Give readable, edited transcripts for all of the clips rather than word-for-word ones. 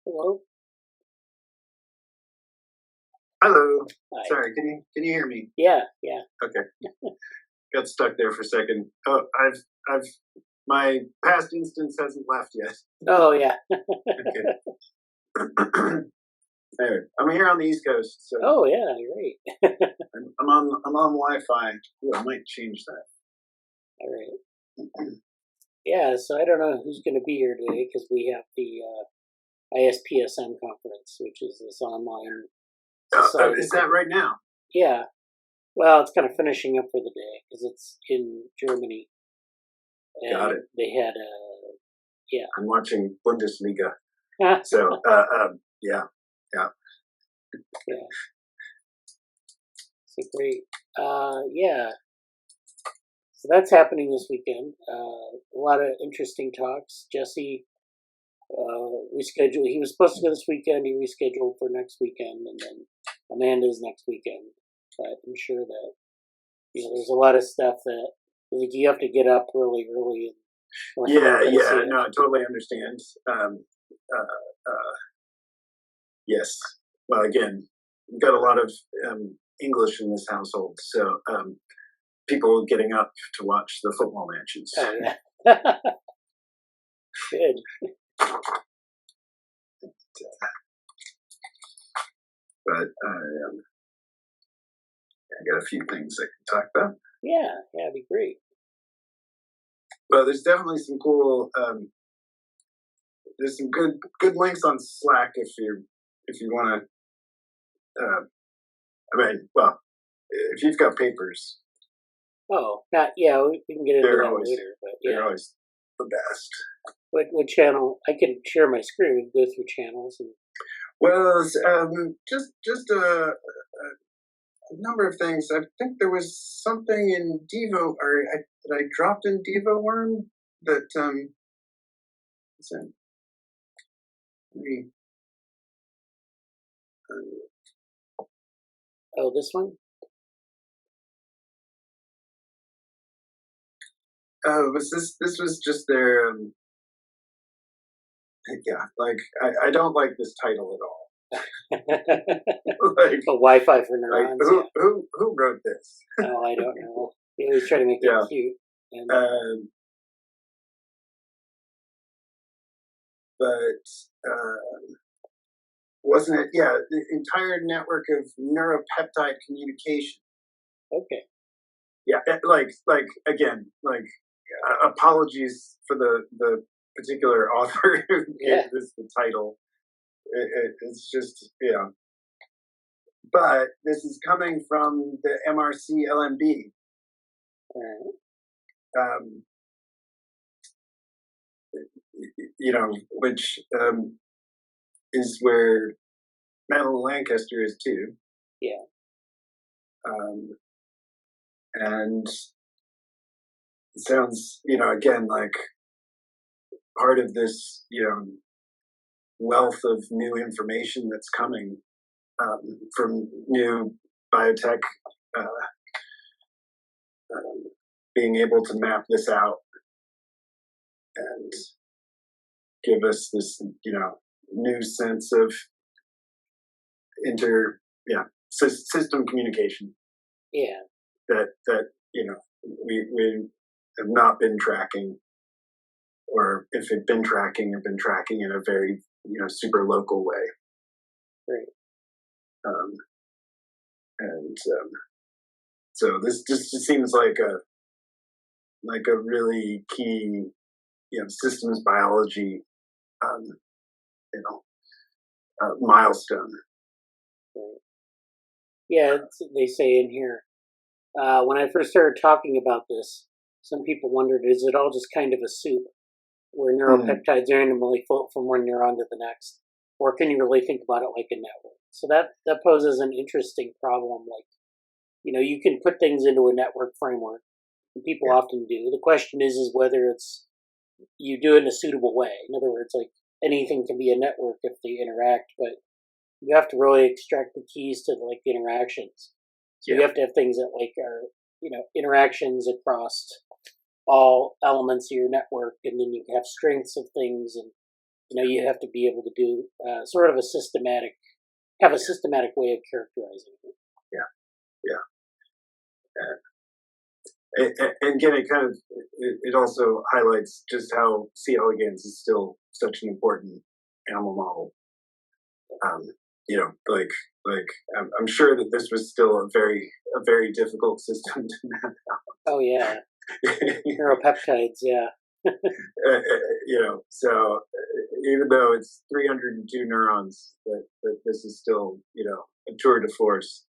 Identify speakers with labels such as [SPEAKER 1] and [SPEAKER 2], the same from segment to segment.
[SPEAKER 1] Hello.
[SPEAKER 2] Hello.
[SPEAKER 1] Hi.
[SPEAKER 2] Sorry, can you hear me?
[SPEAKER 1] Yeah.
[SPEAKER 2] Okay. Got stuck there for a second. Oh, I've my past instance hasn't left yet.
[SPEAKER 1] Oh, yeah.
[SPEAKER 2] Okay. There. I'm here on the East Coast, so
[SPEAKER 1] Oh, yeah. Great.
[SPEAKER 2] I'm on Wi-Fi. Ooh, I might change that.
[SPEAKER 1] All right. Yeah. So I don't know who's going to be here today because we have the ISPSM conference, which is this online society.
[SPEAKER 2] Is that right now?
[SPEAKER 1] Yeah. Well, it's kind of finishing up for the day because it's in Germany. And
[SPEAKER 2] Got it.
[SPEAKER 1] They had
[SPEAKER 2] I'm watching Bundesliga.
[SPEAKER 1] yeah.
[SPEAKER 2] So yeah.
[SPEAKER 1] So great. Yeah. So that's happening this weekend. A lot of interesting talks. Jesse rescheduled. He was supposed to go this weekend. He rescheduled for next weekend, and then Amanda's next weekend. But I'm sure that there's a lot of stuff that you have to get up really early. And
[SPEAKER 2] No, I totally understand. Yes. Well, again, we've got a lot of English in this household, so people getting up to watch the football matches.
[SPEAKER 1] Oh, yeah. Good.
[SPEAKER 2] But I got a few things I can talk about.
[SPEAKER 1] Yeah, it'd be great.
[SPEAKER 2] Well, there's definitely some cool. There's some good links on Slack if you want to. If you've got papers.
[SPEAKER 1] Oh, yeah, we can get into that later. But yeah,
[SPEAKER 2] they're always the best.
[SPEAKER 1] What channel? I can share my screen and go through channels.
[SPEAKER 2] Well, just a number of things. I think there was something in Devo, or that I dropped in Devo Worm that
[SPEAKER 1] oh, this one?
[SPEAKER 2] Oh, this was just their yeah, like I don't like this title at all.
[SPEAKER 1] Like a Wi-Fi for neurons.
[SPEAKER 2] Like, who wrote this?
[SPEAKER 1] Oh, I don't know. They always try to make it cute. And,
[SPEAKER 2] but wasn't it? Yeah, the entire network of neuropeptide communication.
[SPEAKER 1] Okay.
[SPEAKER 2] Yeah, like again, apologies for the particular author who gave this the title. It's just but this is coming from the MRC LMB. Which is where Madeline Lancaster is too.
[SPEAKER 1] Yeah.
[SPEAKER 2] And it sounds, again, like part of this, wealth of new information that's coming from new biotech being able to map this out and give us this, new sense of system communication.
[SPEAKER 1] Yeah.
[SPEAKER 2] That we have not been tracking, or if it's been tracking, have been tracking in a very super local way.
[SPEAKER 1] Right.
[SPEAKER 2] So this just seems like a really key systems biology milestone.
[SPEAKER 1] Right. Yeah, they say in here. When I first started talking about this, some people wondered, is it all just kind of a soup where neuropeptides randomly float from one neuron to the next? Or can you really think about it like a network? So that poses an interesting problem. Like, you can put things into a network framework, and people often do. The question is whether you do it in a suitable way. In other words, like anything can be a network if they interact, but you have to really extract the keys to the interactions. So you have to have things that are, interactions across all elements of your network, and then you have strengths of things and you have to be able to do sort of a systematic way of characterizing it.
[SPEAKER 3] And again, it also highlights just how C. elegans is still such an important animal model. I'm sure that this was still a very difficult system to map out.
[SPEAKER 1] Oh yeah, neuropeptides, yeah.
[SPEAKER 3] So even though it's 302 neurons, that this is still a tour de force.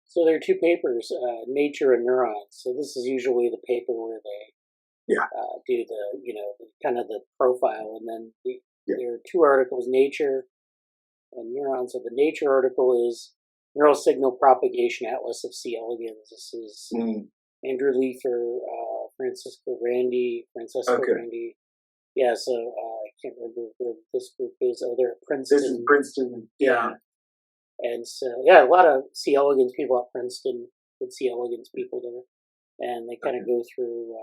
[SPEAKER 1] So there are two papers, Nature and Neurons. So this is usually the paper where they do the kind of the profile, and then there are two articles, Nature and Neurons. So the Nature article is Neural Signal Propagation Atlas of C. elegans. This is Andrew Leifer, Francesco Randi. Yeah, so I can't remember where this group is. Oh, they're at Princeton.
[SPEAKER 3] This is Princeton. Yeah.
[SPEAKER 1] And so, a lot of C. elegans people at Princeton, good C. elegans people there. And they kind of go through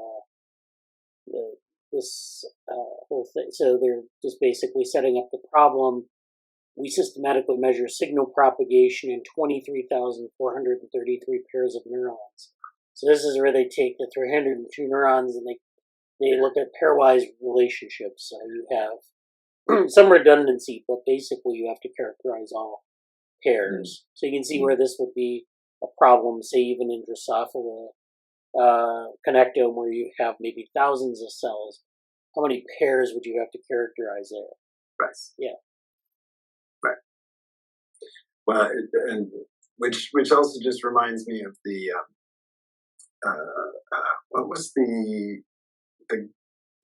[SPEAKER 1] this whole thing. So they're just basically setting up the problem. We systematically measure signal propagation in 23,433 pairs of neurons. So this is where they take the 302 neurons and they look at pairwise relationships. So you have some redundancy, but basically you have to characterize all pairs. So you can see where this would be a problem, say even in Drosophila connectome, where you have maybe thousands of cells. How many pairs would you have to characterize there?
[SPEAKER 3] Right.
[SPEAKER 1] Yeah.
[SPEAKER 3] Right. Well, and which also just reminds me of the what was there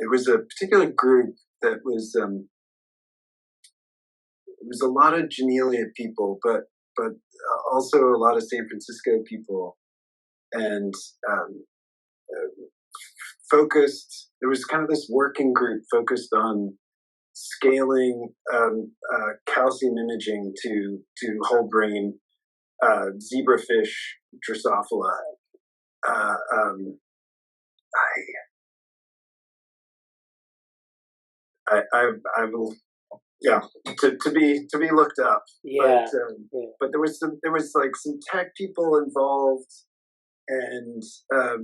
[SPEAKER 3] was a particular group that was it was a lot of Genelia people, but also a lot of San Francisco people, and focused. There was kind of this working group focused on scaling calcium imaging to whole brain zebrafish Drosophila. I will, to be looked up.
[SPEAKER 1] Yeah.
[SPEAKER 3] But there was like some tech people involved, and I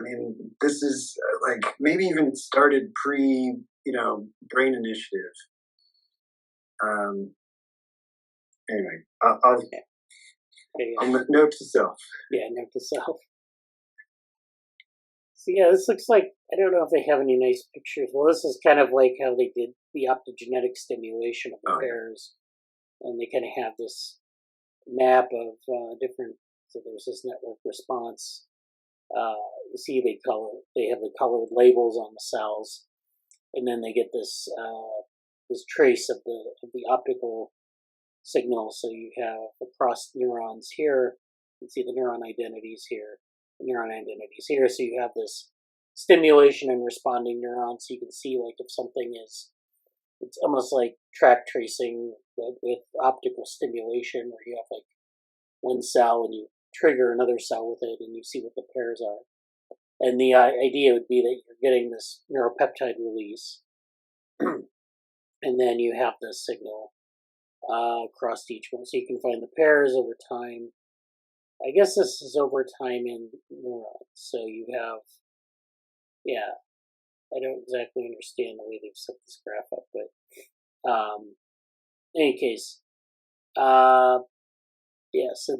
[SPEAKER 3] mean, this is like maybe even started pre Brain Initiative. Anyway, I'll note to self.
[SPEAKER 1] Yeah, note to self. So yeah, this looks like, I don't know if they have any nice pictures. Well, this is kind of like how they did the optogenetic stimulation of the pairs. And they kind of have this map of different, so there's this network response. You see they have the colored labels on the cells. And then they get this this trace of the optical signal. So you have across neurons here, you can see the neuron identities here. Neuron identities here, so you have this stimulation and responding neurons. So you can see like if something is, it's almost like track tracing with optical stimulation, where you have like one cell and you trigger another cell with it, and you see what the pairs are. And the idea would be that you're getting this neuropeptide release, and then you have this signal across each one, so you can find the pairs over time. I guess this is over time in neurons. So you have, I don't exactly understand the way they've set this graph up, but in any case, so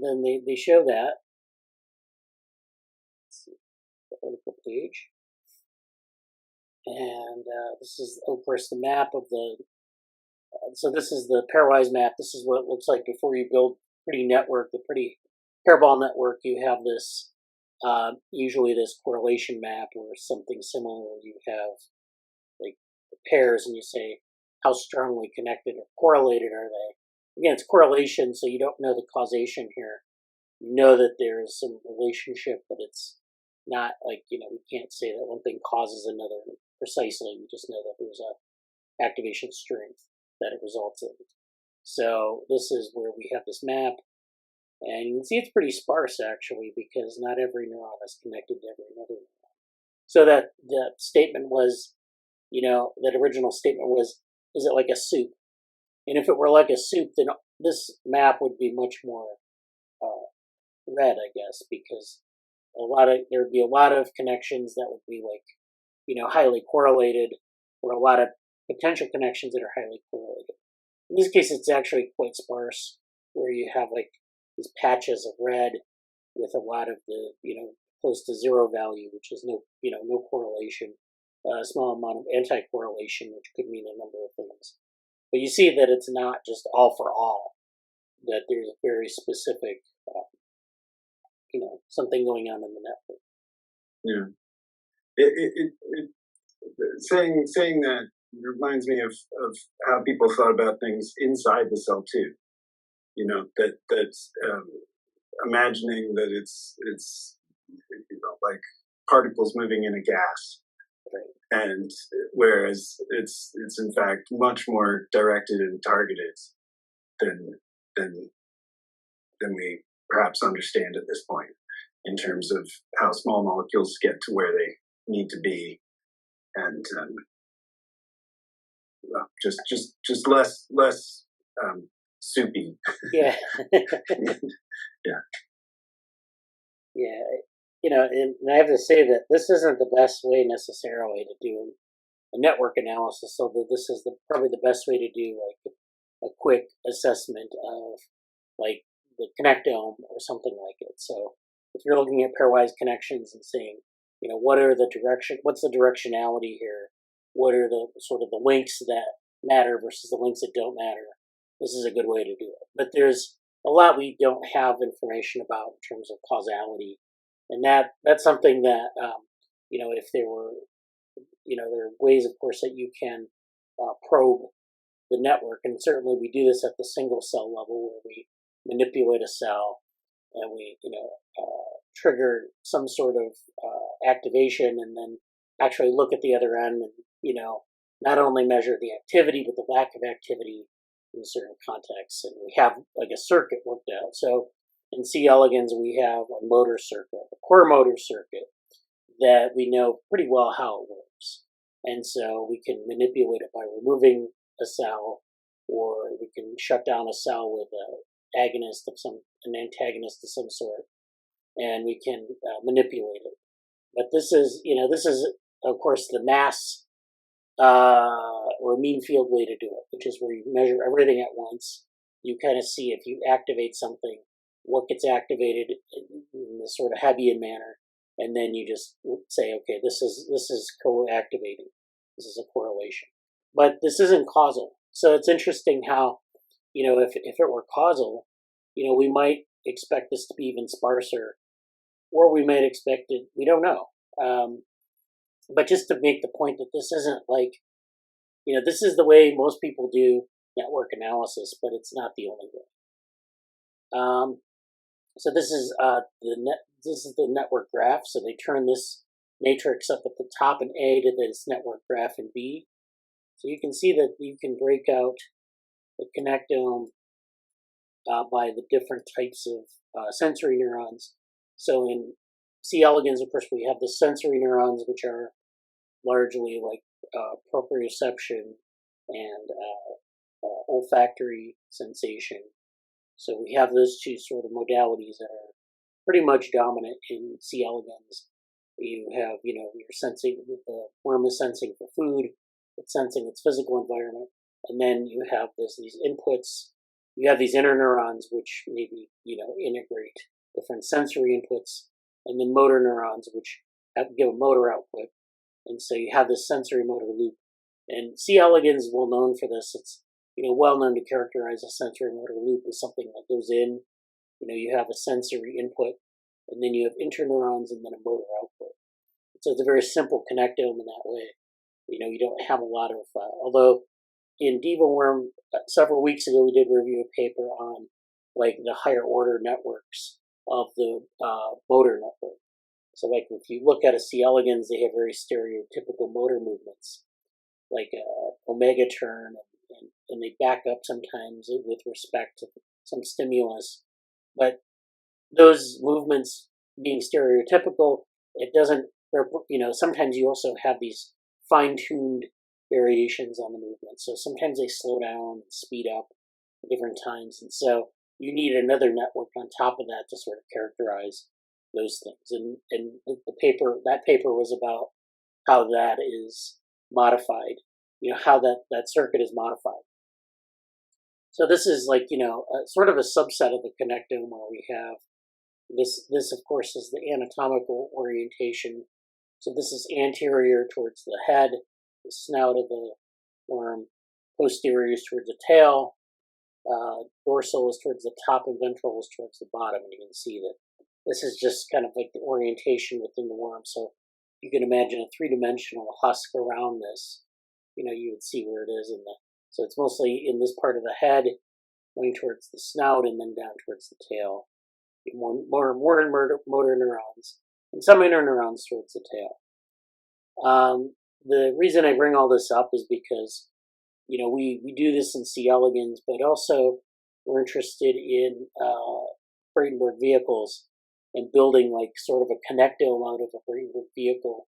[SPEAKER 1] then they show that. Let's see, the article page. And this is, of course, the map of the, so this is the pairwise map. This is what it looks like before you build pretty network, the pretty hairball network. You have this, usually this correlation map or something similar, where you have like pairs and you say how strongly connected or correlated are they. Again, it's correlation, so you don't know the causation here. You know that there is some relationship, but it's not like, we can't say that one thing causes another precisely. We just know that there's a activation strength that it results in. So this is where we have this map. And you can see it's pretty sparse, actually, because not every neuron is connected to every other neuron. So that statement was, that original statement was, is it like a soup? And if it were like a soup, then this map would be much more red, I guess, because there would be a lot of connections that would be like, highly correlated, or a lot of potential connections that are highly correlated. In this case, it's actually quite sparse, where you have like these patches of red with a lot of the, close to zero value, which is no correlation, a small amount of anti-correlation, which could mean a number of things. But you see that it's not just all for all, that there's a very specific, something going on in the network.
[SPEAKER 3] Yeah. Saying that reminds me of how people thought about things inside the cell too. That's imagining that it's like particles moving in a gas, right? And whereas it's in fact much more directed and targeted than we perhaps understand at this point, in terms of how small molecules get to where they need to be, and just less soupy.
[SPEAKER 1] Yeah.
[SPEAKER 3] Yeah.
[SPEAKER 1] Yeah. And I have to say that this isn't the best way necessarily to do a network analysis, so that this is probably the best way to do like a quick assessment of like the connectome or something like it. So if you're looking at pairwise connections and saying, what's the directionality here? What are the sort of the links that matter versus the links that don't matter? This is a good way to do it. But there's a lot we don't have information about in terms of causality. And that's something that, if there were, there are ways, of course, that you can probe the network. And certainly we do this at the single cell level, where we manipulate a cell and we, trigger some sort of activation, and then actually look at the other end and, not only measure the activity, but the lack of activity in certain contexts. And we have like a circuit worked out. So in C. elegans, we have a motor circuit, a core motor circuit, that we know pretty well how it works. And so we can manipulate it by removing a cell, or we can shut down a cell with an antagonist of some sort, and we can manipulate it. But this is of course the mass or mean field way to do it, which is where you measure everything at once. You kind of see if you activate something, what gets activated in this sort of Hebbian manner, and then you just say, okay, this is co-activating. This is a correlation. But this isn't causal. So it's interesting how, if it were causal, we might expect this to be even sparser, or we might expect it, we don't know. But just to make the point that this isn't like, this is the way most people do network analysis, but it's not the only way. So this is the network graph. So they turn this matrix up at the top in A to this network graph in B. So you can see that you can break out the connectome by the different types of sensory neurons. So in C. elegans, of course, we have the sensory neurons, which are largely like proprioception and olfactory sensation. So we have those two sort of modalities that are pretty much dominant in C. elegans. You have, you're sensing, the worm is sensing for food, it's sensing its physical environment, and then you have these inputs. You have these interneurons, which maybe, integrate different sensory inputs, and then motor neurons, which give a motor output. And so you have this sensory motor loop. And C. elegans is well known for this. It's, well known to characterize a sensory motor loop as something that goes in. You have a sensory input, and then you have interneurons and then a motor output. So it's a very simple connectome in that way. You don't have a lot of, although in DevoWorm, several weeks ago, we did review a paper on like the higher order networks of the motor network. So like if you look at a C. elegans, they have very stereotypical motor movements, like omega turn, and they back up sometimes with respect to some stimulus. But those movements being stereotypical, it doesn't or, sometimes you also have these fine-tuned variations on the movement. So sometimes they slow down and speed up at different times. And so you need another network on top of that to sort of characterize those things. And that paper was about how that is modified, how that circuit is modified. So this is like, sort of a subset of the connectome where we have this of course is the anatomical orientation. So this is anterior towards the head, the snout of the worm, posterior is towards the tail, dorsal is towards the top, and ventral is towards the bottom. And you can see that this is just kind of like the orientation within the worm. So you can imagine a three-dimensional husk around this. You would see where it is so it's mostly in this part of the head, going towards the snout and then down towards the tail. More motor neurons and some interneurons towards the tail. The reason I bring all this up is because, we do this in C. elegans, but also we're interested in Braitenberg vehicles and building like sort of a connectome out of a Braitenberg vehicle.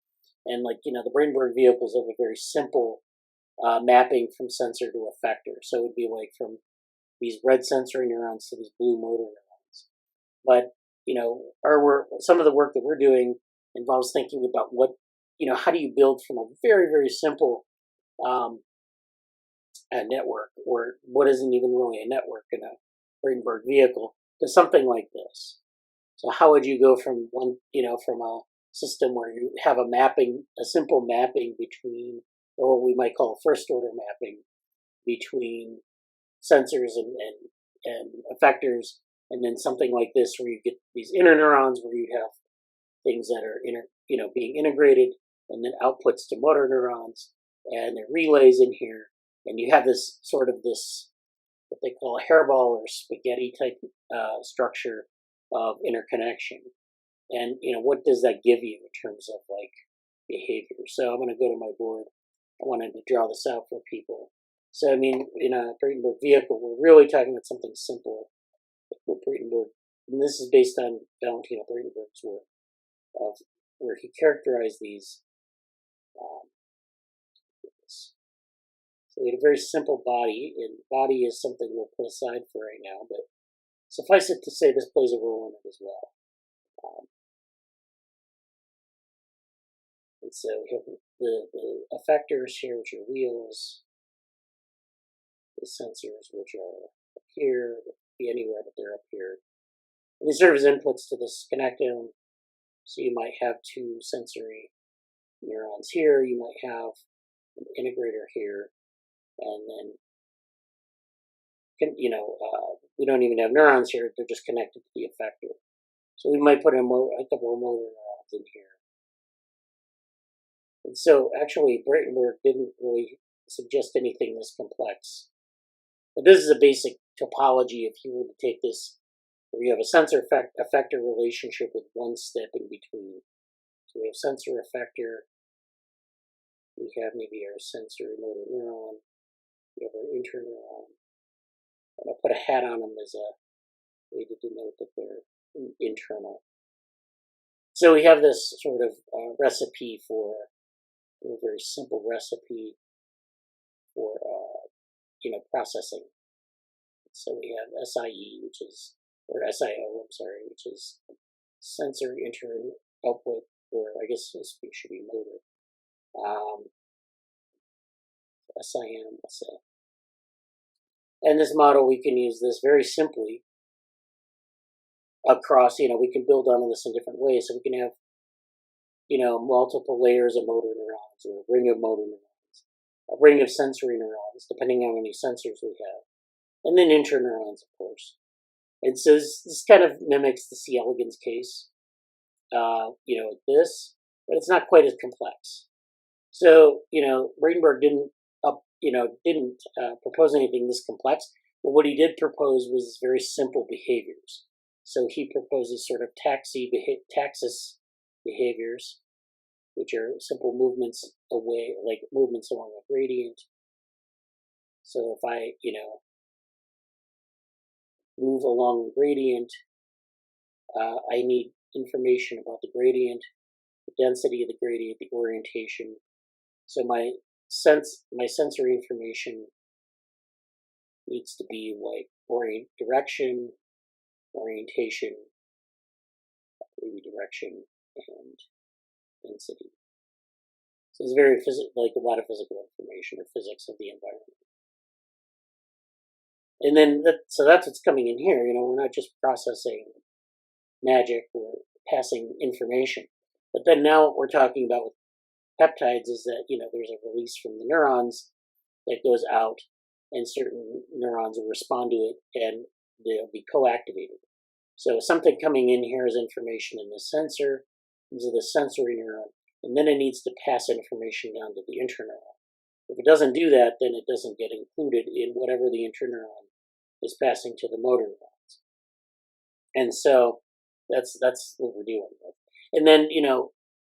[SPEAKER 1] And the Braitenberg vehicles have a very simple mapping from sensor to effector. So it would be like from these red sensory neurons to these blue motor neurons. But, some of the work that we're doing involves thinking about how do you build from a very, very simple a network, or what isn't even really a network in a Braitenberg vehicle, to something like this. So how would you go from from a system where you have a simple mapping between, or what we might call first order mapping between sensors and effectors, and then something like this where you get these interneurons where you have things that are being integrated, and then outputs to motor neurons, and there are relays in here, and you have this sort of what they call a hairball or spaghetti type structure of interconnection. And what does that give you in terms of like behavior? So I'm going to go to my board. I wanted to draw this out for people. So in a Braitenberg vehicle, we're really talking about something simple. Braitenberg, and this is based on Valentino Braitenberg's work of where he characterized these. So we had a very simple body, and body is something we'll put aside for right now, but suffice it to say this plays a role in it as well. And so we have the effectors here, which are wheels, the sensors, which are up here, be anywhere, but they're up here. And they serve as inputs to this connectome. So you might have two sensory neurons here, you might have an integrator here, and then, we don't even have neurons here, they're just connected to the effector. So we might put a couple of motor neurons in here. And so actually Braitenberg didn't really suggest anything this complex. But this is a basic topology if you were to take this, where you have a sensor effector relationship with one step in between. So we have sensor effector, we have maybe our sensory motor neuron, we have our interneuron. And I'll put a hat on them as a way to denote that they're internal. So we have this sort of recipe for a very simple recipe for processing. So we have SIE, which is which is sensor inter output, or I guess this should be motor. SIM, let's say. And this model, we can use this very simply across, we can build on this in different ways. So we can have, multiple layers of motor neurons, or a ring of motor neurons, a ring of sensory neurons, depending on how many sensors we have, and then interneurons, of course. And so this kind of mimics the C. elegans case, this, but it's not quite as complex. So, Braitenberg didn't propose anything this complex, but what he did propose was very simple behaviors. So he proposes sort of taxis behaviors, which are simple movements away, like movements along a gradient. So if I, move along the gradient, I need information about the gradient. The density, the gradient, the orientation. So my sensory information needs to be like direction, orientation, maybe direction, and density. So it's very like a lot of physical information or physics of the environment. And then so that's what's coming in here. We're not just processing magic, we're passing information. But then now what we're talking about with peptides is that there's a release from the neurons that goes out, and certain neurons will respond to it, and they'll be co-activated. So something coming in here is information in the sensor, into the sensory neuron, and then it needs to pass information down to the interneuron. If it doesn't do that, then it doesn't get included in whatever the interneuron is passing to the motor neurons. And so that's what we're dealing with. And then,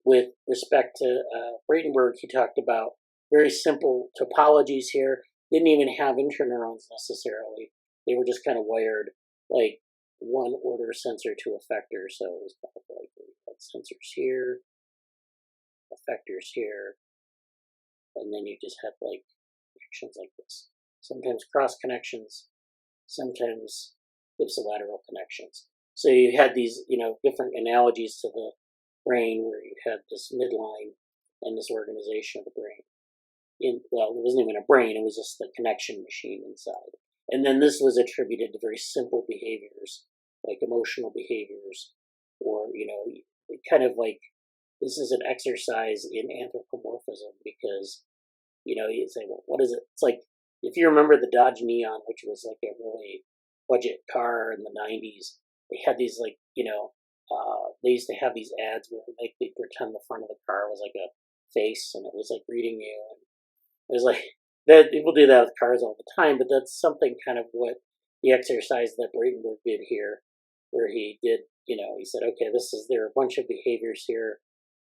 [SPEAKER 1] with respect to Braitenberg, he talked about very simple topologies here. Didn't even have interneurons necessarily. They were just kind of wired like one order sensor to effector. So it was kind of like sensors here, effectors here, and then you just had like connections like this. Sometimes cross connections, sometimes ipsilateral connections. So you had these, different analogies to the brain, where you had this midline and this organization of the brain. Well, it wasn't even a brain, it was just the connection machine inside. And then this was attributed to very simple behaviors, like emotional behaviors, or, kind of like, this is an exercise in anthropomorphism, because, you say, well, what is it? It's like, if you remember the Dodge Neon, which was like a really budget car in the 90s, they had these like, they used to have these ads where like they pretend the front of the car was like a face, and it was like reading you. And it was like that. People do that with cars all the time, but that's something kind of what the exercise that Braitenberg did here, where he did, he said, okay, there are a bunch of behaviors here,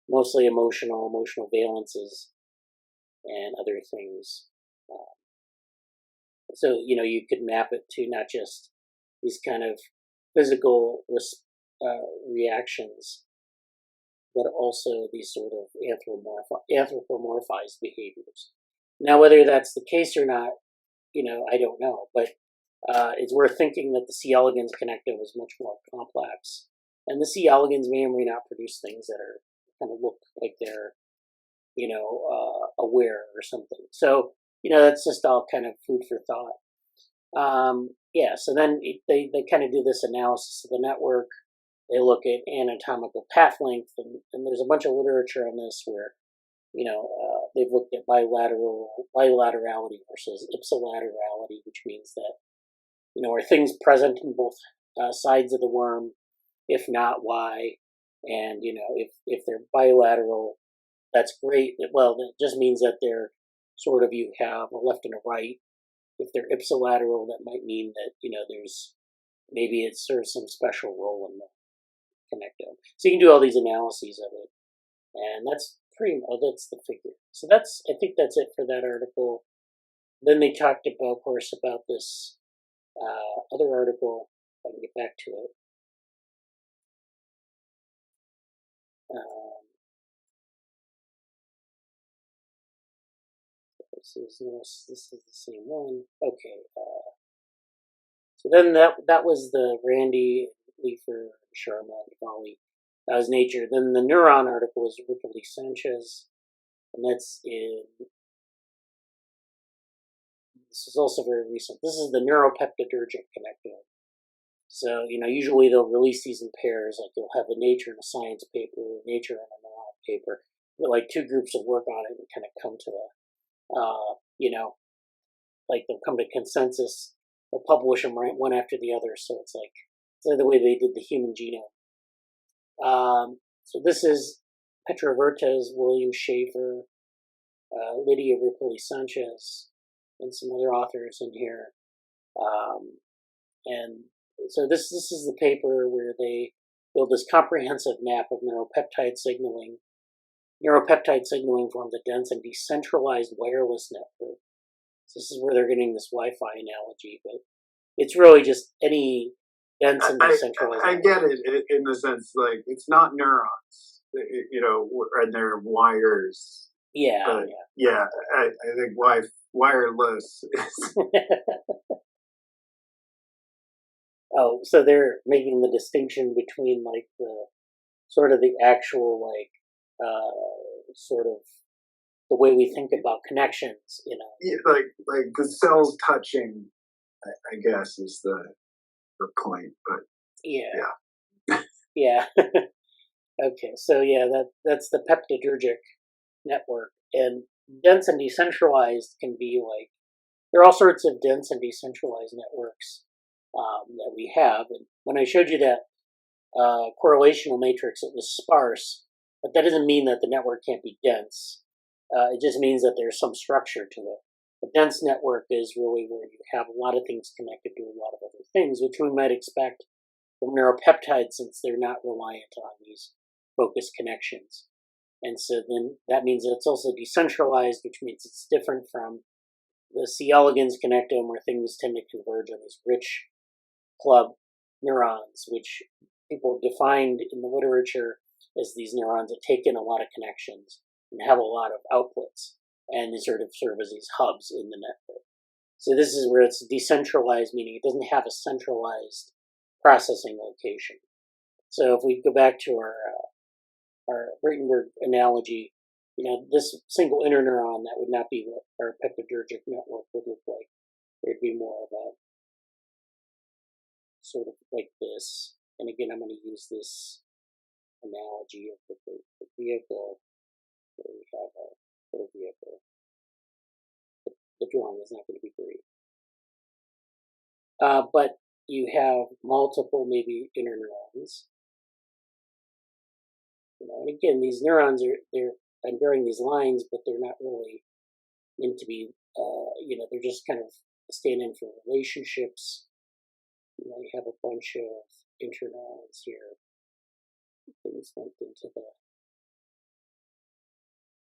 [SPEAKER 1] mostly emotional valences, and other things. So, you could map it to not just these kind of physical reactions, but also these sort of anthropomorphized behaviors. Now, whether that's the case or not, I don't know, but it's worth thinking that the C. elegans connectome is much more complex. And the C. elegans may or may not produce things that are kind of look like they're, aware or something. So, that's just all kind of food for thought. So then they kind of do this analysis of the network. They look at anatomical path length, and there's a bunch of literature on this where, they've looked at bilaterality versus ipsilaterality, which means that, are things present in both sides of the worm? If not, why? And, if they're bilateral, that's great. Well, that just means that they're sort of, you have a left and a right. If they're ipsilateral, that might mean that, maybe it serves some special role in the connectome. So you can do all these analyses of it, and that's the figure. So I think that's it for that article. Then they talked about, of course, about this other article. If I can get back to it. This is the same one. Okay. So then that was the Randy, Leifer, Sharma, and Bali. That was Nature. Then the Neuron article was Ripley Sanchez, and that's in. This is also very recent. This is the Neuropeptidergic connectome. So, usually they'll release these in pairs, like you'll have a Nature and a Science paper, Nature and a Neuron paper. But like two groups will work on it and kind of come to like they'll come to consensus. They'll publish them right one after the other. So it's like the way they did the human genome. So this is Petra Vertes, William Schaefer, Lydia Ripley Sanchez, and some other authors in here. And so this is the paper where they build this comprehensive map of neuropeptide signaling. Neuropeptide signaling forms a dense and decentralized wireless network. So this is where they're getting this Wi-Fi analogy, but it's really just any dense and decentralized.
[SPEAKER 3] I get it in the sense, like, it's not neurons. and there are wires.
[SPEAKER 1] Yeah.
[SPEAKER 3] Yeah, I think wireless is.
[SPEAKER 1] Oh, so they're making the distinction between like the sort of the actual sort of the way we think about connections,
[SPEAKER 3] Yeah, like the cells touching, I guess is the point. But
[SPEAKER 1] yeah. Okay, so that's the peptidergic network, and dense and decentralized can be like there are all sorts of dense and decentralized networks that we have. And when I showed you that correlational matrix, it was sparse, but that doesn't mean that the network can't be dense. It just means that there's some structure to it. A dense network is really where you have a lot of things connected to a lot of other things, which we might expect from neuropeptides since they're not reliant on these focused connections. And so then that means that it's also decentralized, which means it's different from the C. elegans connectome, where things tend to converge on these rich club neurons, which people defined in the literature as these neurons that take in a lot of connections and have a lot of outputs, and they sort of serve as these hubs in the network. So this is where it's decentralized, meaning it doesn't have a centralized processing location. So if we go back to our Braitenberg analogy, this single interneuron, that would not be what our peptidergic network would look like. There'd be more of a sort of like this. And again, I'm going to use this analogy of the vehicle, where we have a little vehicle. The drawing is not going to be great. But you have multiple maybe interneurons. And again, these neurons they're bearing these lines, but they're not really meant to be. They're just kind of standing for relationships. You have a bunch of interneurons here. Things linked into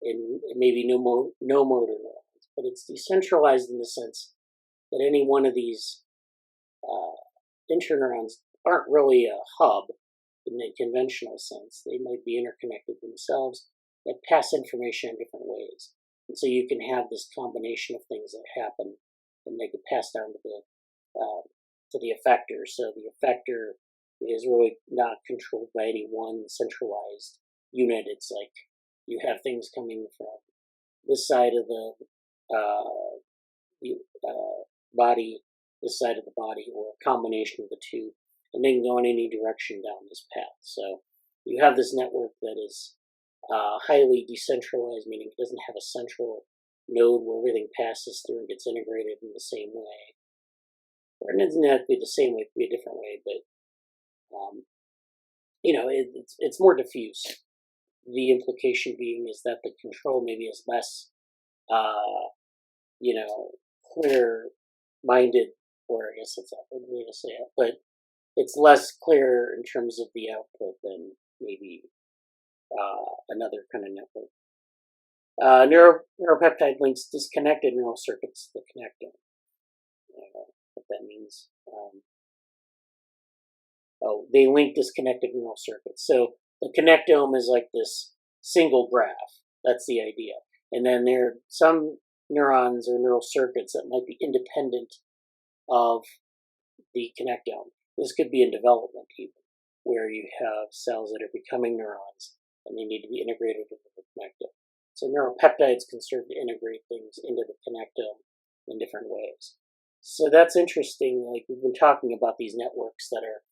[SPEAKER 1] and maybe no motor neurons, but it's decentralized in the sense that any one of these interneurons aren't really a hub in the conventional sense. They might be interconnected themselves that pass information in different ways. And so you can have this combination of things that happen and they get passed down to the effector. So the effector is really not controlled by any one centralized unit. It's like you have things coming from this side of the body, this side of the body, or a combination of the two, and they can go in any direction down this path. So you have this network that is highly decentralized, meaning it doesn't have a central node where everything passes through and gets integrated in the same way. Or it doesn't have to be the same way, it could be a different way, but it's more diffuse. The implication being is that the control maybe is less, clear-minded, or I guess that's not the way to say it, but it's less clear in terms of the output than maybe another kind of network. Neuropeptide links disconnected neural circuits to the connectome. What that means. They link disconnected neural circuits. So the connectome is like this single graph. That's the idea. And then there are some neurons or neural circuits that might be independent of the connectome. This could be in development even, where you have cells that are becoming neurons and they need to be integrated into the connectome. So neuropeptides can serve to integrate things into the connectome in different ways. So that's interesting. Like we've been talking about these networks that are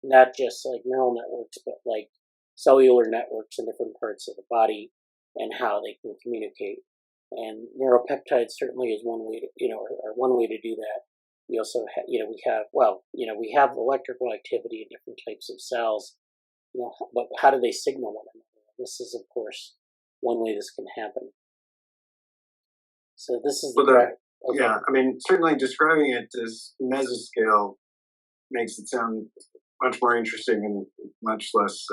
[SPEAKER 1] not just like neural networks, but like cellular networks in different parts of the body and how they can communicate. And neuropeptides certainly is one way to, or one way to do that. We also have, we have electrical activity in different types of cells. But how do they signal one another? This is, of course, one way this can happen. So this is the
[SPEAKER 3] okay. Yeah, I mean, certainly describing it as mesoscale makes it sound much more interesting and much less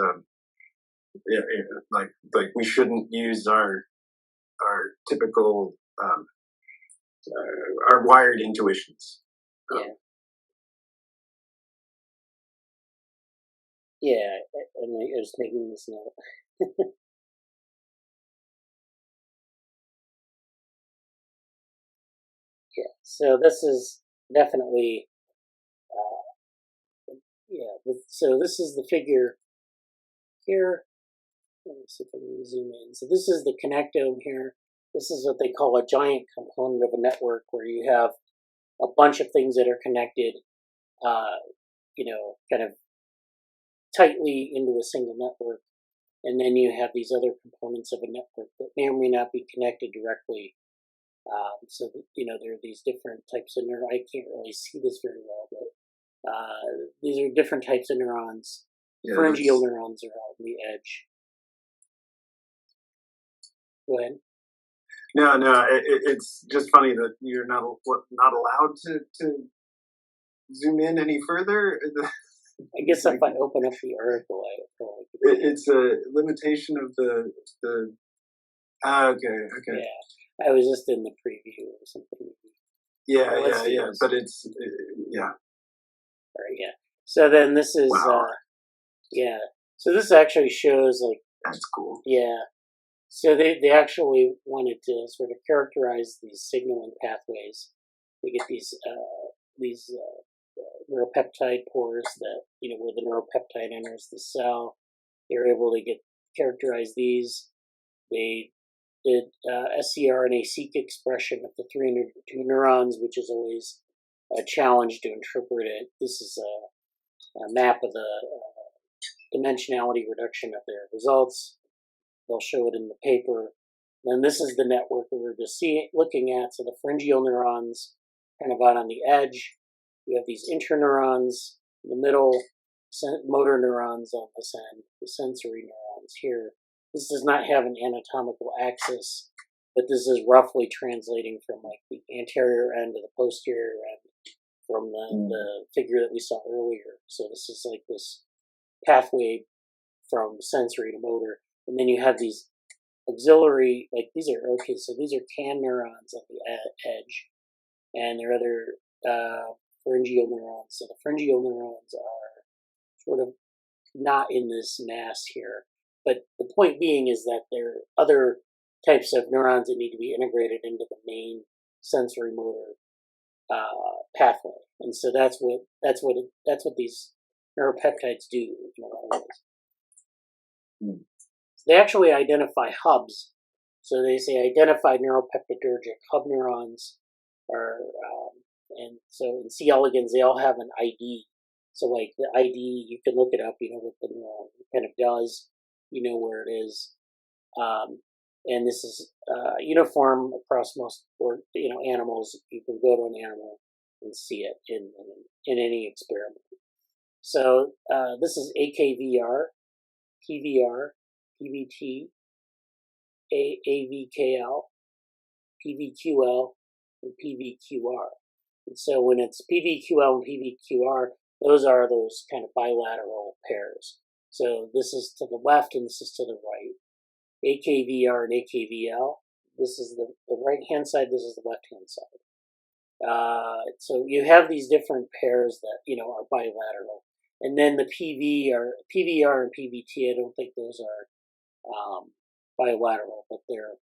[SPEAKER 3] like we shouldn't use our typical our wired intuitions.
[SPEAKER 1] Yeah, and I was making this note. Yeah, so this is definitely, so this is the figure here. Let me see if I can zoom in. So this is the connectome here. This is what they call a giant component of a network, where you have a bunch of things that are connected, kind of tightly into a single network. And then you have these other components of a network that may or may not be connected directly. So that, there are these different types of neurons. I can't really see this very well, but these are different types of neurons. Yeah, pharyngeal neurons are out on the edge. Go ahead.
[SPEAKER 3] No, it's just funny that you're not allowed to zoom in any further.
[SPEAKER 1] I guess if I open up the article,
[SPEAKER 3] it's a limitation of the. Okay.
[SPEAKER 1] Yeah, I was just in the preview or something.
[SPEAKER 3] Yeah. But it's yeah.
[SPEAKER 1] All right, yeah. So then this is So this actually shows
[SPEAKER 3] that's cool.
[SPEAKER 1] Yeah. So they actually wanted to sort of characterize these signaling pathways. They get these neuropeptide pores that, where the neuropeptide enters the cell. They were able to characterize these. They did scRNA-seq expression of the 302 neurons, which is always a challenge to interpret it. This is a map of the dimensionality reduction of their results. They'll show it in the paper. And this is the network that we're just looking at. So the pharyngeal neurons kind of out on the edge. You have these interneurons in the middle, motor neurons on this end, the sensory neurons here. This does not have an anatomical axis, but this is roughly translating from the anterior end to the posterior end from the figure that we saw earlier. So this is this pathway from sensory to motor. And then you have these auxiliary, these are CAN neurons at the edge, and there are other pharyngeal neurons. So the pharyngeal neurons are sort of not in this mass here. But the point being is that there are other types of neurons that need to be integrated into the main sensory motor pathway, and so that's what these neuropeptides do in a lot of ways. They actually identify hubs. So they say identified neuropeptidergic hub neurons are, and so in C. elegans, they all have an ID. So the ID, you can look it up, what the neuron kind of does, where it is. And this is uniform across most, animals. You can go to an animal and see it in any experiment. So this is AKVR, PVR, PVT, AVKL, PVQL, and PVQR. And so when it's PVQL and PVQR, those are those kind of bilateral pairs. So this is to the left and this is to the right. AKVR and AKVL, this is the right-hand side, this is the left-hand side. So you have these different pairs that, are bilateral. And then the PVR and PVT, I don't think those are bilateral, but they're,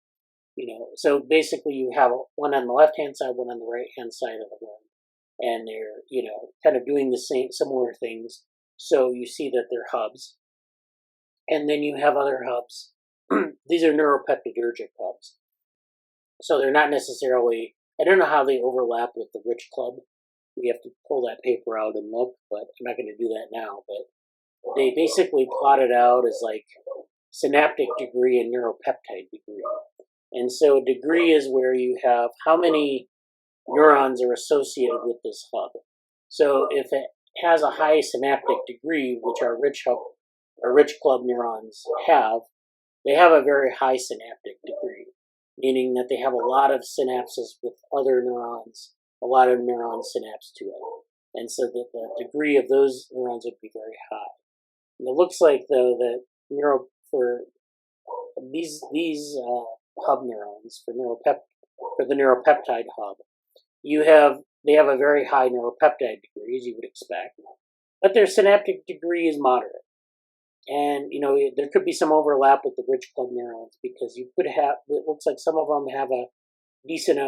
[SPEAKER 1] so basically you have one on the left-hand side, one on the right-hand side of the room, and they're, kind of doing the similar things. So you see that they're hubs. And then you have other hubs. These are neuropeptidergic hubs. So they're not necessarily, I don't know how they overlap with the Rich Club. We have to pull that paper out and look, but I'm not going to do that now. But they basically plot it out as synaptic degree and neuropeptide degree. And so a degree is where you have how many neurons are associated with this hub. So if it has a high synaptic degree, which our Rich Club neurons have, they have a very high synaptic degree, meaning that they have a lot of synapses with other neurons, a lot of neurons synapse to it. And so that the degree of those neurons would be very high. And it looks like, though, that for these hub neurons, for the neuropeptide hub, they have a very high neuropeptide degree, as you would expect, but their synaptic degree is moderate. And, there could be some overlap with the rich club neurons because you could have, it looks like some of them have a decent,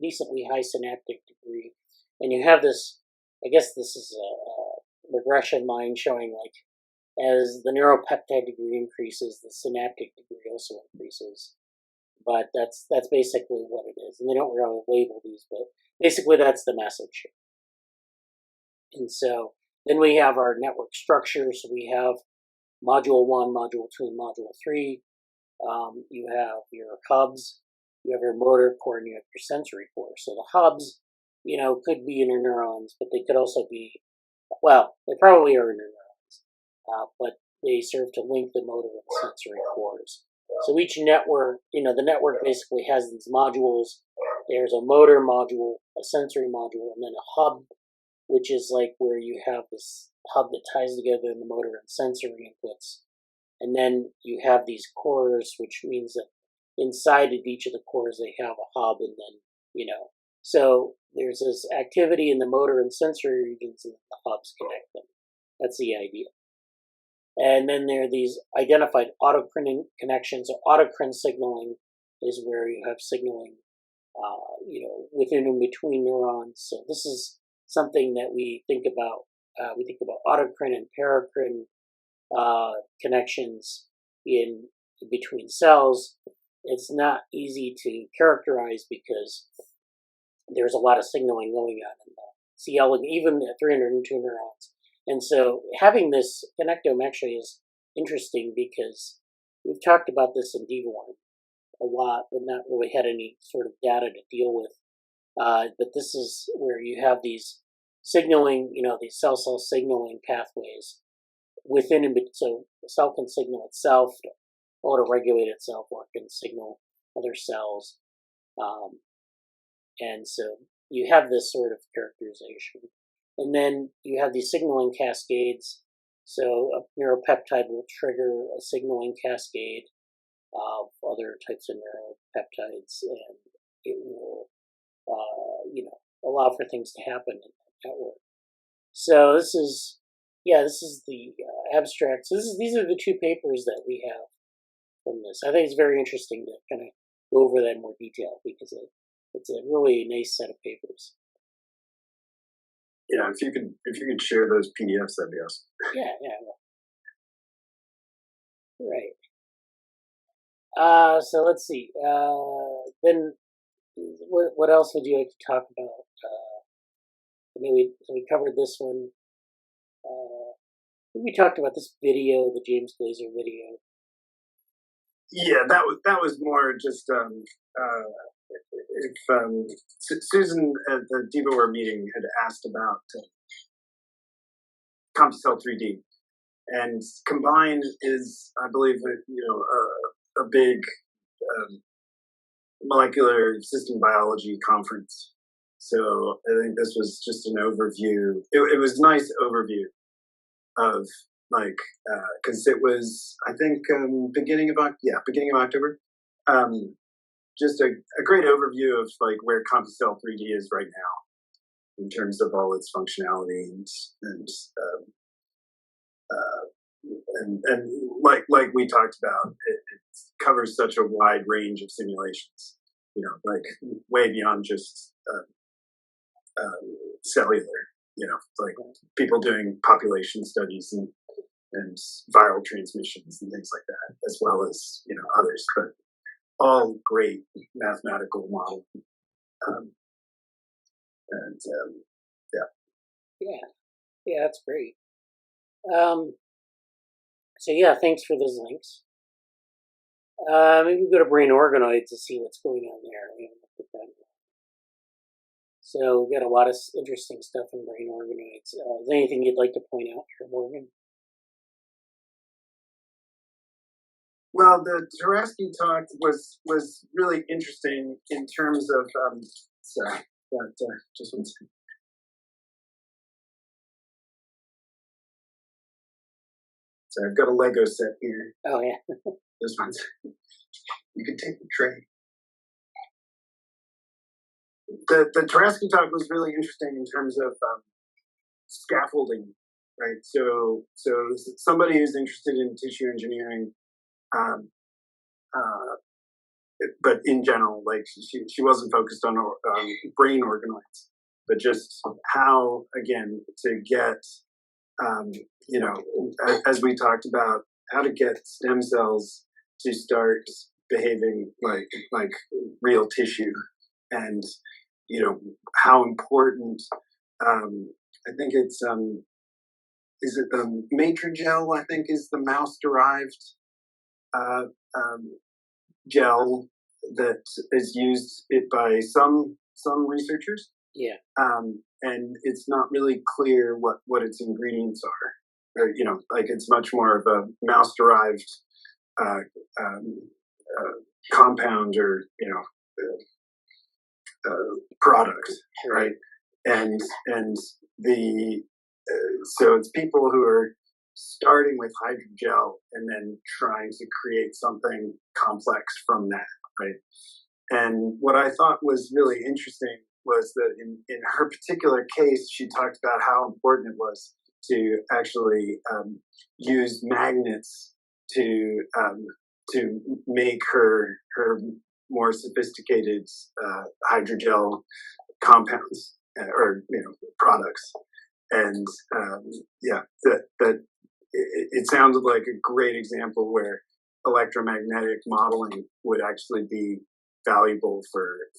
[SPEAKER 1] decently high synaptic degree. And you have this, I guess this is a regression line showing like as the neuropeptide degree increases, the synaptic degree also increases. But that's basically what it is. And they don't really label these, but basically that's the message. And so then we have our network structure. So we have module 1, module 2, and module 3. You have your hubs, you have your motor core, and you have your sensory core. So the hubs, could be interneurons, but they could also be, well, they probably are interneurons, but they serve to link the motor and sensory cores. So each network, the network basically has these modules. There's a motor module, a sensory module, and then a hub, which is like where you have this hub that ties together the motor and sensory inputs. And then you have these cores, which means that inside of each of the cores, they have a hub, and then, so there's this activity in the motor and sensory regions, and the hubs connect them. That's the idea. And then there are these identified autocrine connections. So autocrine signaling is where you have signaling, within and between neurons. So this is something that we think about. We think about autocrine and paracrine connections in between cells. It's not easy to characterize because there's a lot of signaling going on in the CL, even at 302 neurons. And so having this connectome actually is interesting because we've talked about this in DevoWorm a lot, but not really had any sort of data to deal with. But this is where you have these signaling, these cell-cell signaling pathways within and so the cell can signal itself, auto-regulate itself, or it can signal other cells. And so you have this sort of characterization. And then you have these signaling cascades. So a neuropeptide will trigger a signaling cascade of other types of neuropeptides, and it will, allow for things to happen in the network. So this is the abstract. So these are the two papers that we have from this. I think it's very interesting to kind of go over that in more detail because it's a really nice set of papers.
[SPEAKER 3] Yeah, if you could share those PDFs, that'd be awesome.
[SPEAKER 1] Yeah. Right. So let's see. Then what else would you like to talk about? We covered this one. We talked about this video, the James Glazer video.
[SPEAKER 3] Yeah, that was more just Susan at the DevoWorm meeting had asked about CompuCell 3D, and Combined is, I believe, a big molecular system biology conference. So I think this was just an overview. It was a nice overview of because it was, I think, beginning of October. Just a great overview of where CompuCell 3D is right now in terms of all its functionality and like we talked about, it covers such a wide range of simulations. Way beyond just cellular. People doing population studies and viral transmissions and things like that, as well as others, but all great mathematical model.
[SPEAKER 1] Yeah, that's great. So thanks for those links. Maybe we go to Brain Organoids to see what's going on there. So we got a lot of interesting stuff in Brain Organoids. Is there anything you'd like to point out here, Morgan?
[SPEAKER 3] Well, the Tarasky talk was really interesting in terms of just one second. So I've got a Lego set here.
[SPEAKER 1] Oh yeah.
[SPEAKER 3] This one's you can take the tray. The Tarasky talk was really interesting in terms of scaffolding right? So somebody who's interested in tissue engineering, um, but in general, like she wasn't focused on brain organoids, but just how, again, to get, as we talked about, how to get stem cells to start behaving like real tissue, and how important. I think it's is it the Matrigel? I think is the mouse-derived gel that is used by some researchers.
[SPEAKER 1] Yeah.
[SPEAKER 3] And it's not really clear what its ingredients are. Or, like it's much more of a mouse-derived compound or product, right? And the so it's people who are starting with hydrogel and then trying to create something complex from that, right? And what I thought was really interesting was that in her particular case, she talked about how important it was to actually use magnets to make her more sophisticated hydrogel compounds or products. And that it sounded like a great example where electromagnetic modeling would actually be valuable for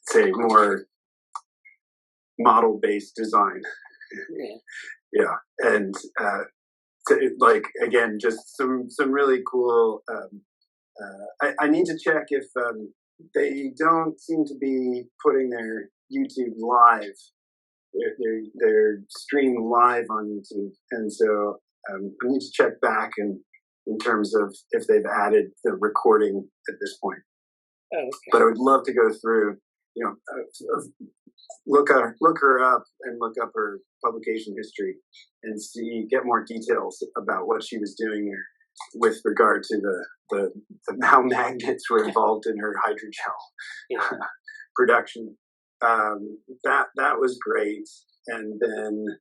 [SPEAKER 3] say more model-based design. Yeah, and like again, just some really cool. I need to check if they don't seem to be putting their YouTube live. They're streamed live on YouTube, and so I need to check back in terms of if they've added the recording at this point.
[SPEAKER 1] Oh, okay.
[SPEAKER 3] But I would love to go through, look her up and look up her publication history and get more details about what she was doing there with regard to the how magnets were involved in her hydrogel production. That was great. And then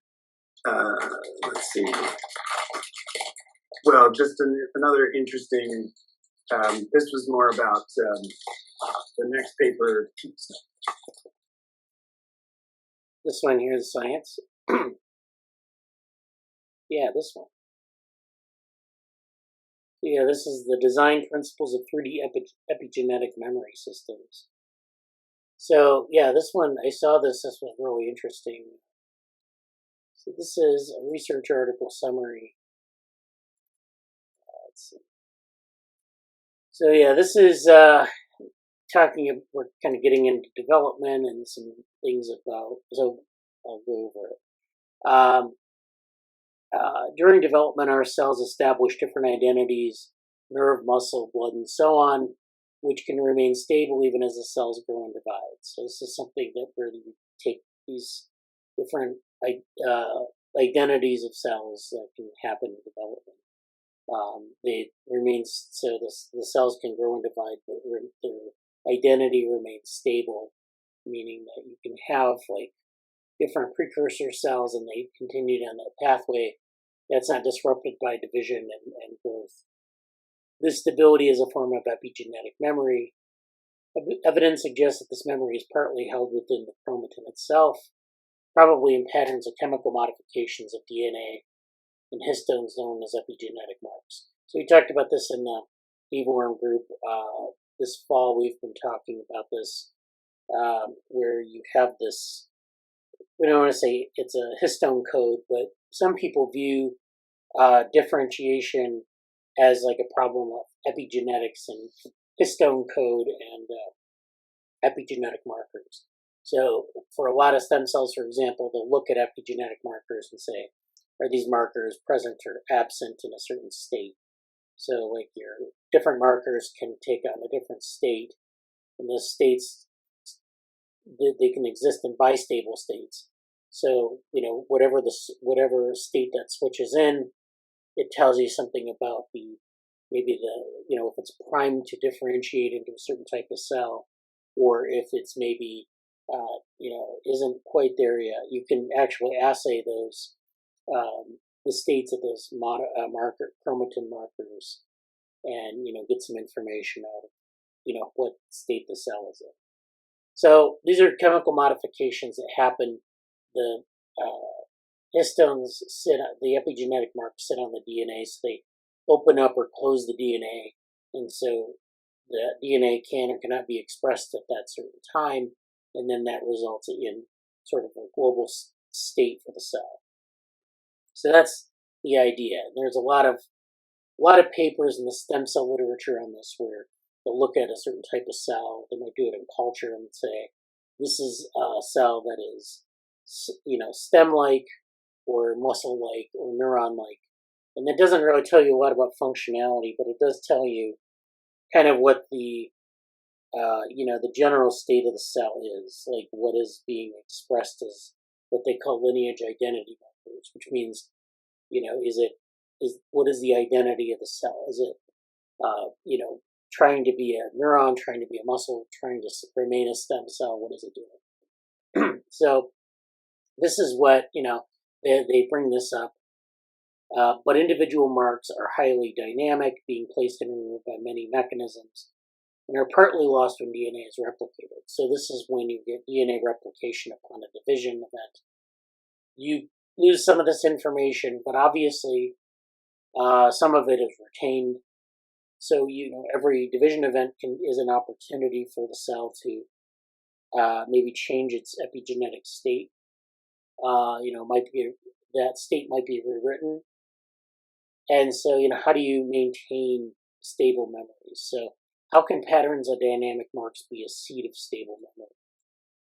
[SPEAKER 3] let's see. Well, just another interesting. This was more about the next paper.
[SPEAKER 1] This one here is science. Yeah, this one. Yeah, this is the design principles of 3D epigenetic memory systems. So, yeah, this one, I saw this was really interesting. So this is a research article summary. Let's see. So, yeah, this is we're kind of getting into development and some things about, so I'll go over it. During development, our cells establish different identities, nerve, muscle, blood, and so on, which can remain stable even as the cells grow and divide. So this is something that really take these different identities of cells that can happen in development. They remain, so the cells can grow and divide, but their identity remains stable, meaning that you can have like different precursor cells and they continue down that pathway that's not disrupted by division and growth. This stability is a form of epigenetic memory. Evidence suggests that this memory is partly held within the chromatin itself, probably in patterns of chemical modifications of DNA and histones known as epigenetic marks. So we talked about this in the deworm group. This fall we've been talking about this, where you have this, we don't want to say it's a histone code, but some people view differentiation as like a problem of epigenetics and histone code and epigenetic markers. So for a lot of stem cells, for example, they'll look at epigenetic markers and say, are these markers present or absent in a certain state? So like your different markers can take on a different state, and those states, they can exist in bistable states. So, whatever state that switches in, it tells you something about if it's primed to differentiate into a certain type of cell, or if it's maybe isn't quite there yet. You can actually assay those the states of those chromatin markers, and get some information out of what state the cell is in. So these are chemical modifications that happen. The histones the epigenetic marks sit on the DNA, so they open up or close the DNA, and so the DNA can or cannot be expressed at that certain time, and then that results in sort of a global state for the cell. So that's the idea. There's a lot of papers in the stem cell literature on this, where they'll look at a certain type of cell. They might do it in culture and say, this is a cell that is, stem-like or muscle-like or neuron-like. And it doesn't really tell you a lot about functionality, but it does tell you kind of what the general state of the cell is, like what is being expressed as what they call lineage identity markers, which means, what is the identity of the cell? Is it, trying to be a neuron, trying to be a muscle, trying to remain a stem cell? What is it doing? So this is what, they bring this up. But individual marks are highly dynamic, being placed and removed by many mechanisms, and are partly lost when DNA is replicated. So this is when you get DNA replication upon a division event. You lose some of this information, but obviously some of it is retained. So, every division event is an opportunity for the cell to maybe change its epigenetic state. That state might be rewritten. And so, how do you maintain stable memories? So how can patterns of dynamic marks be a seed of stable memory?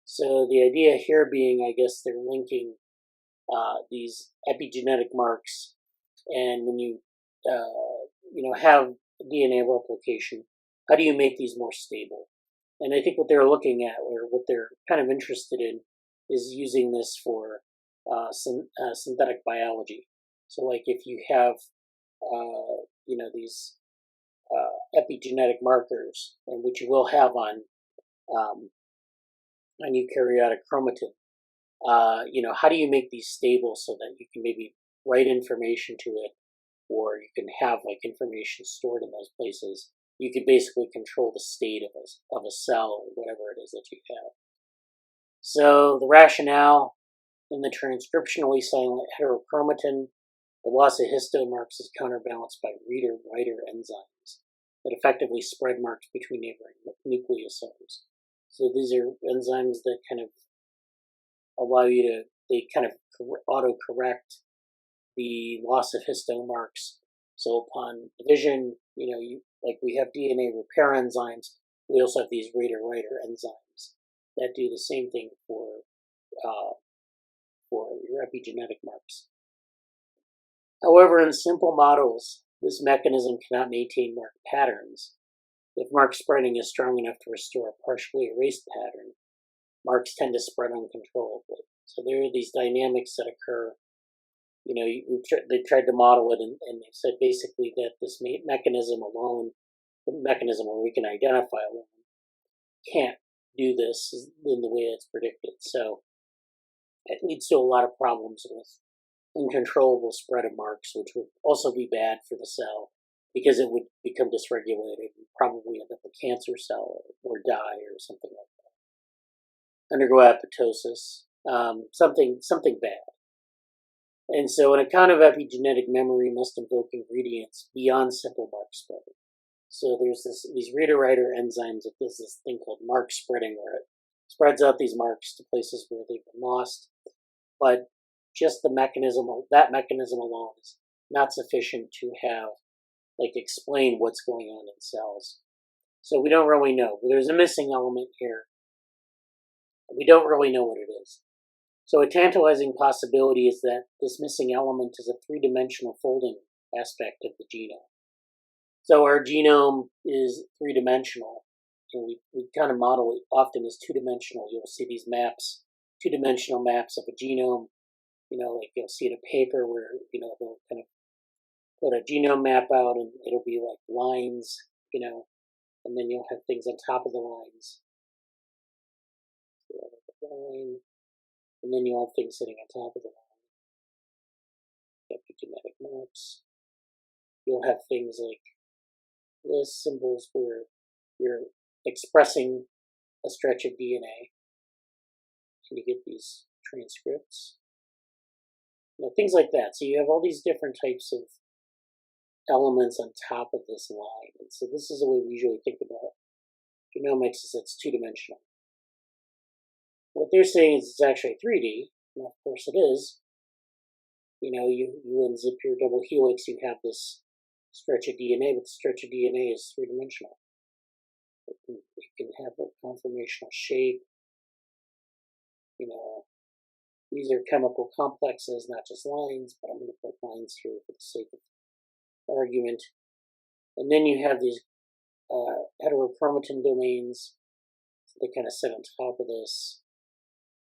[SPEAKER 1] So the idea here being, I guess, they're linking these epigenetic marks, and when you have DNA replication, how do you make these more stable? And I think what they're looking at, or what they're kind of interested in, is using this for synthetic biology. So, like, if you have these epigenetic markers, and which you will have on eukaryotic chromatin, how do you make these stable so that you can maybe write information to it, or you can have information stored in those places? You can basically control the state of a cell, or whatever it is that you have. So the rationale: in the transcriptionally silent heterochromatin, the loss of histone marks is counterbalanced by reader-writer enzymes that effectively spread marks between neighboring nucleosomes. So these are enzymes that kind of allow you they kind of auto-correct the loss of histone marks. So upon division, we have DNA repair enzymes, we also have these reader-writer enzymes that do the same thing for your epigenetic marks. However, in simple models, this mechanism cannot maintain mark patterns. If mark spreading is strong enough to restore a partially erased pattern, marks tend to spread uncontrollably. So there are these dynamics that occur. They tried to model it, and they said basically that this mechanism alone, the mechanism where we can identify alone, can't do this in the way it's predicted. So it leads to a lot of problems with uncontrollable spread of marks, which would also be bad for the cell, because it would become dysregulated and probably end up a cancer cell, or die, or something like that. Undergo apoptosis, something bad. And so an account of epigenetic memory must invoke ingredients beyond simple mark spreading. So there's these reader-writer enzymes that does this thing called mark spreading, where it spreads out these marks to places where they've been lost. But just that mechanism alone is not sufficient to have, explain what's going on in cells. So we don't really know. There's a missing element here. We don't really know what it is. So a tantalizing possibility is that this missing element is a three-dimensional folding aspect of the genome. So our genome is three-dimensional, and we kind of model it often as two-dimensional. You'll see these maps, two-dimensional maps of a genome. You'll see in a paper where, they'll kind of put a genome map out, and it'll be like lines, and then you'll have things on top of the lines. line, and then you have things sitting on top of the line, epigenetic marks. You'll have things like this, symbols where you're expressing a stretch of DNA, and you get these transcripts. Things like that. So you have all these different types of elements on top of this line. And so this is the way we usually think about genomics, is it's two-dimensional. What they're saying is it's actually 3D, and of course it is. You unzip your double helix, you have this stretch of DNA, but the stretch of DNA is three-dimensional. It can have a conformational shape. These are chemical complexes, not just lines, but I'm going to put lines here for the sake of argument. And then you have these heterochromatin domains. So they kind of sit on top of this.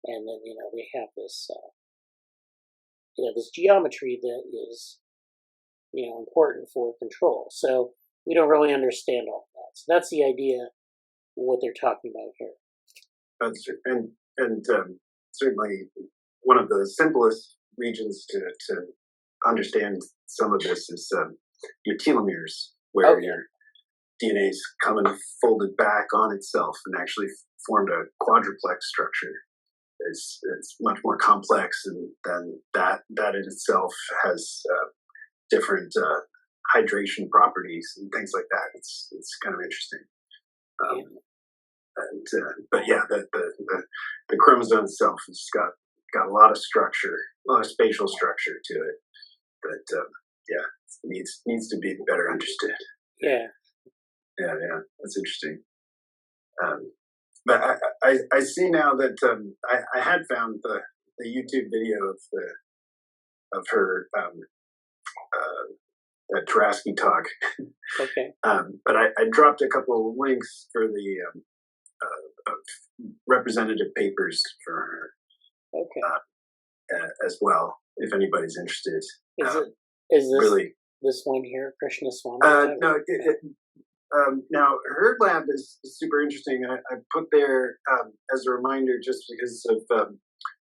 [SPEAKER 1] And then, we have this, this geometry that is, important for control. So we don't really understand all of that. So that's the idea of what they're talking about here.
[SPEAKER 3] And certainly one of the simplest regions to understand some of this is your telomeres, where your DNA's come and folded back on itself and actually formed a quadruplex structure. It's much more complex, and then that in itself has different hydration properties and things like that. It's kind of interesting. But yeah, the chromosome itself has got a lot of structure, a lot of spatial structure to it that needs to be better understood.
[SPEAKER 1] Yeah,
[SPEAKER 3] that's interesting. But I see now that I had found the YouTube video of her that Tarasky talk.
[SPEAKER 1] Okay.
[SPEAKER 3] But I dropped a couple of links for the representative papers for her.
[SPEAKER 1] Okay.
[SPEAKER 3] As well, if anybody's interested.
[SPEAKER 1] Is this
[SPEAKER 3] really
[SPEAKER 1] this one here, Krishna Swami?
[SPEAKER 3] No. Now her lab is super interesting. I put there as a reminder just because of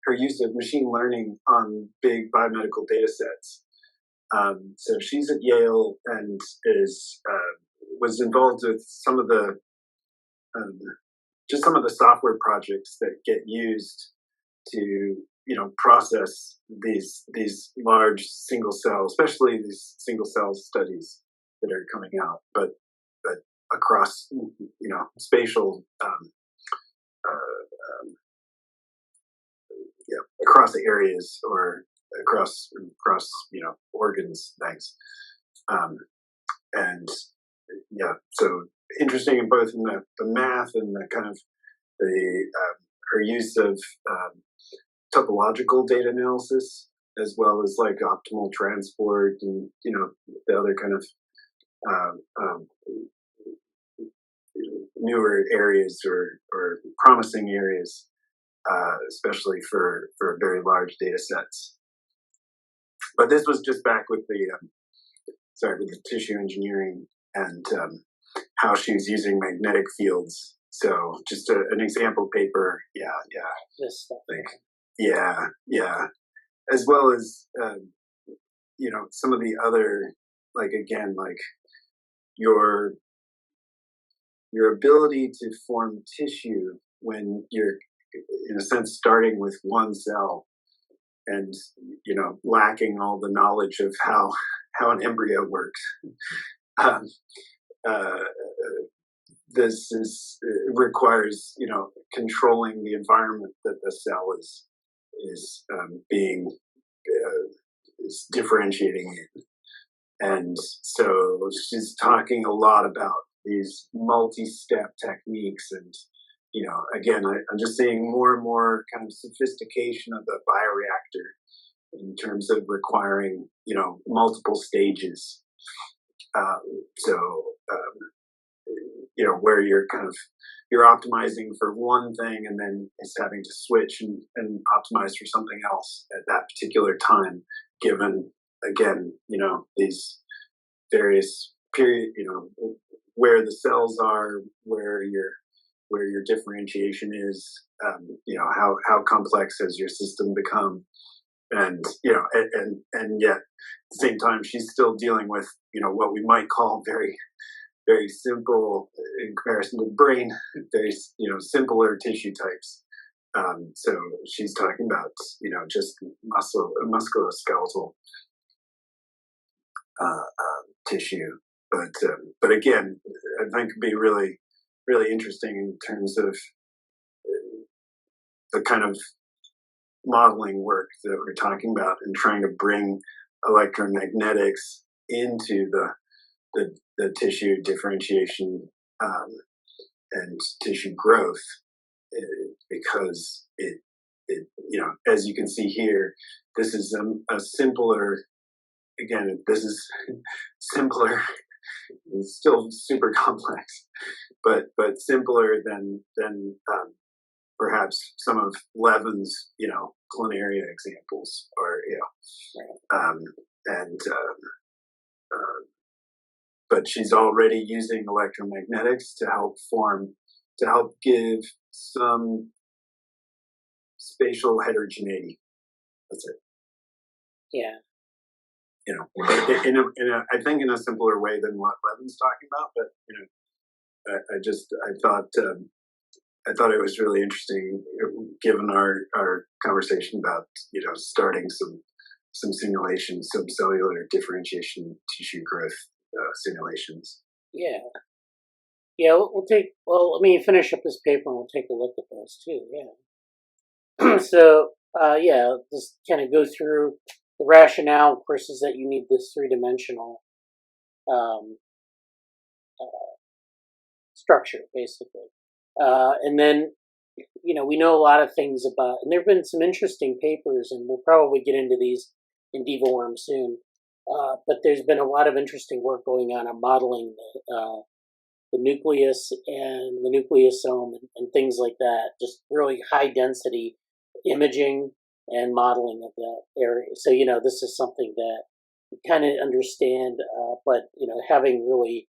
[SPEAKER 3] her use of machine learning on big biomedical data sets. So she's at Yale and was involved with some of the software projects that get used to process these large single cell, especially these single cell studies that are coming out, but across spatial across areas or across organs, things, and so interesting in both in the math and the kind of her use of topological data analysis, as well as like optimal transport and the other kind of newer areas or promising areas, especially for very large data sets. But this was just back with the tissue engineering and how she was using magnetic fields. So just an example paper,
[SPEAKER 1] This stuff.
[SPEAKER 3] As well as some of the other, your ability to form tissue when you're in a sense starting with one cell and lacking all the knowledge of how an embryo works. This requires controlling the environment that the cell is being is differentiating in. And so she's talking a lot about these multi-step techniques, and again, I'm just seeing more and more kind of sophistication of the bioreactor in terms of requiring multiple stages. Where you're optimizing for one thing and then it's having to switch and optimize for something else at that particular time, given again, these various period, where the cells are, where your where your differentiation is, how complex has your system become, and and yet at the same time she's still dealing with what we might call very very simple in comparison to the brain, very simpler tissue types. So she's talking about just musculoskeletal tissue, but again, I think it'd be really really interesting in terms of the kind of modeling work that we're talking about and trying to bring electromagnetics into the tissue differentiation and tissue growth, because it as you can see here, this is a simpler, again, this is simpler. It's still super complex, but simpler than perhaps some of Levin's planaria examples, or but she's already using electromagnetics to help give some spatial heterogeneity. That's it.
[SPEAKER 1] Yeah.
[SPEAKER 3] I think in a simpler way than what Levin's talking about, but I thought it was really interesting, given our conversation about starting some simulations, some cellular differentiation tissue growth simulations.
[SPEAKER 1] Yeah. Let me finish up this paper and we'll take a look at those too. Yeah. So just kind of go through the rationale. Of course, is that you need this three-dimensional structure, basically. And then, we know a lot of things about, and there have been some interesting papers, and we'll probably get into these in DevoWorm soon. But there's been a lot of interesting work going on modeling the nucleus and the nucleosome and things like that. Just really high density imaging and modeling of that area. So, this is something that we kind of understand, but, having really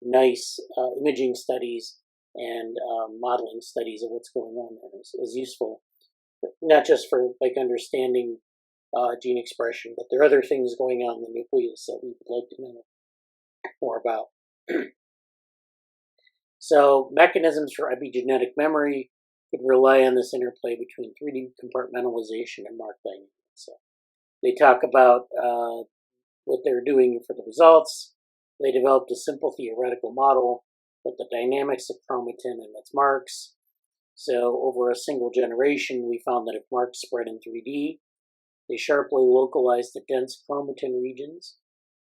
[SPEAKER 1] nice imaging studies and modeling studies of what's going on there is useful, not just for understanding gene expression, but there are other things going on in the nucleus that we would like to know more about. So mechanisms for epigenetic memory could rely on this interplay between 3D compartmentalization and mark dynamics. So they talk about what they're doing for the results. They developed a simple theoretical model with the dynamics of chromatin and its marks. So over a single generation, we found that if marks spread in 3D, they sharply localize the dense chromatin regions.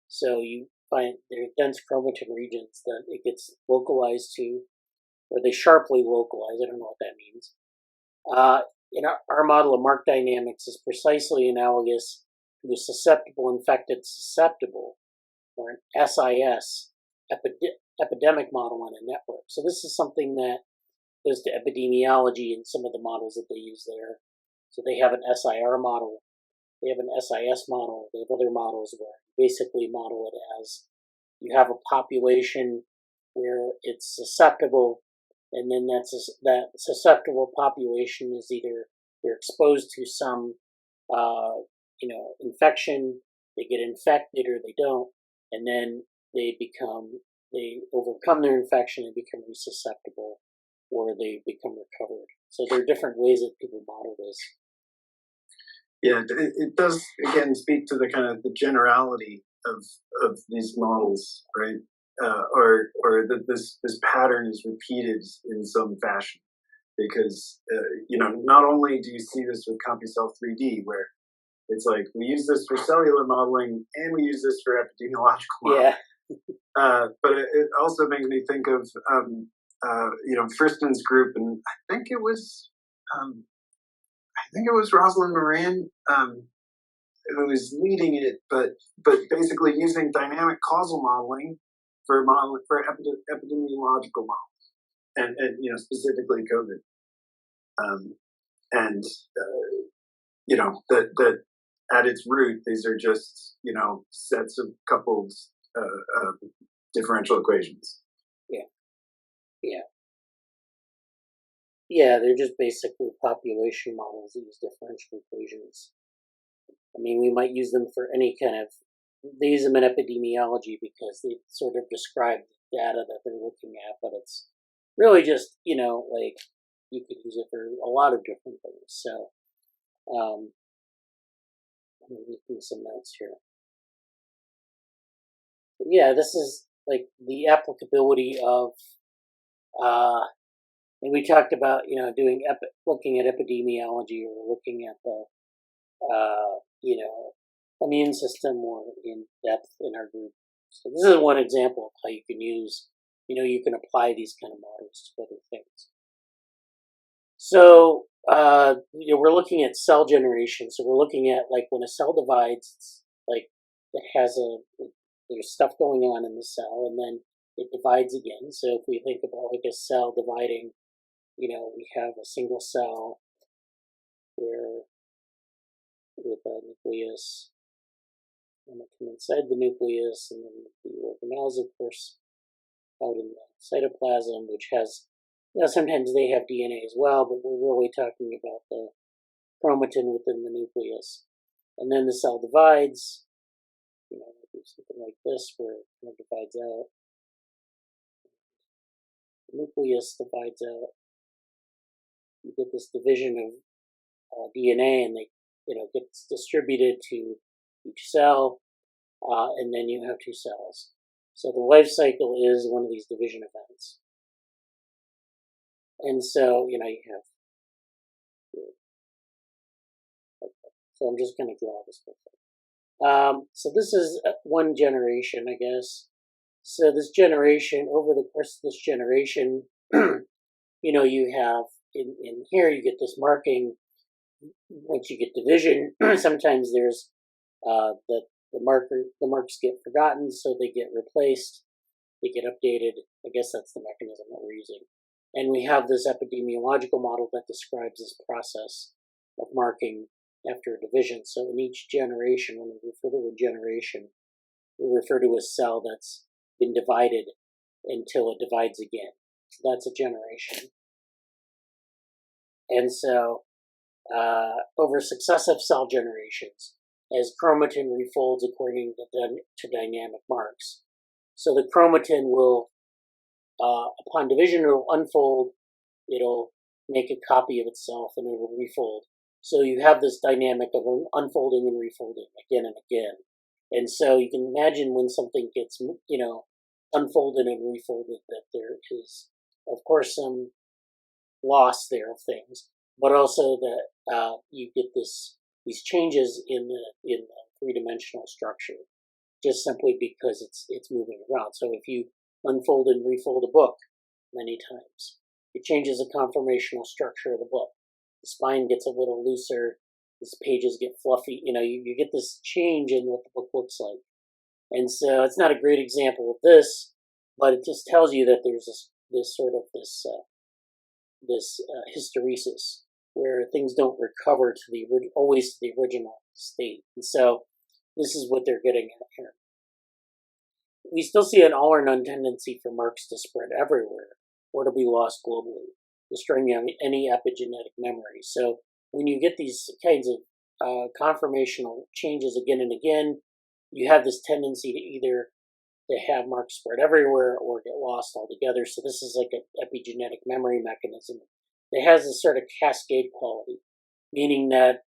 [SPEAKER 1] So you find there are dense chromatin regions that it gets localized to, or they sharply localize. I don't know what that means. In our model of mark dynamics is precisely analogous to a susceptible infected susceptible, or an SIS, epidemic model on a network. So this is something that goes to epidemiology and some of the models that they use there. So they have an SIR model, they have an SIS model, they have other models where basically model it as you have a population where it's susceptible, and then that susceptible population is either they're exposed to some infection, they get infected, or they don't, and then they overcome their infection and become resusceptible, or they become recovered. So there are different ways that people model this.
[SPEAKER 3] Yeah, it does again speak to the kind of the generality of these models, right? Or that this pattern is repeated in some fashion, because not only do you see this with CompuCell 3D, where it's like we use this for cellular modeling and we use this for epidemiological modeling.
[SPEAKER 1] Yeah.
[SPEAKER 3] But it also makes me think of Friston's group, and I think it was Rosalind Moran who was leading it, but basically using dynamic causal modeling for epidemiological models, and specifically COVID, that at its root these are just sets of coupled differential equations.
[SPEAKER 1] Yeah. Yeah, they're just basically population models that use differential equations. I mean, we might use them for any kind of, they use them in epidemiology because they sort of describe the data that they're looking at, but it's really just, like you could use it for a lot of different things. So, let me do some notes here. Yeah, this is like the applicability of, and we talked about, looking at epidemiology or looking at the, immune system more in depth in our group. So this is one example of how you can use, you can apply these kind of models to other things. So, we're looking at cell generation. So we're looking at like when a cell divides, it's like it has there's stuff going on in the cell and then it divides again. So if we think about like a cell dividing, we have a single cell where with a nucleus, and it come inside the nucleus, and then the organelles, of course, out in the cytoplasm, which has, sometimes they have DNA as well, but we're really talking about the chromatin within the nucleus. And then the cell divides, something like this, where it divides out. The nucleus divides out. You get this division of DNA, and they, gets distributed to each cell, and then you have two cells. So the life cycle is one of these division events. And so, you have, so I'm just going to draw this quickly. So this is one generation, I guess. So this generation, over the course of this generation, you have, in here, you get this marking. Once you get division, sometimes there's the marks get forgotten, so they get replaced, they get updated. I guess that's the mechanism that we're using. And we have this epidemiological model that describes this process of marking after a division. So in each generation, when we refer to a generation, we refer to a cell that's been divided until it divides again. So that's a generation. And so over successive cell generations, as chromatin refolds according to dynamic marks. So the chromatin will, upon division, it will unfold, it'll make a copy of itself, and it will refold. So you have this dynamic of unfolding and refolding again and again. And so you can imagine when something gets, unfolded and refolded, that there is, of course, some loss there of things, but also that you get these changes in the three-dimensional structure, just simply because it's moving around. So if you unfold and refold a book many times, it changes the conformational structure of the book. The spine gets a little looser, these pages get fluffy, you get this change in what the book looks like. And so it's not a great example of this, but it just tells you that there's this hysteresis, where things don't recover always to the original state. And so this is what they're getting at here. We still see an all or none tendency for marks to spread everywhere or to be lost globally, destroying any epigenetic memory. So when you get these kinds of conformational changes again and again, you have this tendency to either to have marks spread everywhere or get lost altogether. So this is like an epigenetic memory mechanism. It has this sort of cascade quality, meaning that,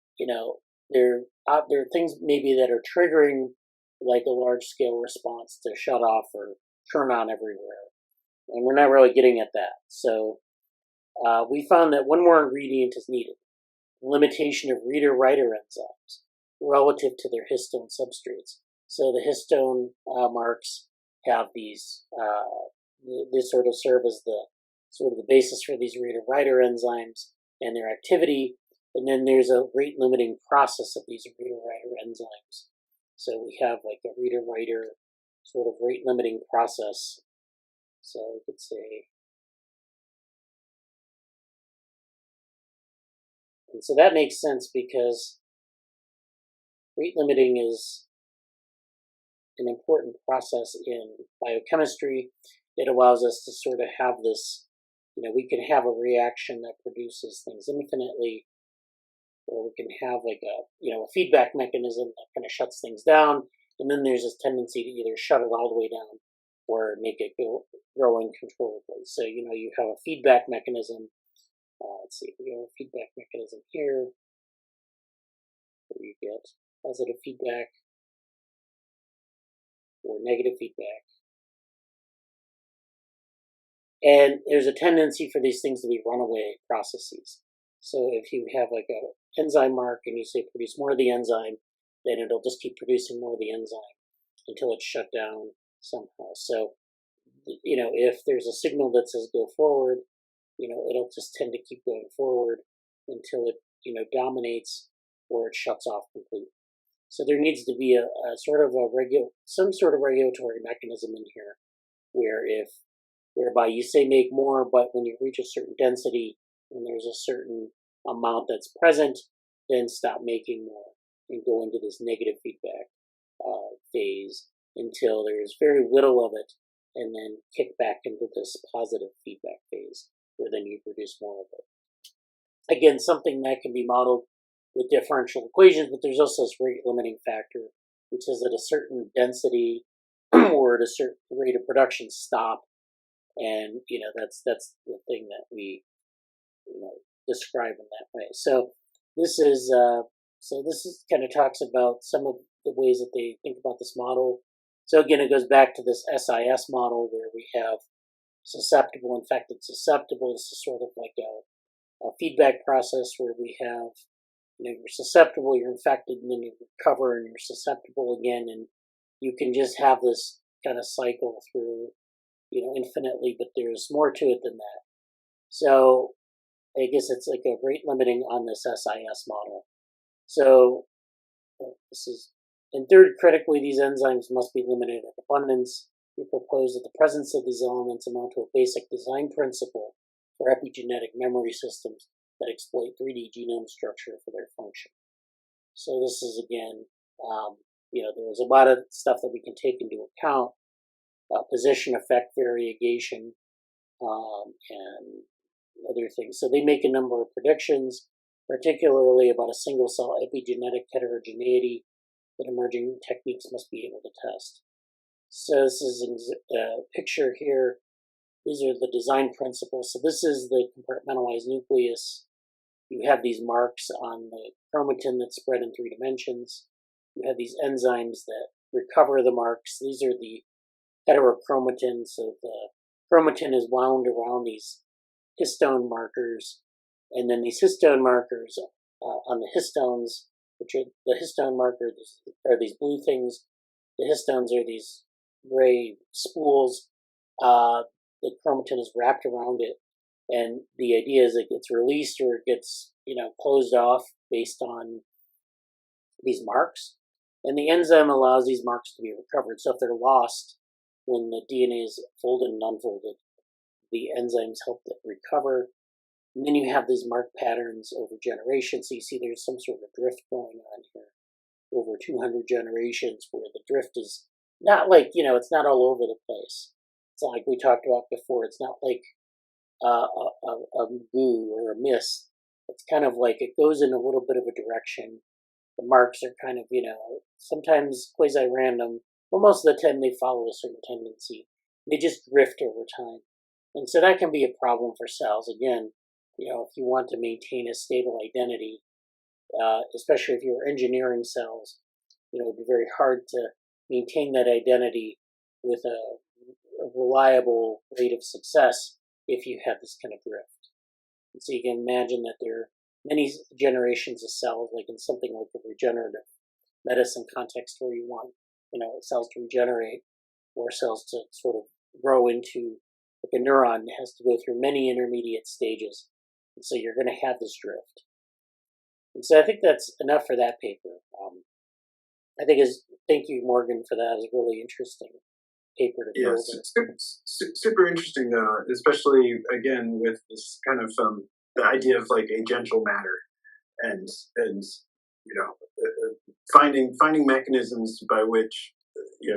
[SPEAKER 1] there are things maybe that are triggering like a large-scale response to shut off or turn on everywhere. And we're not really getting at that. So we found that one more ingredient is needed: limitation of reader-writer enzymes relative to their histone substrates. So the histone marks have these, they sort of serve as the basis for these reader-writer enzymes and their activity. And then there's a rate-limiting process of these reader-writer enzymes. So we have like a reader-writer sort of rate-limiting process. So we could say, and so that makes sense because rate-limiting is an important process in biochemistry. It allows us to sort of have this we can have a reaction that produces things infinitely, or we can have like a feedback mechanism that kind of shuts things down, and then there's this tendency to either shut it all the way down or make it grow uncontrollably. So you have a feedback mechanism. Let's see, we have a feedback mechanism here where you get positive feedback or negative feedback. And there's a tendency for these things to be runaway processes. So if you have like a enzyme mark and you say produce more of the enzyme, then it'll just keep producing more of the enzyme until it's shut down somehow. So, if there's a signal that says go forward, it'll just tend to keep going forward until it, dominates or it shuts off completely. So there needs to be some sort of regulatory mechanism in here whereby you say make more, but when you reach a certain density and there's a certain amount that's present, then stop making more and go into this negative feedback phase until there's very little of it, and then kick back into this positive feedback phase where then you produce more of it. Again, something that can be modeled with differential equations, but there's also this rate limiting factor, which is at a certain density or at a certain rate of production stop, and that's the thing that we describe in that way. So this is kind of talks about some of the ways that they think about this model. So again, it goes back to this SIS model where we have susceptible, infected, susceptible. This is sort of like a feedback process where we have, you're susceptible, you're infected, and then you recover and you're susceptible again, and you can just have this kind of cycle through, infinitely, but there's more to it than that. So I guess it's like a rate limiting on this SIS model. So this is, and third, critically, these enzymes must be limited in abundance. We propose that the presence of these elements amount to a basic design principle for epigenetic memory systems that exploit 3D genome structure for their function. So this is, again, there's a lot of stuff that we can take into account, position effect variegation, and other things. So they make a number of predictions, particularly about a single cell epigenetic heterogeneity that emerging techniques must be able to test. So this is a picture here. These are the design principles. So this is the compartmentalized nucleus. You have these marks on the chromatin that's spread in 3 dimensions. You have these enzymes that recover the marks. These are the heterochromatin. So the chromatin is wound around these histone markers. And then these histone markers on the histones, which are the histone markers are these blue things. The histones are these gray spools. The chromatin is wrapped around it, and the idea is it gets released or it gets closed off based on these marks, and the enzyme allows these marks to be recovered. So if they're lost when the DNA is folded and unfolded, the enzymes help it recover. And then you have these mark patterns over generations. So you see there's some sort of drift going on here over 200 generations, where the drift is not like it's not all over the place. It's not like we talked about before. It's not like a goo or a mist. It's kind of like it goes in a little bit of a direction. The marks are kind of, sometimes quasi-random, but most of the time they follow a certain tendency. They just drift over time. And so that can be a problem for cells. Again, if you want to maintain a stable identity, especially if you're engineering cells, it would be very hard to maintain that identity with a reliable rate of success if you have this kind of drift. And so you can imagine that there are many generations of cells, like in something like the regenerative medicine context, where you want cells to regenerate or cells to sort of grow into, like a neuron has to go through many intermediate stages. And so you're going to have this drift. And so I think that's enough for that paper. Thank you, Morgan, for that. It was a really interesting paper to build.
[SPEAKER 3] Yes, super interesting though, especially again with this kind of the idea of like agential matter and finding mechanisms by which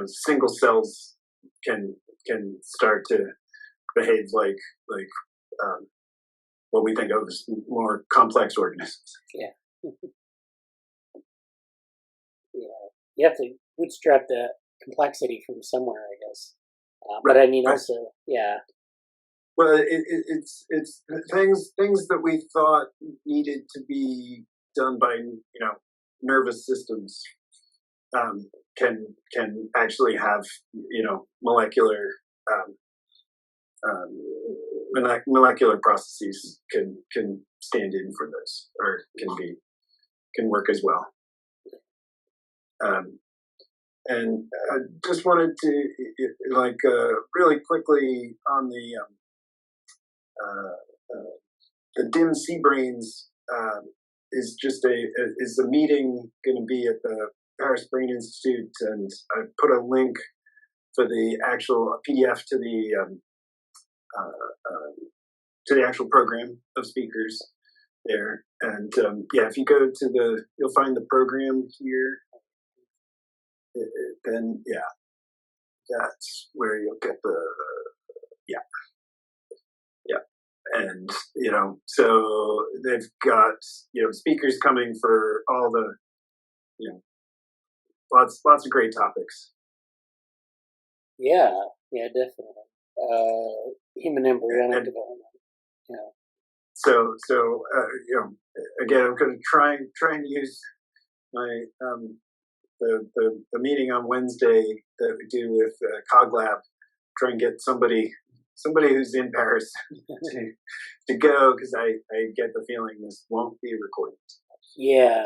[SPEAKER 3] single cells can start to behave like what we think of as more complex organisms.
[SPEAKER 1] Yeah. Yeah. You have to bootstrap the complexity from somewhere, I guess. But I mean, also, yeah.
[SPEAKER 3] Well, it's things that we thought needed to be done by nervous systems can actually have molecular molecular processes can stand in for this, or can work as well. And I just wanted to really quickly on the dim sea brains is a meeting going to be at the Paris Brain Institute, and I put a link for the actual PDF to the actual program of speakers there. And if you go to you'll find the program here. Then that's where you'll get and so they've got speakers coming for all the lots of great topics.
[SPEAKER 1] Yeah, definitely. Human embryonic development. Yeah.
[SPEAKER 3] So again, I'm going to try and use my the meeting on Wednesday that we do with CogLab. Try and get somebody who's in Paris to go, because I get the feeling this won't be recorded.
[SPEAKER 1] Yeah.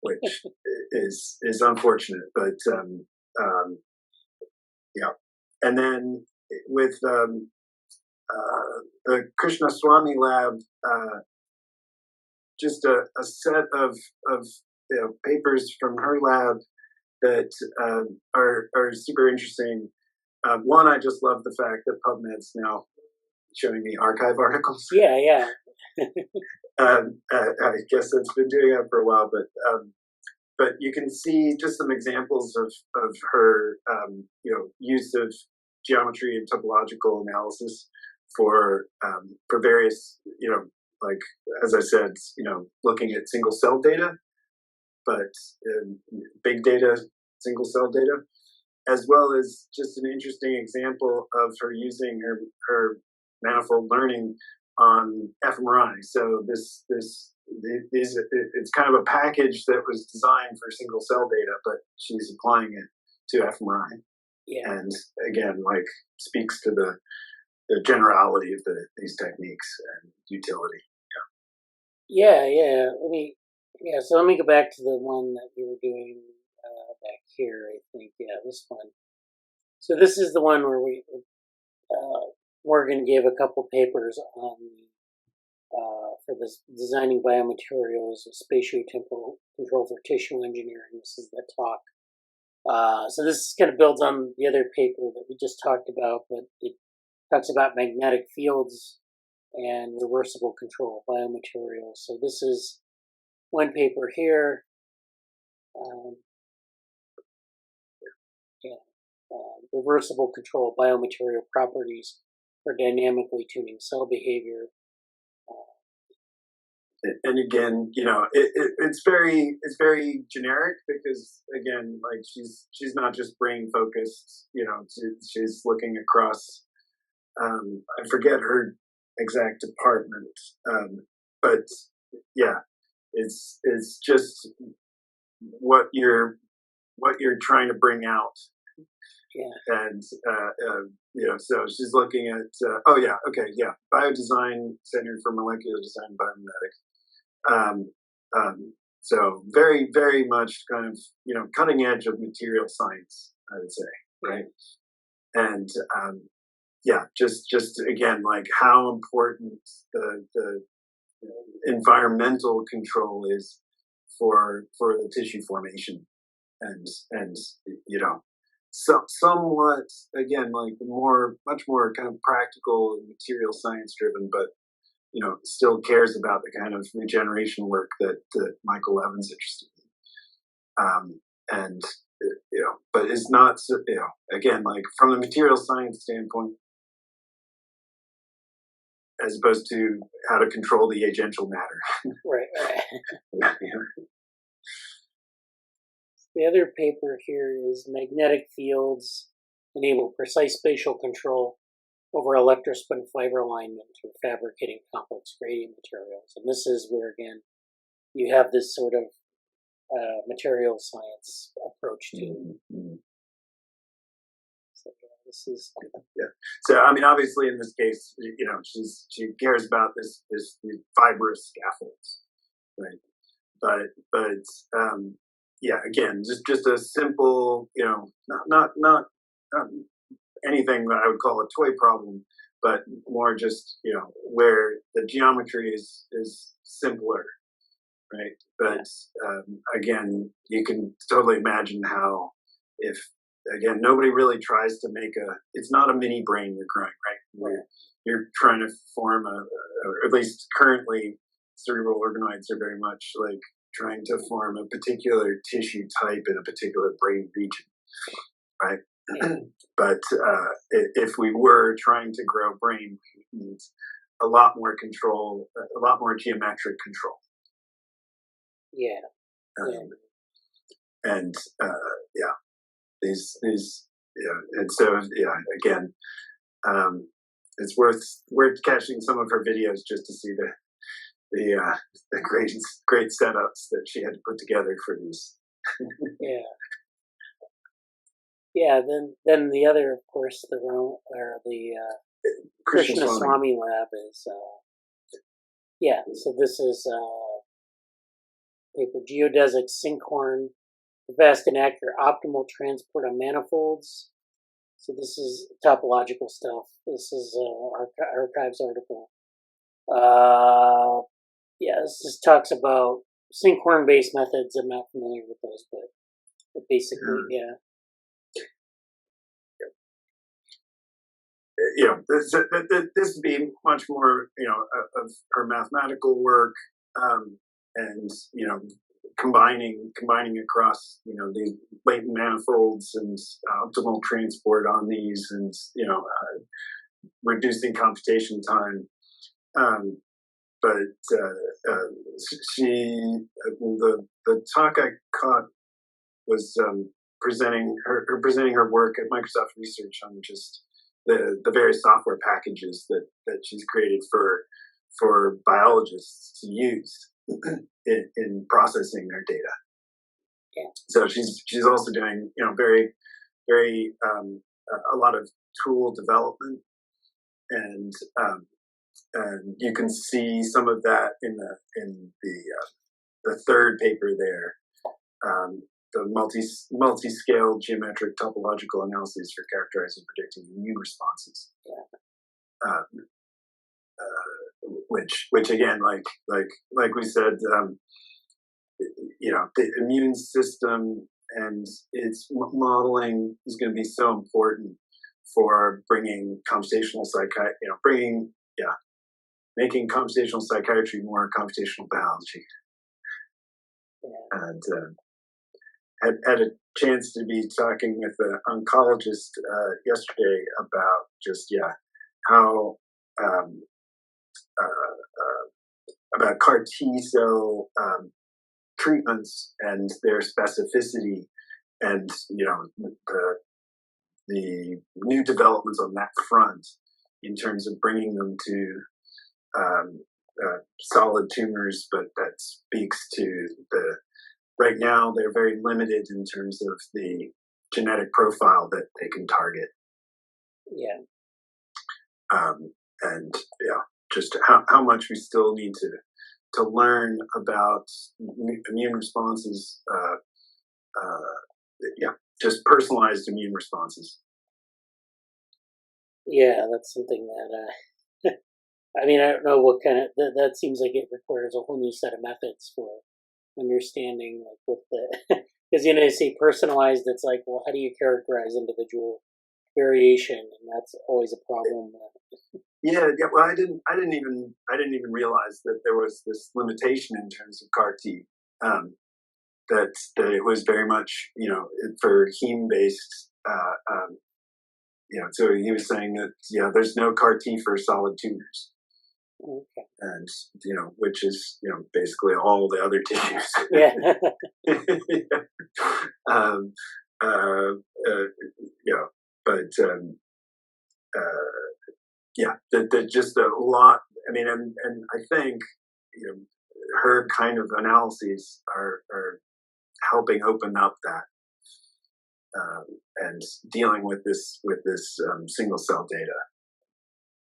[SPEAKER 3] Which is unfortunate, but and then with the Krishnaswamy lab, just a set of papers from her lab that are super interesting. One, I just love the fact that PubMed's now showing me archive articles.
[SPEAKER 1] Yeah.
[SPEAKER 3] I guess it's been doing that for a while, but you can see just some examples of her use of geometry and topological analysis for various like, as I said, looking at single cell data, but big data, single cell data, as well as just an interesting example of her using her manifold learning on fMRI. So it's kind of a package that was designed for single cell data, but she's applying it to fMRI.
[SPEAKER 1] Yeah.
[SPEAKER 3] And again, speaks to the generality of these techniques and utility.
[SPEAKER 1] Yeah. So let me go back to the one that we were doing back here. I think, this one. So this is the one where Morgan gave a couple papers on for this designing biomaterials, spatiotemporal control for tissue engineering. This is the talk. So this kind of builds on the other paper that we just talked about, but it talks about magnetic fields and reversible control biomaterials. So this is one paper here. Reversible control biomaterial properties for dynamically tuning cell behavior.
[SPEAKER 3] And again, it's very generic, because again, she's not just brain focused. She's looking across. I forget her exact department, but it's just what you're trying to bring out.
[SPEAKER 1] Yeah.
[SPEAKER 3] And so she's looking at Biodesign Center for Molecular Design Biomimetics. So very, very much kind of cutting edge of material science, I would say, right? And just again, how important the environmental control is for the tissue formation, and somewhat again much more kind of practical and material science driven, but still cares about the kind of regeneration work that Michael Levin's interested in, and but is not again from the material science standpoint. as opposed to how to control the agential matter.
[SPEAKER 1] Right.
[SPEAKER 3] Yeah.
[SPEAKER 1] The other paper here is magnetic fields enable precise spatial control over electrospin fiber alignment through fabricating complex gradient materials. And this is where, again, you have this sort of material science approach to it. So, this is
[SPEAKER 3] So I mean, obviously, in this case, she cares about this fibrous scaffolds, right? But again, just a simple, not anything that I would call a toy problem, but more just where the geometry is simpler, right? But again, you can totally imagine how if again nobody really tries to make it's not a mini brain you're growing, right? You're trying to form or at least currently cerebral organoids are very much like trying to form a particular tissue type in a particular brain region, right? But if we were trying to grow brain, we need a lot more control, a lot more geometric control.
[SPEAKER 1] Yeah.
[SPEAKER 3] And these and so again, it's worth catching some of her videos just to see the great setups that she had to put together for these.
[SPEAKER 1] Yeah. Then the other, of course, the Krishnaswamy lab is So this is paper geodesic sinkhorn, vast and accurate optimal transport of manifolds. So this is topological stuff. This is archives article. This just talks about sinkhorn-based methods. I'm not familiar with those, but basically,
[SPEAKER 3] this would be much more, of her mathematical work, and combining across, these latent manifolds and optimal transport on these, and reducing computation time. The talk I caught was presenting her work at Microsoft Research on just the various software packages that she's created for biologists to use in processing their data.
[SPEAKER 1] Yeah.
[SPEAKER 3] So she's also doing very very a lot of tool development, and you can see some of that in the third paper there. The multi-scale geometric topological analyses for characterizing and predicting immune responses. Which again, like we said, the immune system and its modeling is going to be so important for bringing computational making computational psychiatry more computational biology. And had a chance to be talking with an oncologist yesterday about just how about CAR T cell treatments and their specificity, and the new developments on that front in terms of bringing them to solid tumors, but that speaks to right now they're very limited in terms of the genetic profile that they can target. Just how much we still need to learn about immune responses, just personalized immune responses.
[SPEAKER 1] Yeah, that's something that I don't know what kind of that seems like it requires a whole new set of methods for understanding, like with the because they say personalized. It's like, well, how do you characterize individual variation? And that's always a problem.
[SPEAKER 3] Well, I didn't even realize that there was this limitation in terms of CAR T. That it was very much for heme based. So he was saying that there's no CAR T for solid tumors.
[SPEAKER 1] Okay.
[SPEAKER 3] and which is basically all the other tissues.
[SPEAKER 1] Yeah.
[SPEAKER 3] um, but just a lot. I mean, and I think her kind of analyses are helping open up that and dealing with this single cell data.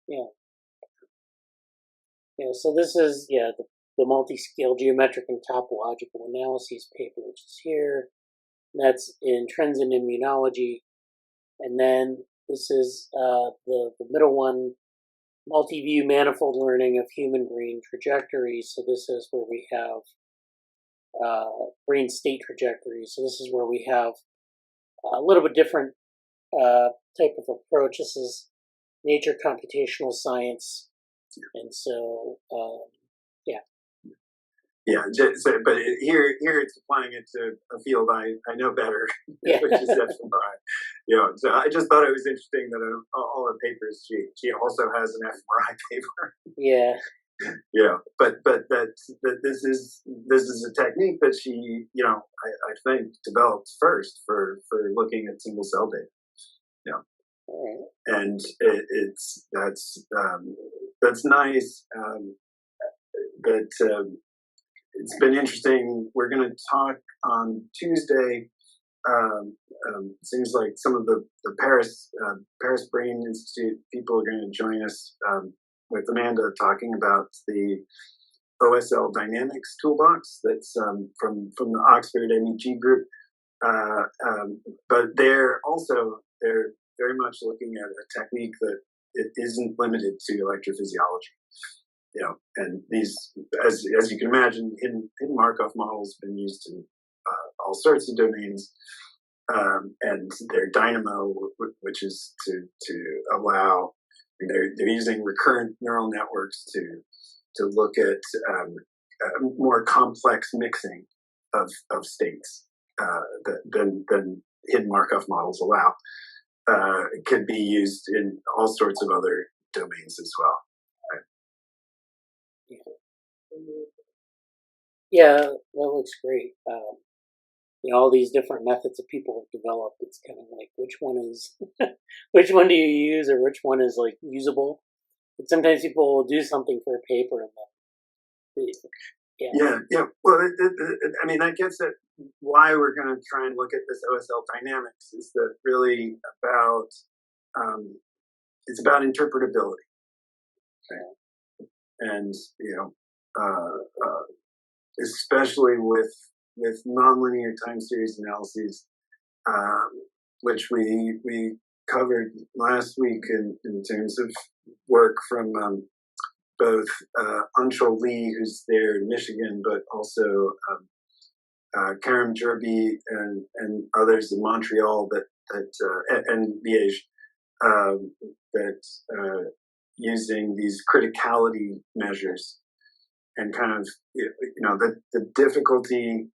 [SPEAKER 1] Yeah. Yeah. So this is the multi-scale geometric and topological analyses paper, which is here. That's in Trends in Immunology, and then this is the middle one, multi-view manifold learning of human brain trajectories. So this is where we have brain state trajectories. So this is where we have a little bit different type of approach. This is Nature Computational Science, and so
[SPEAKER 3] but here it's applying it to a field I know better, which is fMRI. So I just thought it was interesting that all her papers, she also has an fMRI paper.
[SPEAKER 1] Yeah.
[SPEAKER 3] But that this is a technique that she I think developed first for looking at single cell data.
[SPEAKER 1] Right.
[SPEAKER 3] And that's nice. But it's been interesting. We're going to talk on Tuesday. Seems like some of the Paris Brain Institute people are going to join us with Amanda talking about the OSL Dynamics toolbox that's from the Oxford MEG group. But they're very much looking at a technique that it isn't limited to electrophysiology. And these, as you can imagine, hidden Markov models have been used in all sorts of domains, and their dynamo, which is to allow, they're using recurrent neural networks to look at more complex mixing of states than hidden Markov models allow. It could be used in all sorts of other domains as well.
[SPEAKER 1] Yeah, that looks great. All these different methods that people have developed. It's kind of like which one do you use, or which one is like usable. But sometimes people will do something for a paper and
[SPEAKER 3] Well, I mean, that gets at why we're going to try and look at this OSL dynamics. Is that really about it's about interpretability, right? And especially with nonlinear time series analyses, which we covered last week in terms of work from both Anshul Lee, who's there in Michigan, but also Karim Jerby and others in Montreal and Liège that using these criticality measures and kind of the difficulty,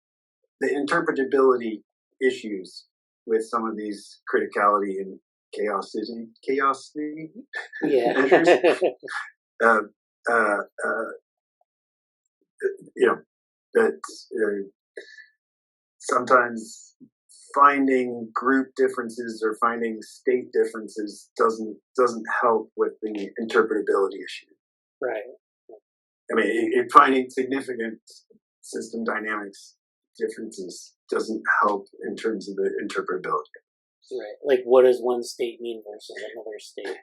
[SPEAKER 3] the interpretability issues with some of these criticality and chaos measures. That sometimes finding group differences or finding state differences doesn't help with the interpretability issue.
[SPEAKER 1] Right.
[SPEAKER 3] I mean, finding significant system dynamics differences doesn't help in terms of the interpretability.
[SPEAKER 1] Right. Like, what does one state mean versus another state?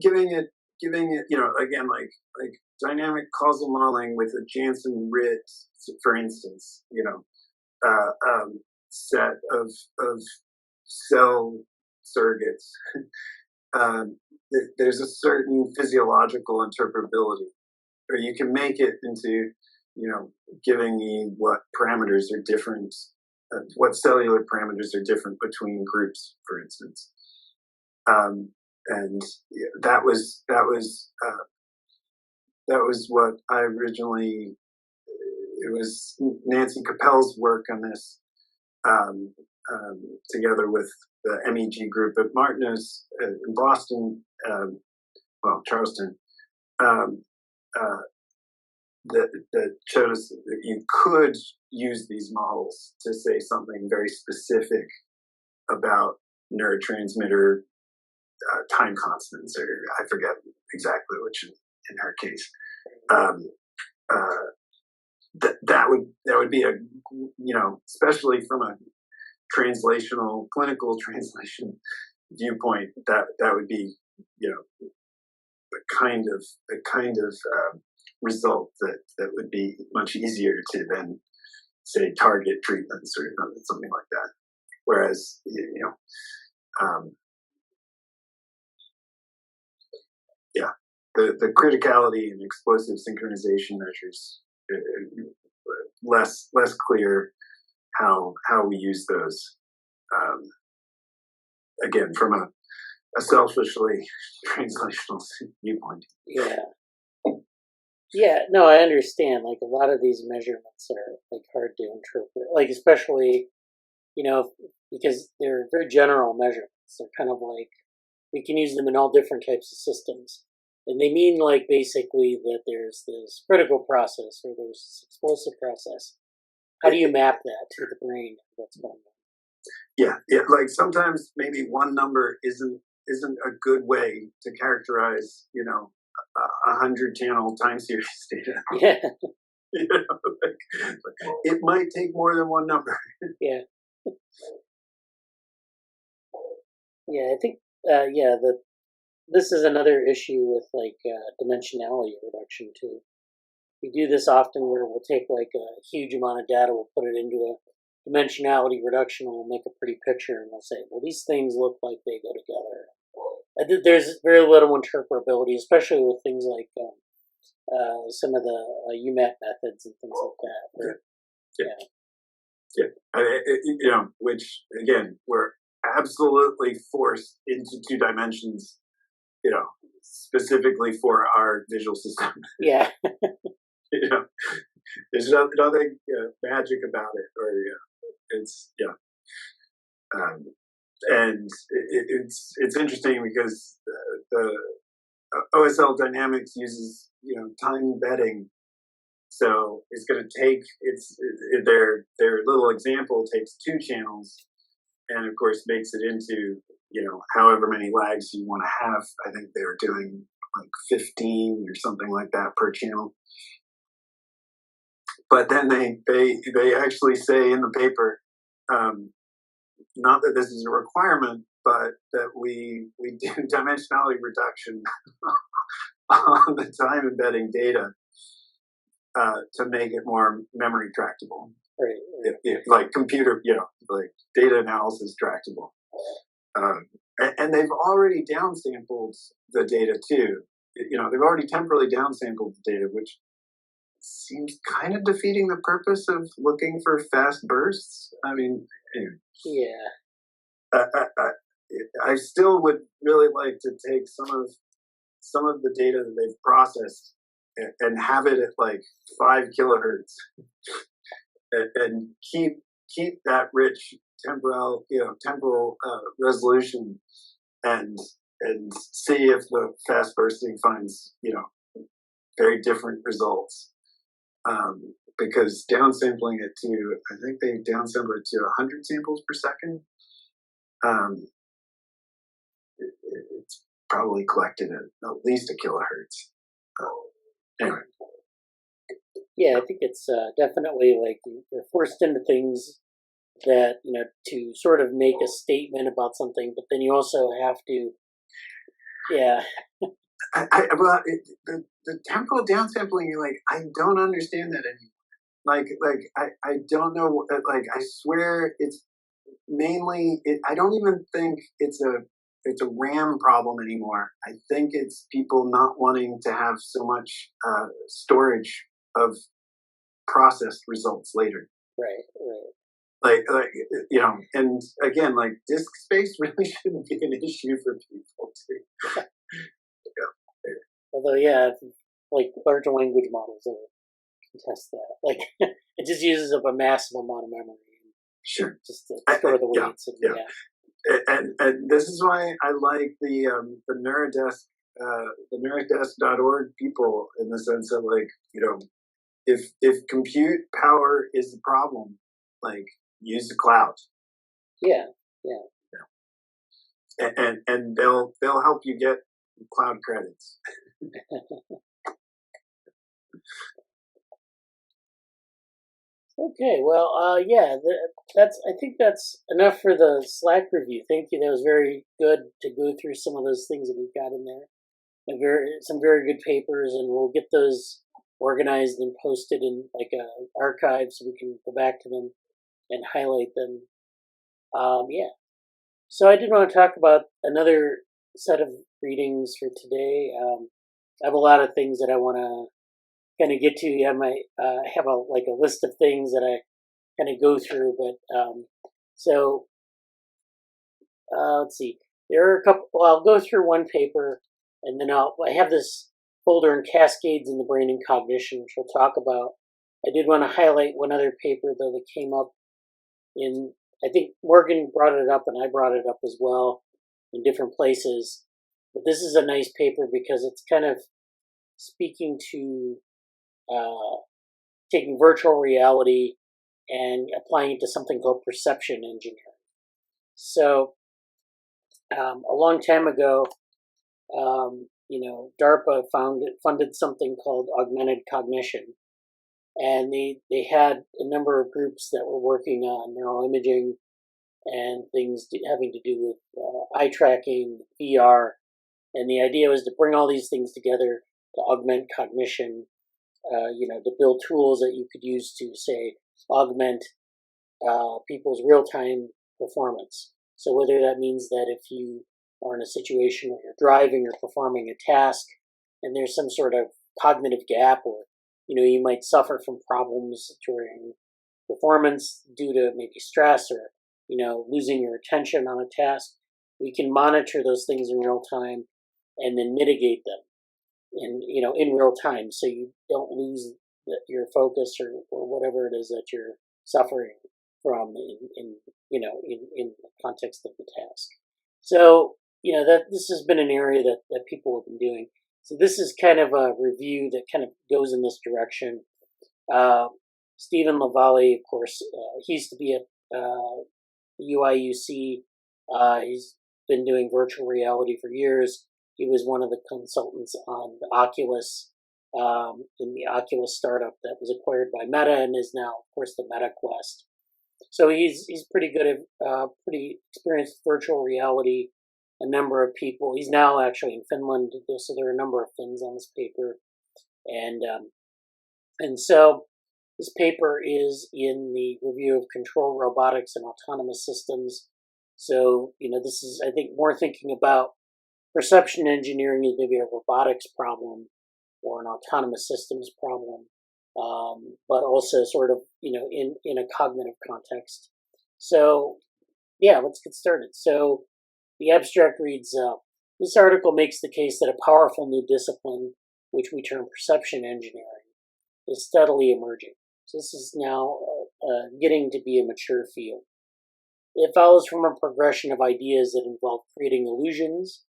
[SPEAKER 3] Giving it, again, like dynamic causal modeling with a Janssen-Rit, for instance, set of cell surrogates. There's a certain physiological interpretability, or you can make it into, giving me what parameters are different, what cellular parameters are different between groups, for instance. And that was what I originally. It was Nancy Capel's work on this, together with the MEG group at Martinez in Boston, Charleston, um, that shows that you could use these models to say something very specific about neurotransmitter time constants, or I forget exactly which in her case. That would be a, especially from a clinical translation viewpoint, that would be, the kind of result that would be much easier to then say target treatments or something like that. Whereas, the criticality and explosive synchronization measures, less clear how we use those. Again, from a selfishly translational viewpoint.
[SPEAKER 1] Yeah, no, I understand. Like, a lot of these measurements are like hard to interpret. Like, especially, because they're very general measurements. They're kind of like, we can use them in all different types of systems. And they mean, like, basically that there's this critical process or there's this explosive process. How do you map that to the brain? What's going on?
[SPEAKER 3] Yeah. Like, sometimes maybe one number isn't a good way to characterize, 100-channel time series data.
[SPEAKER 1] Yeah.
[SPEAKER 3] It might take more than one number.
[SPEAKER 1] Yeah. Yeah, I think, this is another issue with, like, dimensionality reduction, too. We do this often where we'll take, like, a huge amount of data, we'll put it into a dimensionality reduction, and we'll make a pretty picture, and we'll say, well, these things look like they go together. There's very little interpretability, especially with things like some of the UMAP methods and things like
[SPEAKER 3] that. Which, again, we're absolutely forced into 2 dimensions, specifically for our visual system.
[SPEAKER 1] Yeah.
[SPEAKER 3] There's nothing magic about it, or it's and it's interesting because the OSL dynamics uses time embedding, so it's going to take their little example takes 2 channels, and of course makes it into however many lags you want to have. I think they were doing like 15 or something like that per channel. But then they actually say in the paper, not that this is a requirement, but that we do dimensionality reduction on the time embedding data to make it more memory tractable.
[SPEAKER 1] Right.
[SPEAKER 3] Like computer, like data analysis tractable. And they've already downsampled the data too. They've already temporarily downsampled the data, which seems kind of defeating the purpose of looking for fast bursts. I mean, anyway.
[SPEAKER 1] Yeah.
[SPEAKER 3] I still would really like to take some of the data that they've processed and have it at like 5 kilohertz, and keep that rich temporal resolution, and see if the fast bursting finds very different results. Because downsampling it to, I think they downsample it to 100 samples per second. It's probably collected at least 1 kilohertz. Anyway.
[SPEAKER 1] Yeah, I think it's definitely like you're forced into things that, to sort of make a statement about something, but then you also have to,
[SPEAKER 3] The temporal downsampling, I don't understand that anymore. I don't know, I swear it's mainly, I don't even think it's a RAM problem anymore. I think it's people not wanting to have so much storage of processed results later.
[SPEAKER 1] Right.
[SPEAKER 3] And again, disk space really shouldn't be an issue for people too.
[SPEAKER 1] Although, large language models contest that. It just uses up a massive amount of memory.
[SPEAKER 3] Sure.
[SPEAKER 1] Just to store the weights.
[SPEAKER 3] And this is why I like the NeuroDesk the nerddesk.org people in the sense of like, you know, if compute power is the problem, like use the cloud.
[SPEAKER 1] Yeah.
[SPEAKER 3] And they'll help you get cloud credits.
[SPEAKER 1] Okay, well, yeah, I think that's enough for the Slack review. Thank you. That was very good to go through some of those things that we've got in there. Some very good papers, and we'll get those organized and posted in like a archive so we can go back to them and highlight them. Yeah. So I did want to talk about another set of readings for today. I have a lot of things that I want to kind of get to. I have a list of things that I kind of go through, but let's see. There are a couple. Well, I'll go through one paper, and then I have this folder in Cascades in the Brain and Cognition, which we'll talk about. I did want to highlight one other paper though that came up in. I think Morgan brought it up, and I brought it up as well in different places. But this is a nice paper because it's kind of speaking to taking virtual reality and applying it to something called perception engineering. So a long time ago, DARPA funded something called augmented cognition, and they had a number of groups that were working on neuroimaging and things having to do with eye tracking, VR, and the idea was to bring all these things together to augment cognition. To build tools that you could use to, say, augment people's real-time performance. So whether that means that if you are in a situation where you're driving or performing a task and there's some sort of cognitive gap, or you might suffer from problems during performance due to maybe stress or losing your attention on a task, we can monitor those things in real time and then mitigate them in real time, so you don't lose your focus or whatever it is that you're suffering from in the context of the task. So that this has been an area that people have been doing. So this is kind of a review that kind of goes in this direction. Stephen LaValle, of course, he used to be at UIUC. He's been doing virtual reality for years. He was one of the consultants on the Oculus, in the Oculus startup that was acquired by Meta and is now, of course, the Meta Quest. So he's pretty good at, pretty experienced virtual reality. A number of people. He's now actually in Finland, so there are a number of Finns on this paper, and so this paper is in the review of control robotics and autonomous systems. So this is, I think, more thinking about perception engineering as maybe a robotics problem or an autonomous systems problem, but also sort of in a cognitive context. So yeah, let's get started. So the abstract reads, this article makes the case that a powerful new discipline, which we term perception engineering, is steadily emerging. So this is now getting to be a mature field. It follows from a progression of ideas that involve creating illusions,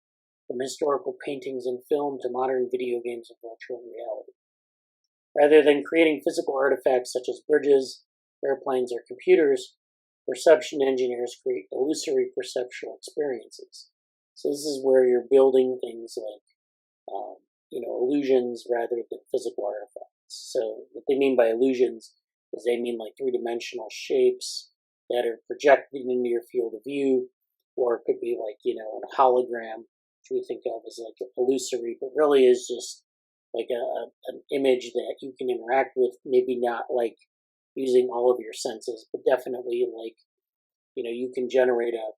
[SPEAKER 1] from historical paintings and film to modern video games and virtual reality. Rather than creating physical artifacts such as bridges, airplanes, or computers, perception engineers create illusory perceptual experiences. So this is where you're building things like, illusions rather than physical artifacts. So what they mean by illusions is they mean like three-dimensional shapes that are projected into your field of view, or it could be like, a hologram, which we think of as like illusory, but really is just like an image that you can interact with, maybe not like using all of your senses, but definitely like, you can generate a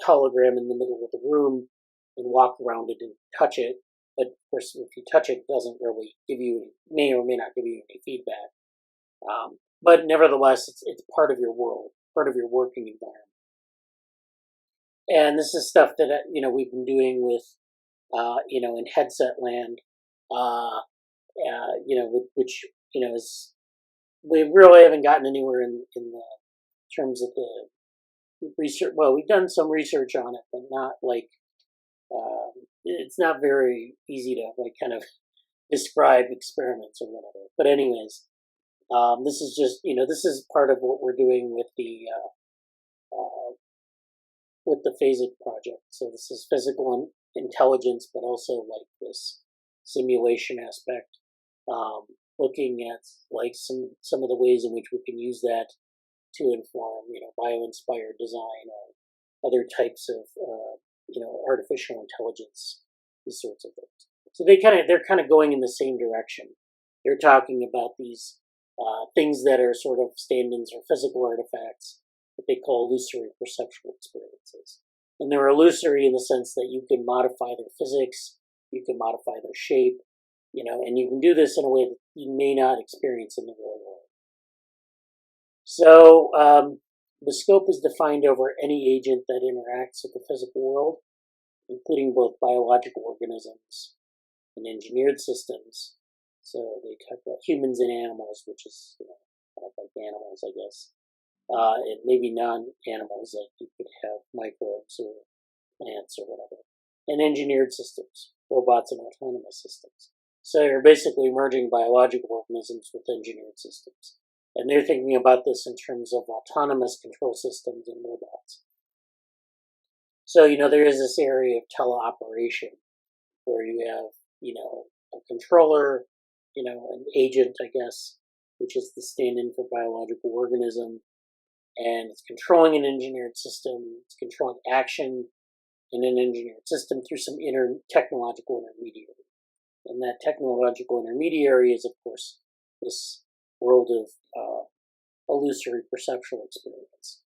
[SPEAKER 1] hologram in the middle of the room and walk around it and touch it. But of course, if you touch it, it doesn't really may or may not give you any feedback. But nevertheless, it's part of your world, part of your working environment. And this is stuff that, we've been doing with, in headset land, which, is, we really haven't gotten anywhere in the terms of the research. Well, we've done some research on it, but not like it's not very easy to like kind of describe experiments or whatever. But anyways, this is just this is part of what we're doing with the phasic project. So this is physical intelligence, but also like this simulation aspect, looking at like some of the ways in which we can use that to inform bio-inspired design or other types of artificial intelligence, these sorts of things. So they're kind of going in the same direction. They're talking about these things that are sort of stand-ins or physical artifacts that they call illusory perceptual experiences. And they're illusory in the sense that you can modify their physics, you can modify their shape, and you can do this in a way that you may not experience in the real world. So the scope is defined over any agent that interacts with the physical world, including both biological organisms and engineered systems. So they talk about humans and animals, which is kind of like animals, I guess. And maybe non-animals, like you could have microbes or plants or whatever. And engineered systems, robots and autonomous systems. So you're basically merging biological organisms with engineered systems. And they're thinking about this in terms of autonomous control systems and robots. So, there is this area of teleoperation where you have, a controller, an agent, I guess, which is the stand-in for biological organism. And it's controlling an engineered system. It's controlling action in an engineered system through some technological intermediary. And that technological intermediary is, of course, this world of illusory perceptual experience.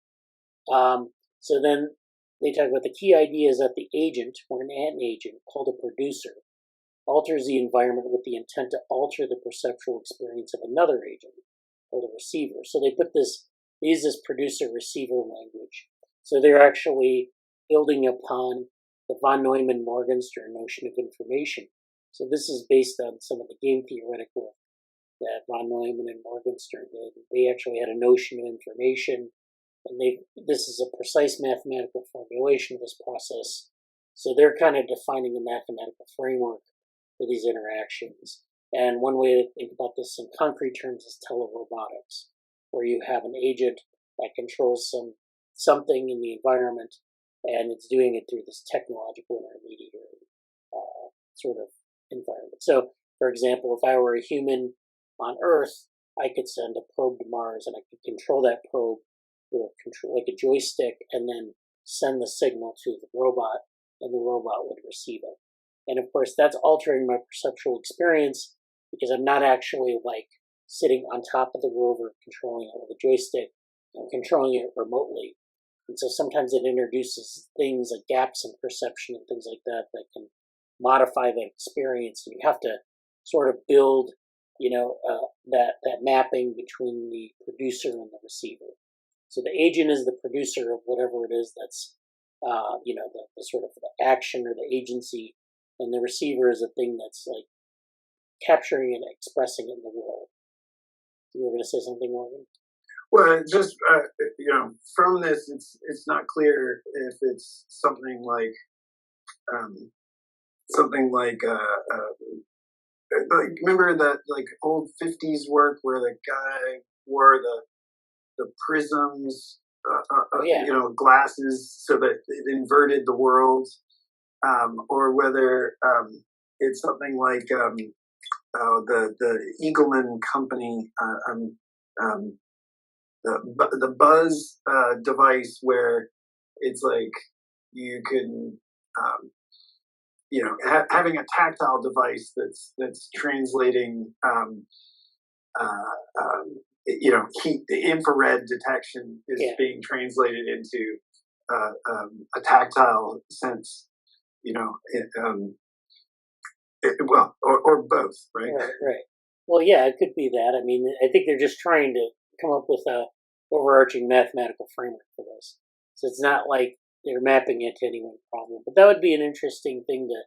[SPEAKER 1] So then they talk about the key idea is that the agent, or an agent called a producer, alters the environment with the intent to alter the perceptual experience of another agent, called a receiver. So they use this producer-receiver language. So they're actually building upon the von Neumann-Morganstern notion of information. So this is based on some of the game theoretic work that von Neumann and Morganstern did. They actually had a notion of information, and this is a precise mathematical formulation of this process. So they're kind of defining a mathematical framework for these interactions. And one way to think about this in concrete terms is telerobotics, where you have an agent that controls something in the environment, and it's doing it through this technological intermediary sort of environment. So, for example, if I were a human on Earth, I could send a probe to Mars, and I could control that probe with like a joystick, and then send the signal to the robot, and the robot would receive it. And of course, that's altering my perceptual experience because I'm not actually like sitting on top of the rover controlling it with a joystick. I'm controlling it remotely. And so sometimes it introduces things like gaps in perception and things like that that can modify that experience. And you have to sort of build, that mapping between the producer and the receiver. So the agent is the producer of whatever it is that's, the sort of the action or the agency, and the receiver is a thing that's like capturing and expressing it in the world. You were going to say something, Morgan?
[SPEAKER 3] Well, just from this, it's not clear if it's something like remember that like old 50s work where the guy wore the prisms, glasses, so that it inverted the world, or whether it's something like the Eagleman company, the Buzz device, where it's like you can having a tactile device that's translating heat, the infrared detection is being translated into a tactile sense, or both, right?
[SPEAKER 1] Right. Well, yeah, it could be that. I mean, I think they're just trying to come up with a overarching mathematical framework for this. So it's not like they're mapping it to any one problem. But that would be an interesting thing to,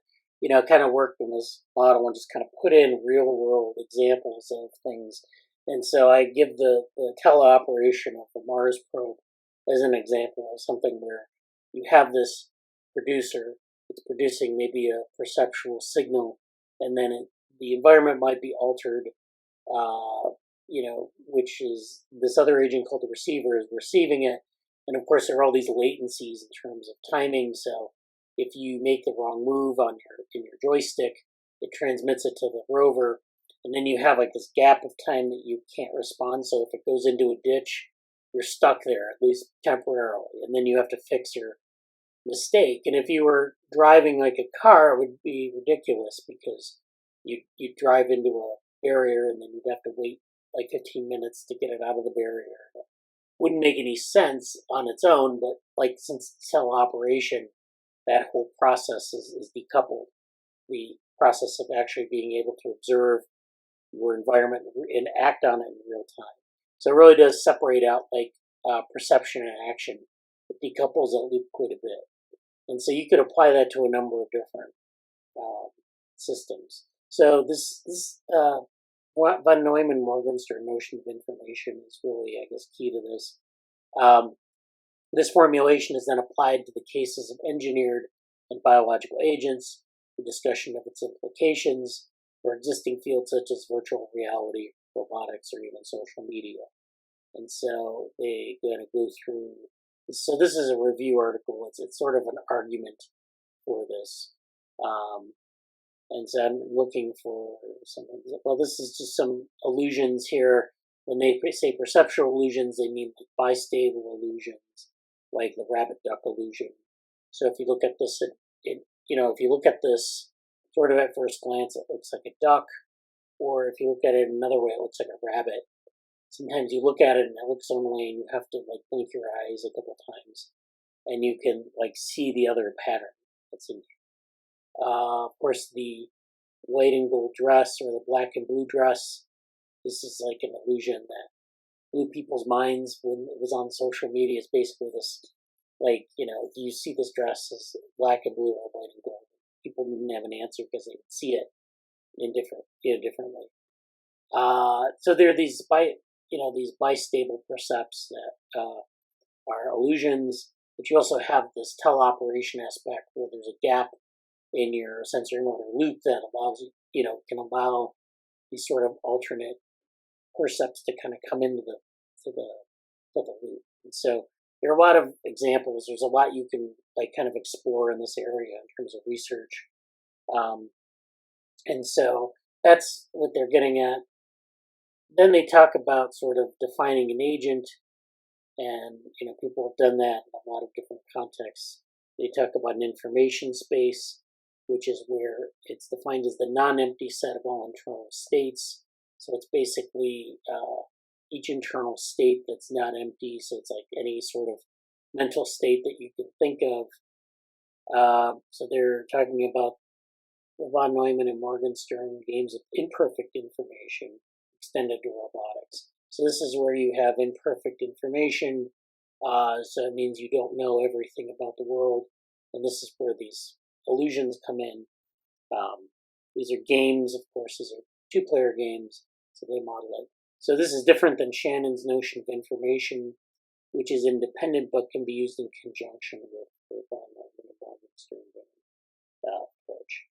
[SPEAKER 1] kind of work in this model and just kind of put in real-world examples of things. And so I give the teleoperation of the Mars probe as an example of something where you have this producer it's producing maybe a perceptual signal, and then the environment might be altered, which is this other agent called the receiver is receiving it. And of course, there are all these latencies in terms of timing. So if you make the wrong move in your joystick, it transmits it to the rover, and then you have like this gap of time that you can't respond. So if it goes into a ditch, you're stuck there, at least temporarily, and then you have to fix your mistake. And if you were driving like a car, it would be ridiculous because you'd drive into a barrier and then you'd have to wait like 15 minutes to get it out of the barrier. It wouldn't make any sense on its own, but like since teleoperation, that whole process is decoupled. The process of actually being able to observe your environment and act on it in real time. So it really does separate out like perception and action. It decouples that loop quite a bit. And so you could apply that to a number of different systems. So this von Neumann-Morganstern notion of information is really, I guess, key to this. This formulation is then applied to the cases of engineered and biological agents, the discussion of its implications for existing fields such as virtual reality, robotics, or even social media. And so they kind of go through. So this is a review article. It's sort of an argument for this. And so I'm looking for something. Well, this is just some illusions here. When they say perceptual illusions, they mean like bistable illusions, like the rabbit-duck illusion. So if you look at this, if you look at this sort of at first glance, it looks like a duck. Or if you look at it another way, it looks like a rabbit. Sometimes you look at it and it looks one way and you have to like blink your eyes a couple times and you can like see the other pattern that's in here. Of course, the white and gold dress or the black and blue dress, this is like an illusion that blew people's minds when it was on social media. It's basically this, like, do you see this dress as black and blue or white and gold? People didn't have an answer because they would see it in a different way. So there are these bistable percepts that are illusions, but you also have this teleoperation aspect where there's a gap in your sensory motor loop that allows can allow these sort of alternate percepts to kind of come into the loop. And so there are a lot of examples. There's a lot you can like kind of explore in this area in terms of research. And so that's what they're getting at. Then they talk about sort of defining an agent, and people have done that in a lot of different contexts. They talk about an information space, which is where it's defined as the non-empty set of all internal states. So it's basically each internal state that's not empty. So it's like any sort of mental state that you can think of. So they're talking about the von Neumann and Morganstern games of imperfect information extended to robotics. So this is where you have imperfect information. So it means you don't know everything about the world. And this is where these illusions come in. These are games, of course. These are two-player games, so they model it. So this is different than Shannon's notion of information, which is independent but can be used in conjunction with the von Neumann and Morganstern approach.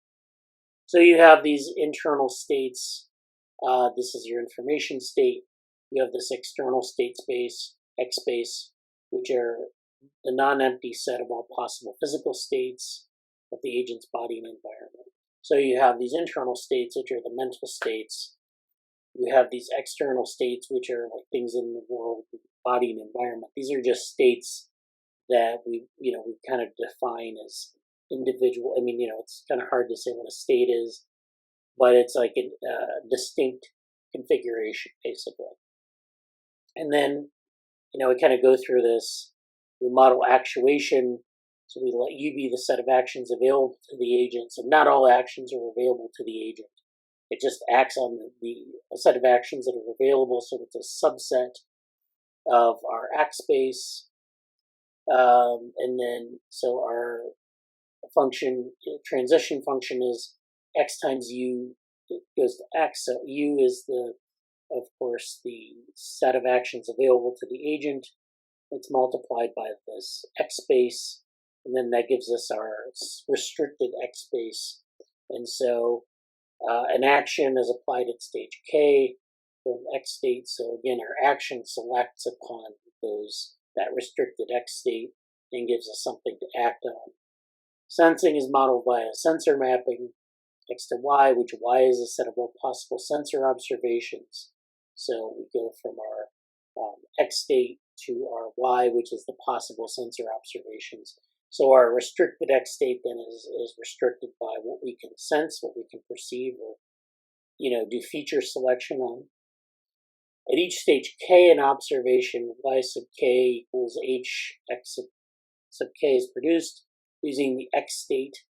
[SPEAKER 1] So you have these internal states. This is your information state. You have this external state space, X space, which are the non-empty set of all possible physical states of the agent's body and environment. So you have these internal states, which are the mental states. You have these external states, which are like things in the world, body and environment. These are just states that we kind of define as individual. I mean, it's kind of hard to say what a state is, but it's like a distinct configuration, basically. And then, we kind of go through this. We model actuation. So we let U be the set of actions available to the agent. So not all actions are available to the agent. It just acts on a set of actions that are available. So it's a subset of our act space. And then, so our transition function is X times U goes to X. So U is of course, the set of actions available to the agent. It's multiplied by this X space. and then that gives us our restricted X space. And so an action is applied at stage K from X state. So again, our action selects upon that restricted X state and gives us something to act on. Sensing is modeled by a sensor mapping X to Y, which Y is a set of all possible sensor observations. So we go from our X state to our Y, which is the possible sensor observations. So our restricted X state then is restricted by what we can sense, what we can perceive, or do feature selection on. At each stage K, an observation Y sub K equals H X sub K is produced using the X state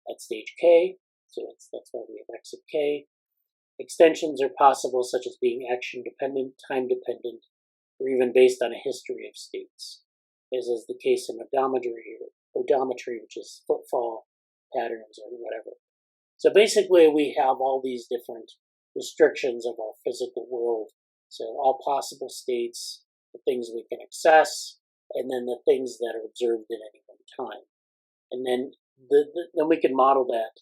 [SPEAKER 1] at stage K. So that's why we have X sub K. Extensions are possible, such as being action-dependent, time-dependent, or even based on a history of states, as is the case in odometry, which is footfall patterns or whatever. So basically, we have all these different restrictions of our physical world. So all possible states, the things we can access, and then the things that are observed at any one time. And then then we can model that.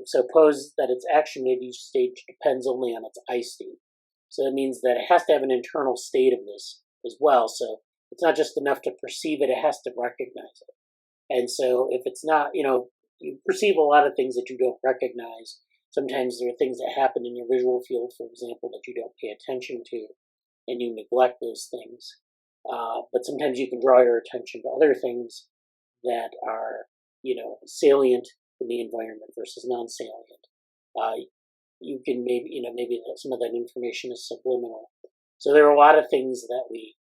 [SPEAKER 1] Suppose that its action at each stage depends only on its I state. So it means that it has to have an internal state of this as well. So it's not just enough to perceive it, it has to recognize it. And so if it's not, you perceive a lot of things that you don't recognize. Sometimes there are things that happen in your visual field, for example, that you don't pay attention to, and you neglect those things. But sometimes you can draw your attention to other things that are, salient in the environment versus non-salient. You can maybe some of that information is subliminal. So there are a lot of things that we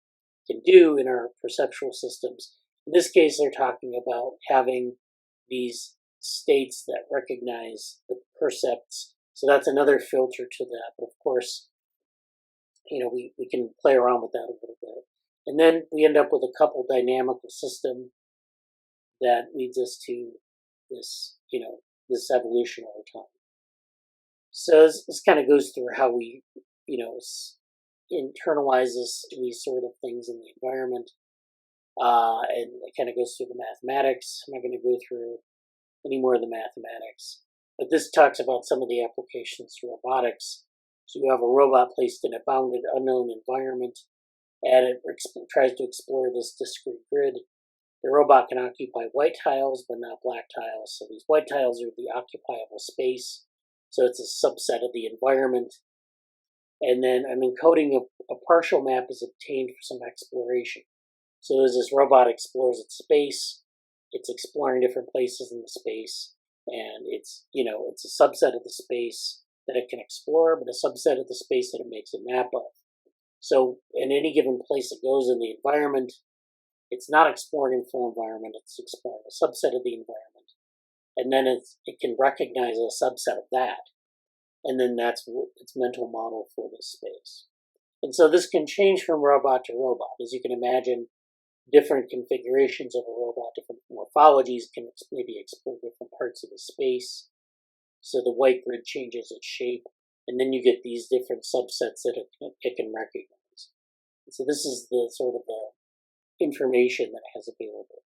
[SPEAKER 1] can do in our perceptual systems. In this case, they're talking about having these states that recognize the percepts. So that's another filter to that. But of course, we can play around with that a little bit. And then we end up with a couple dynamical system that leads us to this, this evolution over time. So this kind of goes through how we, internalize these sort of things in the environment. And it kind of goes through the mathematics. I'm not going to go through any more of the mathematics. But this talks about some of the applications to robotics. So you have a robot placed in a bounded, unknown environment, and it tries to explore this discrete grid. The robot can occupy white tiles, but not black tiles. So these white tiles are the occupiable space. So it's a subset of the environment. And then an encoding of a partial map is obtained for some exploration. So as this robot explores its space, it's exploring different places in the space, and it's a subset of the space that it can explore, but a subset of the space that it makes a map of. So in any given place it goes in the environment, it's not exploring the full environment, it's exploring a subset of the environment. And then it can recognize a subset of that. And then that's its mental model for this space. And so this can change from robot to robot. As you can imagine, different configurations of a robot, different morphologies can maybe explore different parts of the space. So the white grid changes its shape, and then you get these different subsets that it can recognize. And so this is the sort of the information that it has available.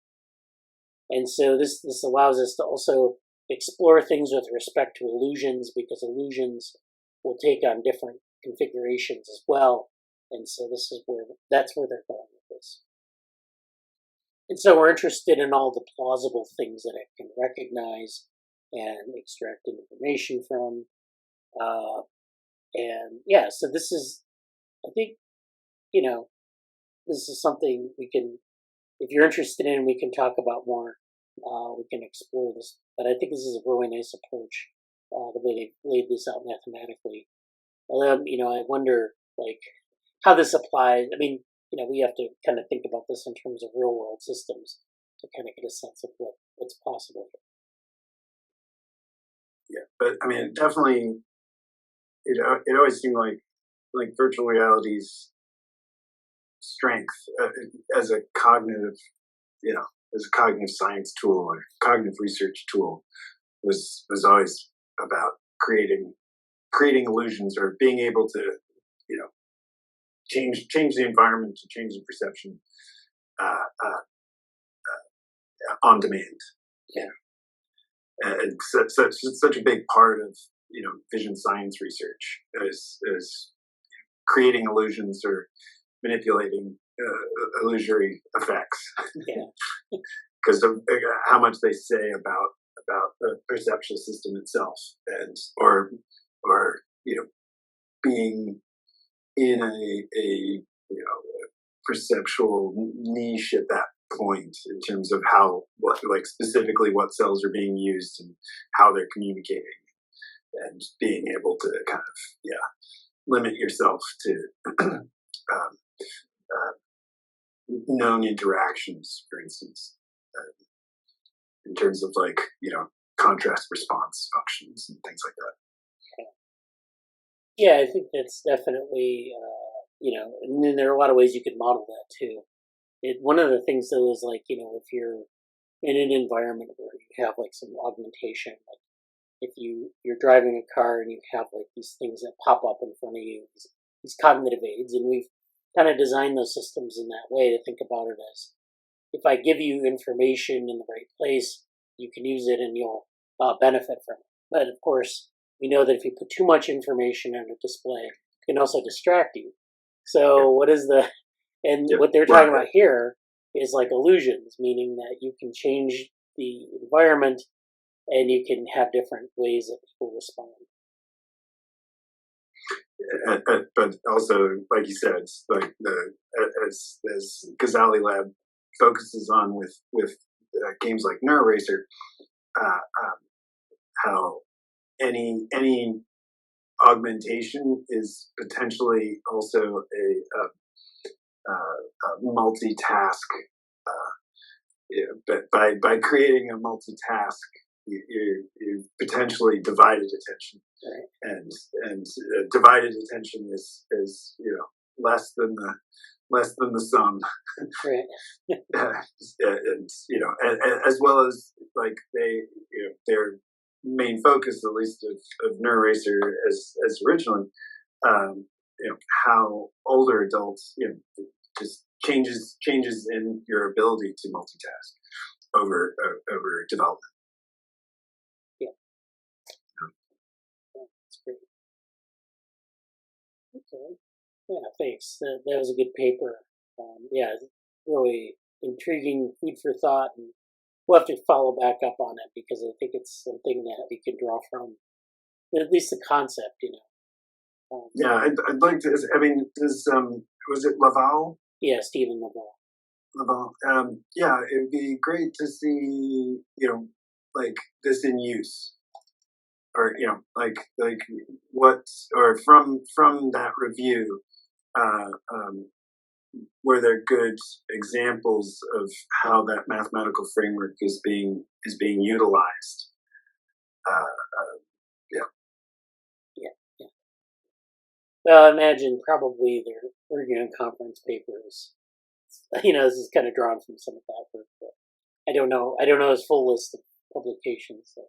[SPEAKER 1] And so this allows us to also explore things with respect to illusions, because illusions will take on different configurations as well. And so that's where they're going with this. And so we're interested in all the plausible things that it can recognize and extract information from. So this is, I think, this is something we can, if you're interested in, we can talk about more. We can explore this. But I think this is a really nice approach, the way they laid this out mathematically. I wonder, how this applies. I mean, we have to kind of think about this in terms of real world systems to kind of get a sense of what's possible.
[SPEAKER 3] Yeah, but I mean, definitely, it always seemed like virtual reality's strength as a cognitive, as a cognitive science tool or cognitive research tool was always about creating illusions or being able to, change the environment to change the perception. on demand.
[SPEAKER 1] Yeah.
[SPEAKER 3] And such a big part of vision science research is creating illusions or manipulating illusory effects.
[SPEAKER 1] Yeah.
[SPEAKER 3] Because how much they say about the perceptual system itself, and or being in a perceptual niche at that point in terms of specifically what cells are being used and how they're communicating, and being able to kind of limit yourself to known interactions, for instance, in terms of contrast response functions and things like that.
[SPEAKER 1] Yeah, I think that's definitely, and then there are a lot of ways you could model that too. One of the things though is if you're in an environment where you have some augmentation, like if you're driving a car and you have these things that pop up in front of you, these cognitive aids, and we've kind of designed those systems in that way to think about it as, if I give you information in the right place, you can use it and you'll benefit from it. But of course, we know that if you put too much information on a display, it can also distract you. So what they're talking about here is illusions, meaning that you can change the environment and you can have different ways that people respond.
[SPEAKER 3] But also, like you said, as Ghazali Lab focuses on with games like NeuroRacer, how any augmentation is potentially also a multitask. But by creating a multitask, you potentially divided attention,
[SPEAKER 1] right.
[SPEAKER 3] and divided attention is less than the sum,
[SPEAKER 1] right.
[SPEAKER 3] and as well as their main focus, at least of NeuroRacer as originally, how older adults just changes in your ability to multitask over development.
[SPEAKER 1] Yeah, that's great. Okay, yeah, thanks. That was a good paper. Really intriguing, food for thought, and we'll have to follow back up on it because I think it's something that we can draw from, at least the concept,
[SPEAKER 3] Yeah, I'd like to. I mean, was it Laval?
[SPEAKER 1] Yeah, Stephen Laval.
[SPEAKER 3] Yeah, it'd be great to see this in use, or what, or from that review, were there good examples of how that mathematical framework is being utilized?
[SPEAKER 1] Well, I imagine probably their Oregon conference papers. This is kind of drawn from some of that work, but I don't know his full list of publications. So.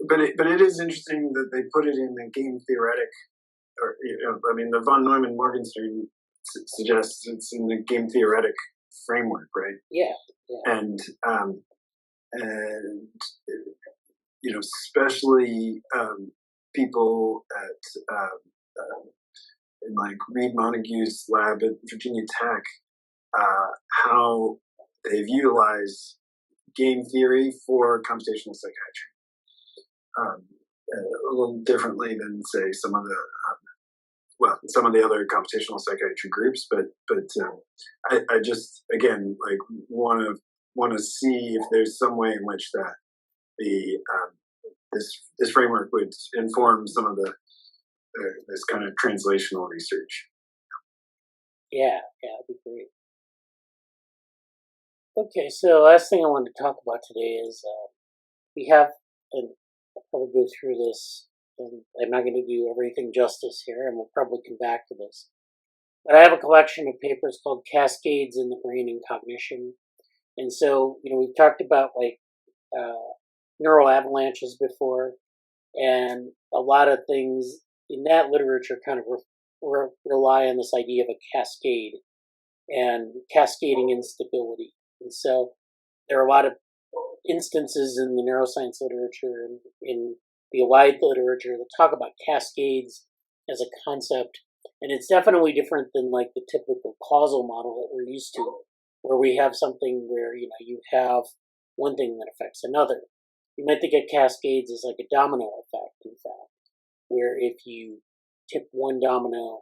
[SPEAKER 3] But it is interesting that they put it in the game theoretic, or the von Neumann-Morganstern suggests it's in the game theoretic framework, right?
[SPEAKER 1] Yeah.
[SPEAKER 3] And especially people at in Reed Montague's lab at Virginia Tech, how they've utilized game theory for computational psychiatry. A little differently than say some of the other computational psychiatry groups, but I just again want to see if there's some way in which that this framework would inform some of this kind of translational research.
[SPEAKER 1] Yeah, that'd be great. Okay, so last thing I wanted to talk about today is we have, and I'll probably go through this, and I'm not going to do everything justice here, and we'll probably come back to this. But I have a collection of papers called Cascades in the Brain and Cognition. And so, we've talked about neural avalanches before, and a lot of things in that literature kind of rely on this idea of a cascade. and cascading instability. And so there are a lot of instances in the neuroscience literature and in the applied literature that talk about cascades as a concept. And it's definitely different than like the typical causal model that we're used to, where we have something where, you have one thing that affects another. You might think of cascades as like a domino effect, in fact, where if you tip one domino,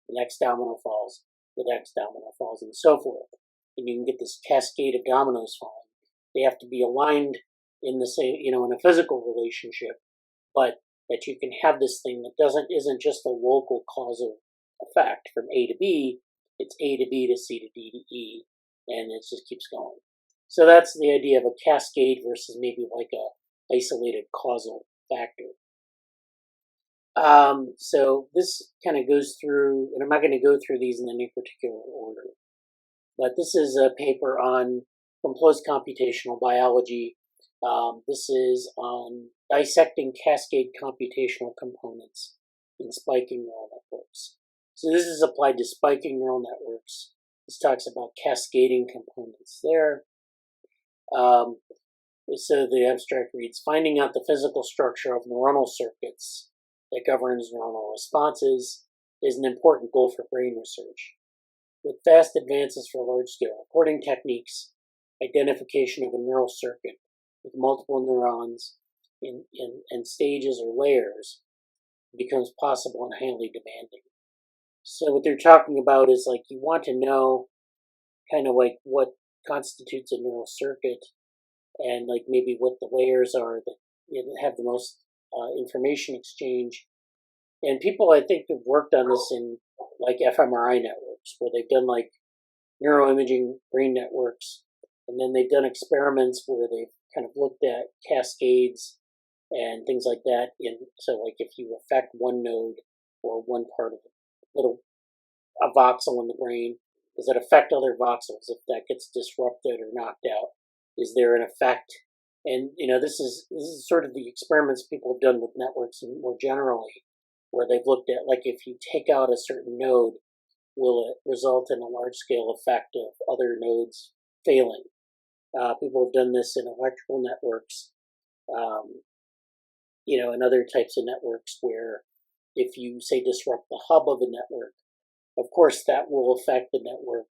[SPEAKER 1] the next domino falls, the next domino falls, and so forth. And you can get this cascade of dominoes falling. They have to be aligned in the same, in a physical relationship, but that you can have this thing that isn't just a local causal effect from A to B, it's A to B to C to D to E, and it just keeps going. So that's the idea of a cascade versus maybe like a isolated causal factor. So this kind of goes through, and I'm not going to go through these in any particular order, but this is a paper from closed computational biology. This is on dissecting cascade computational components in spiking neural networks. So this is applied to spiking neural networks. This talks about cascading components there. So the abstract reads, finding out the physical structure of neuronal circuits that governs neuronal responses is an important goal for brain research. With fast advances for large-scale recording techniques, identification of a neural circuit with multiple neurons in stages or layers becomes possible and highly demanding. So what they're talking about is like you want to know kind of like what constitutes a neural circuit and like maybe what the layers are that have the most information exchange. And people I think have worked on this in like fMRI networks where they've done like neuroimaging brain networks, and then they've done experiments where they've kind of looked at cascades and things like that. So like if you affect one node or one part of a voxel in the brain, does it affect other voxels if that gets disrupted or knocked out? Is there an effect? And this is sort of the experiments people have done with networks more generally, where they've looked at like if you take out a certain node, will it result in a large-scale effect of other nodes failing? People have done this in electrical networks, and other types of networks where if you, say, disrupt the hub of a network, of course that will affect the network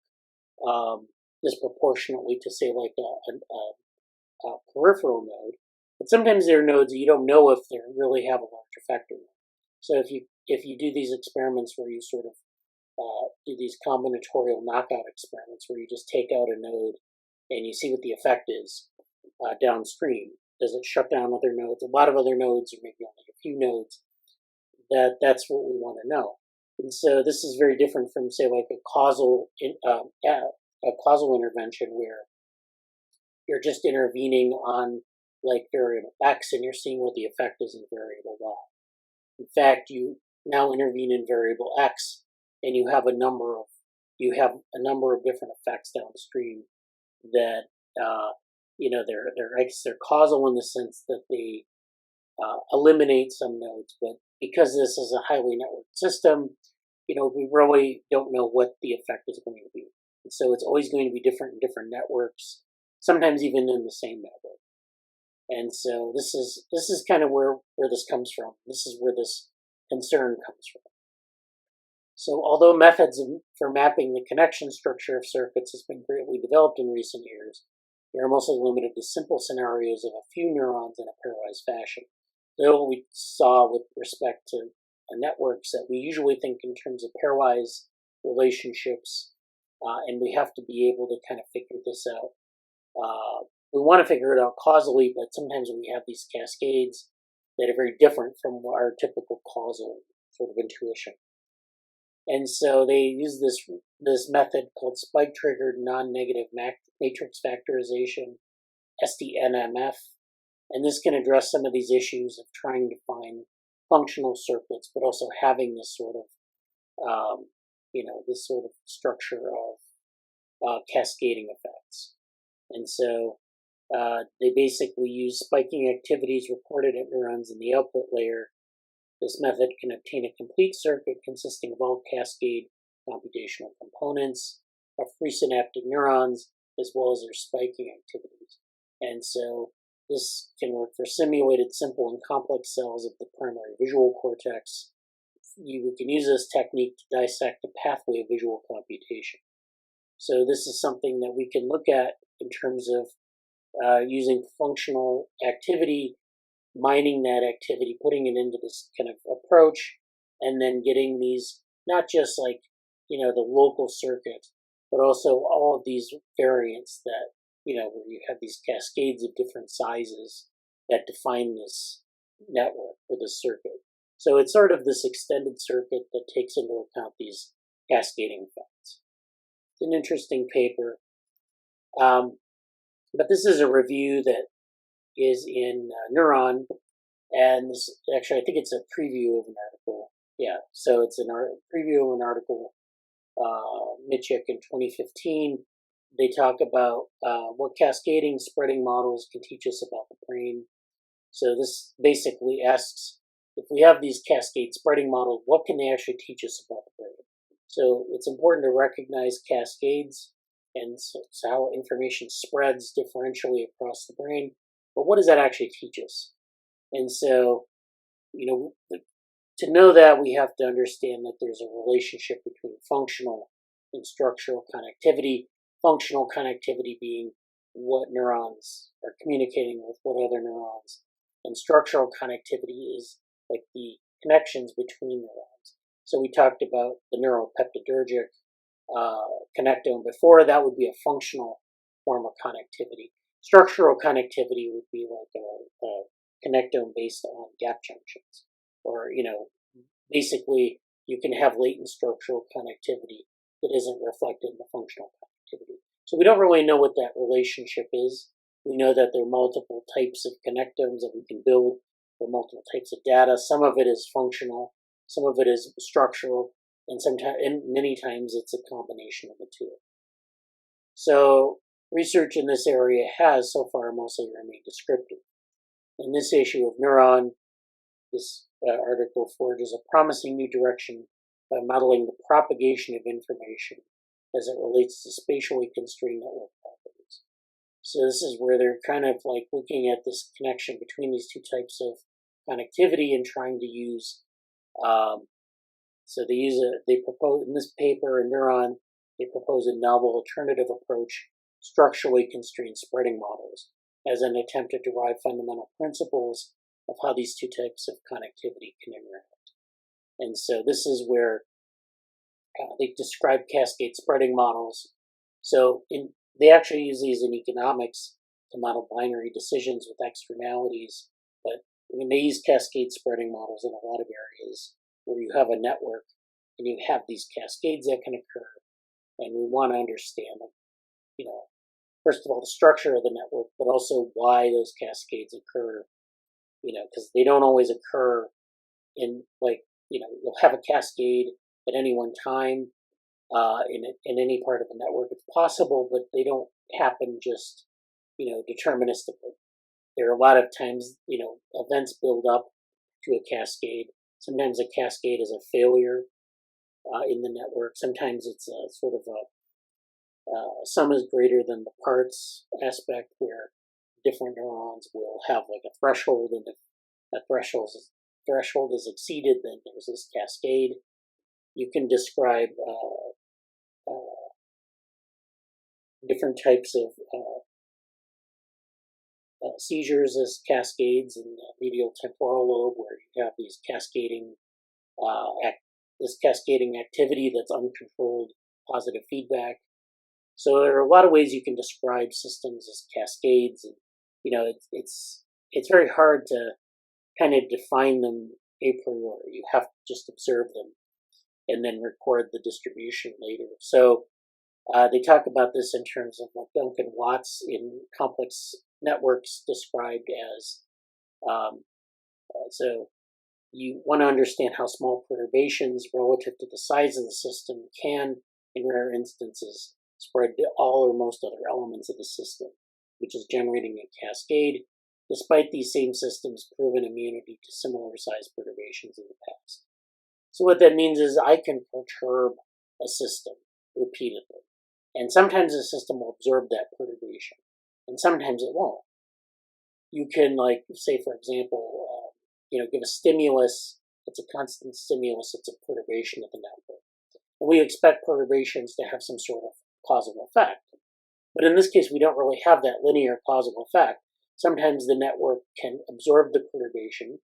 [SPEAKER 1] disproportionately to, say, like a peripheral node. But sometimes there are nodes that you don't know if they really have a large effect or not. So if you do these experiments where you sort of do these combinatorial knockout experiments where you just take out a node and you see what the effect is downstream. Does it shut down other nodes? A lot of other nodes, or maybe only a few nodes. That's what we want to know. And so this is very different from, say, like a causal intervention where you're just intervening on like variable X and you're seeing what the effect is in variable Y. In fact, you now intervene in variable X and you have a number of different effects downstream that they're causal in the sense that they eliminate some nodes, but because this is a highly networked system, we really don't know what the effect is going to be. And so it's always going to be different in different networks, sometimes even in the same network. And so this is kind of where this comes from. This is where this concern comes from. So although methods for mapping the connection structure of circuits has been greatly developed in recent years, they are mostly limited to simple scenarios of a few neurons in a pairwise fashion. Though we saw with respect to networks that we usually think in terms of pairwise relationships, and we have to be able to kind of figure this out. We want to figure it out causally, but sometimes we have these cascades that are very different from our typical causal sort of intuition. And so they use this method called spike-triggered non-negative matrix factorization, SDNMF, and this can address some of these issues of trying to find functional circuits, but also having this sort of, this sort of structure of cascading effects. And so they basically use spiking activities reported at neurons in the output layer. This method can obtain a complete circuit consisting of all cascade computational components. of presynaptic neurons as well as their spiking activities. And so this can work for simulated simple and complex cells of the primary visual cortex. We can use this technique to dissect the pathway of visual computation. So this is something that we can look at in terms of using functional activity, mining that activity, putting it into this kind of approach, and then getting these, not just like, the local circuit, but also all of these variants that, where you have these cascades of different sizes that define this network or this circuit. So it's sort of this extended circuit that takes into account these cascading effects. It's an interesting paper. But this is a review that is in Neuron, and this, actually I think it's a preview of an article. Yeah, so it's a preview of an article, Mitchik in 2015. They talk about what cascading spreading models can teach us about the brain. So this basically asks, if we have these cascade spreading models, what can they actually teach us about the brain? So it's important to recognize cascades and so how information spreads differentially across the brain. But what does that actually teach us? And so, to know that, we have to understand that there's a relationship between functional and structural connectivity. Functional connectivity being what neurons are communicating with what other neurons. And structural connectivity is like the connections between neurons. So we talked about the neuropeptidergic connectome before. That would be a functional form of connectivity. Structural connectivity would be like a connectome based on gap junctions. Or, basically you can have latent structural connectivity that isn't reflected in the functional connectivity. So we don't really know what that relationship is. We know that there are multiple types of connectomes that we can build. There are multiple types of data. Some of it is functional, some of it is structural, and many times it's a combination of the two. So research in this area has so far mostly remained descriptive. In this issue of Neuron, this article forges a promising new direction by modeling the propagation of information as it relates to spatially constrained network properties. So this is where they're kind of like looking at this connection between these two types of connectivity and trying to use, they propose in this paper in Neuron, they propose a novel alternative approach, structurally constrained spreading models, as an attempt to derive fundamental principles of how these two types of connectivity can interact. And so this is where they describe cascade spreading models. So they actually use these in economics to model binary decisions with externalities, but they use cascade spreading models in a lot of areas where you have a network and you have these cascades that can occur, and we want to understand, first of all, the structure of the network, but also why those cascades occur, because they don't always occur in, you'll have a cascade at any one time in any part of the network. It's possible, but they don't happen just, deterministically. There are a lot of times, events build up to a cascade. Sometimes a cascade is a failure in the network. Sometimes it's a sort of sum is greater than the parts aspect, where different neurons will have like a threshold, and if that threshold is exceeded, then there's this cascade. You can describe different types of seizures as cascades in the medial temporal lobe, where you have these cascading activity that's uncontrolled positive feedback. So there are a lot of ways you can describe systems as cascades, and it's very hard to kind of define them a priori. You have to just observe them and then record the distribution later. So they talk about this in terms of what Duncan Watts in complex networks described as, so you want to understand how small perturbations relative to the size of the system can, in rare instances, spread to all or most other elements of the system, which is generating a cascade, despite these same systems' proven immunity to similar size perturbations in the past. So what that means is I can perturb a system repeatedly. And sometimes the system will absorb that perturbation, and sometimes it won't. You can, like, say, for example, give a stimulus. It's a constant stimulus. It's a perturbation of the network. And we expect perturbations to have some sort of causal effect. But in this case, we don't really have that linear causal effect. Sometimes the network can absorb the perturbation,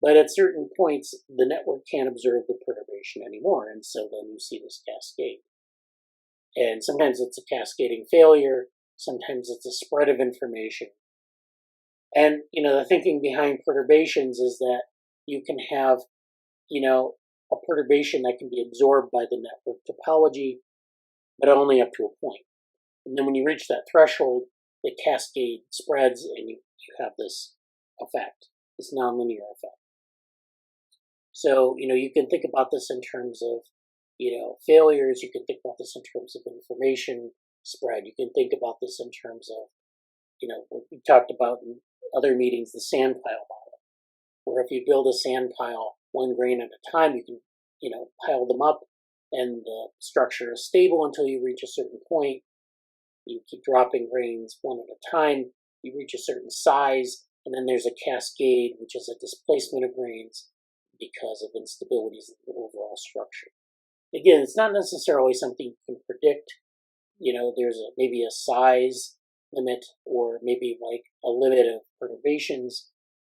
[SPEAKER 1] but at certain points, the network can't absorb the perturbation anymore, and so then you see this cascade. And sometimes it's a cascading failure, sometimes it's a spread of information. And, the thinking behind perturbations is that you can have, a perturbation that can be absorbed by the network topology, but only up to a point. And then when you reach that threshold, the cascade spreads and you have this effect, this nonlinear effect. So, you can think about this in terms of, failures. You can think about this in terms of information spread. You can think about this in terms of, what we talked about in other meetings, the sand pile model, where if you build a sand pile one grain at a time, you can, pile them up and the structure is stable until you reach a certain point. You keep dropping grains one at a time, you reach a certain size, and then there's a cascade, which is a displacement of grains because of instabilities in the overall structure. Again, it's not necessarily something you can predict. There's maybe a size limit or maybe like a limit of perturbations,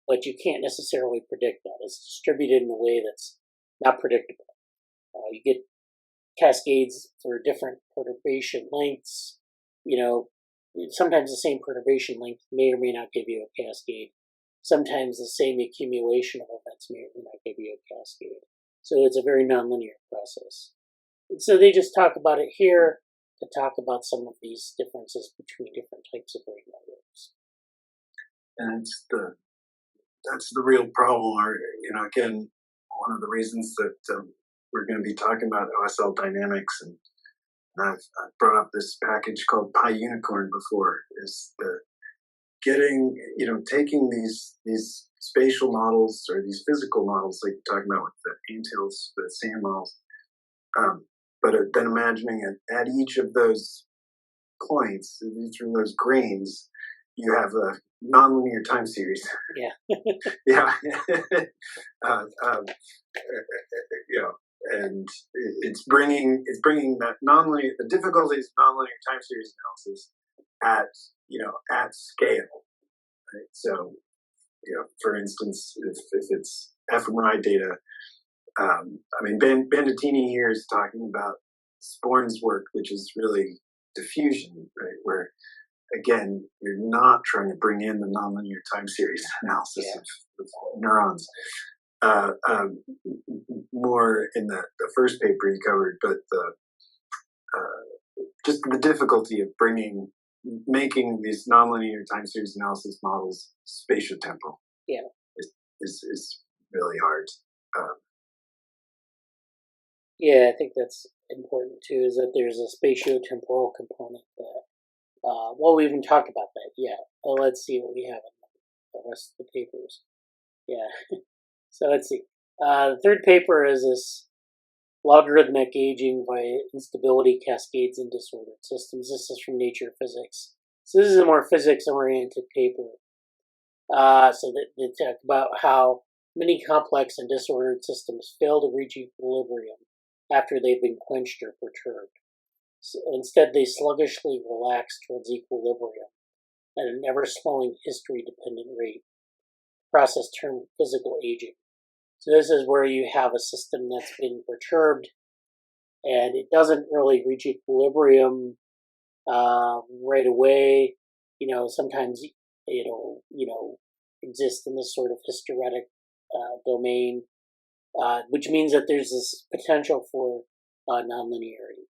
[SPEAKER 1] but you can't necessarily predict that. It's distributed in a way that's not predictable. You get cascades for different perturbation lengths. Sometimes the same perturbation length may or may not give you a cascade. Sometimes the same accumulation of events may or may not give you a cascade. So it's a very nonlinear process. And so they just talk about it here to talk about some of these differences between different types of brain networks.
[SPEAKER 3] And that's the real problem. Or, again, one of the reasons that we're going to be talking about OSL dynamics, and I've brought up this package called Pi Unicorn before, is taking these spatial models or these physical models, like you're talking about with the anthills, the sand models, but then imagining at each of those points, each of those grains, you have a nonlinear time series.
[SPEAKER 1] Yeah.
[SPEAKER 3] Yeah. And it's bringing that nonlinear, the difficulties of nonlinear time series analysis at scale. Right? So, for instance, if it's fMRI data, Bandettini here is talking about Sporn's work, which is really diffusion, right? Where, again, you're not trying to bring in the nonlinear time series analysis of neurons. More in the first paper you covered, but just the difficulty of making these nonlinear time series analysis models spatiotemporal.
[SPEAKER 1] Yeah,
[SPEAKER 3] is really hard.
[SPEAKER 1] Yeah, I think that's important too, is that there's a spatiotemporal component that, we even talked about that, yeah. Well, let's see what we have in the rest of the papers. Yeah, so let's see. The third paper is this logarithmic aging by instability, cascades, and disordered systems. This is from Nature Physics. So this is a more physics-oriented paper. So they talk about how many complex and disordered systems fail to reach equilibrium after they've been quenched or perturbed. So instead, they sluggishly relax towards equilibrium at an ever-slowing history-dependent rate, a process termed physical aging. So this is where you have a system that's been perturbed, and it doesn't really reach equilibrium right away. Sometimes it'll, exist in this sort of hysteretic domain, which means that there's this potential for nonlinearity.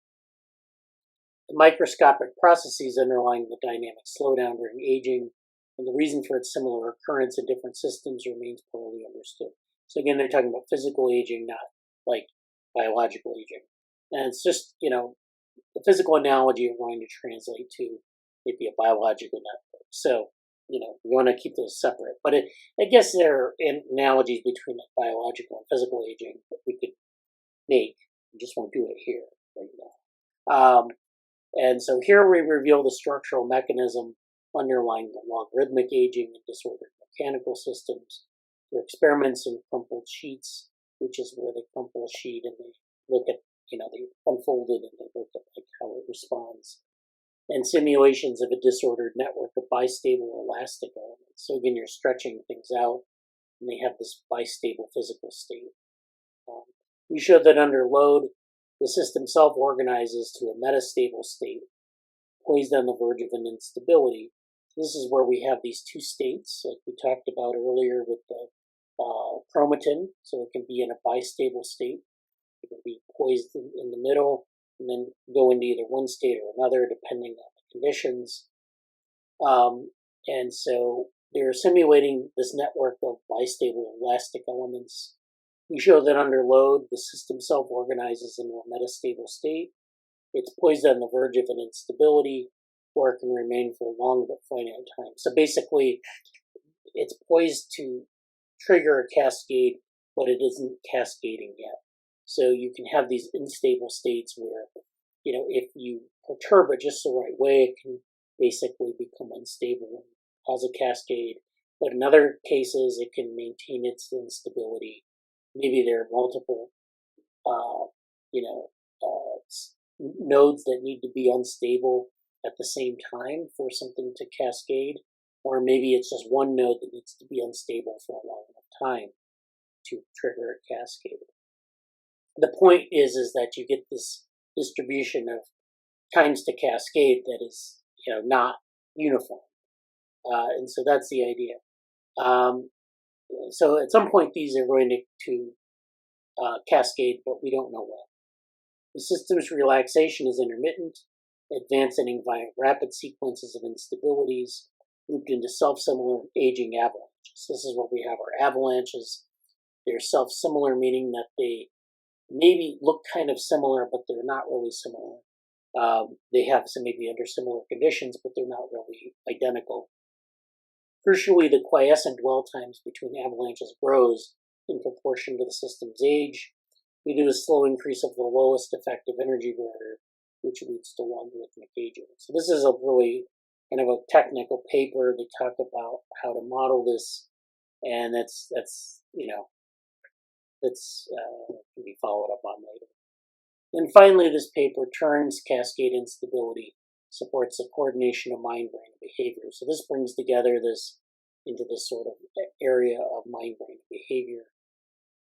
[SPEAKER 1] The microscopic processes underlying the dynamic slowdown during aging and the reason for its similar occurrence in different systems remains poorly understood. So again, they're talking about physical aging, not like biological aging. And it's just, the physical analogy we're going to translate to maybe a biological network. So, we want to keep those separate. But I guess there are analogies between biological and physical aging that we could make. We just won't do it here right now. And so here we reveal the structural mechanism underlying the logarithmic aging and disordered mechanical systems through experiments in crumpled sheets, which is where they crumple a sheet and they look at, they unfold it and they look at like how it responds. And simulations of a disordered network of bistable elastic elements. So again, you're stretching things out and they have this bistable physical state. We showed that under load, the system self-organizes to a metastable state, poised on the verge of an instability. This is where we have these two states, like we talked about earlier with the chromatin, so it can be in a bistable state. It can be poised in the middle and then go into either one state or another depending on the conditions. And so they're simulating this network of bistable elastic elements. We show that under load, the system self-organizes into a metastable state. It's poised on the verge of an instability, or it can remain for a long but finite time. So basically, it's poised to trigger a cascade, but it isn't cascading yet. So you can have these unstable states where, if you perturb it just the right way, it can basically become unstable and cause a cascade. But in other cases, it can maintain its instability. Maybe there are multiple, nodes that need to be unstable at the same time for something to cascade, or maybe it's just one node that needs to be unstable for a long enough time to trigger a cascade. The point is that you get this distribution of times to cascade that is, not uniform, and so that's the idea. So at some point these are going to cascade, but we don't know when. The system's relaxation is intermittent, advancing via rapid sequences of instabilities, grouped into self-similar aging avalanches. This is what we have, our avalanches. They're self-similar, meaning that they maybe look kind of similar, but they're not really similar. They have some maybe under similar conditions, but they're not really identical. Crucially, the quiescent dwell times between avalanches grows in proportion to the system's age, due to a slow increase of the lowest effective energy barrier, which leads to logarithmic aging. So this is a really kind of a technical paper. They talk about how to model this, and that's can be followed up on later. And finally, this paper, Turing's cascade instability, supports the coordination of mind-brain behavior. So this brings together into this sort of area of mind-brain behavior.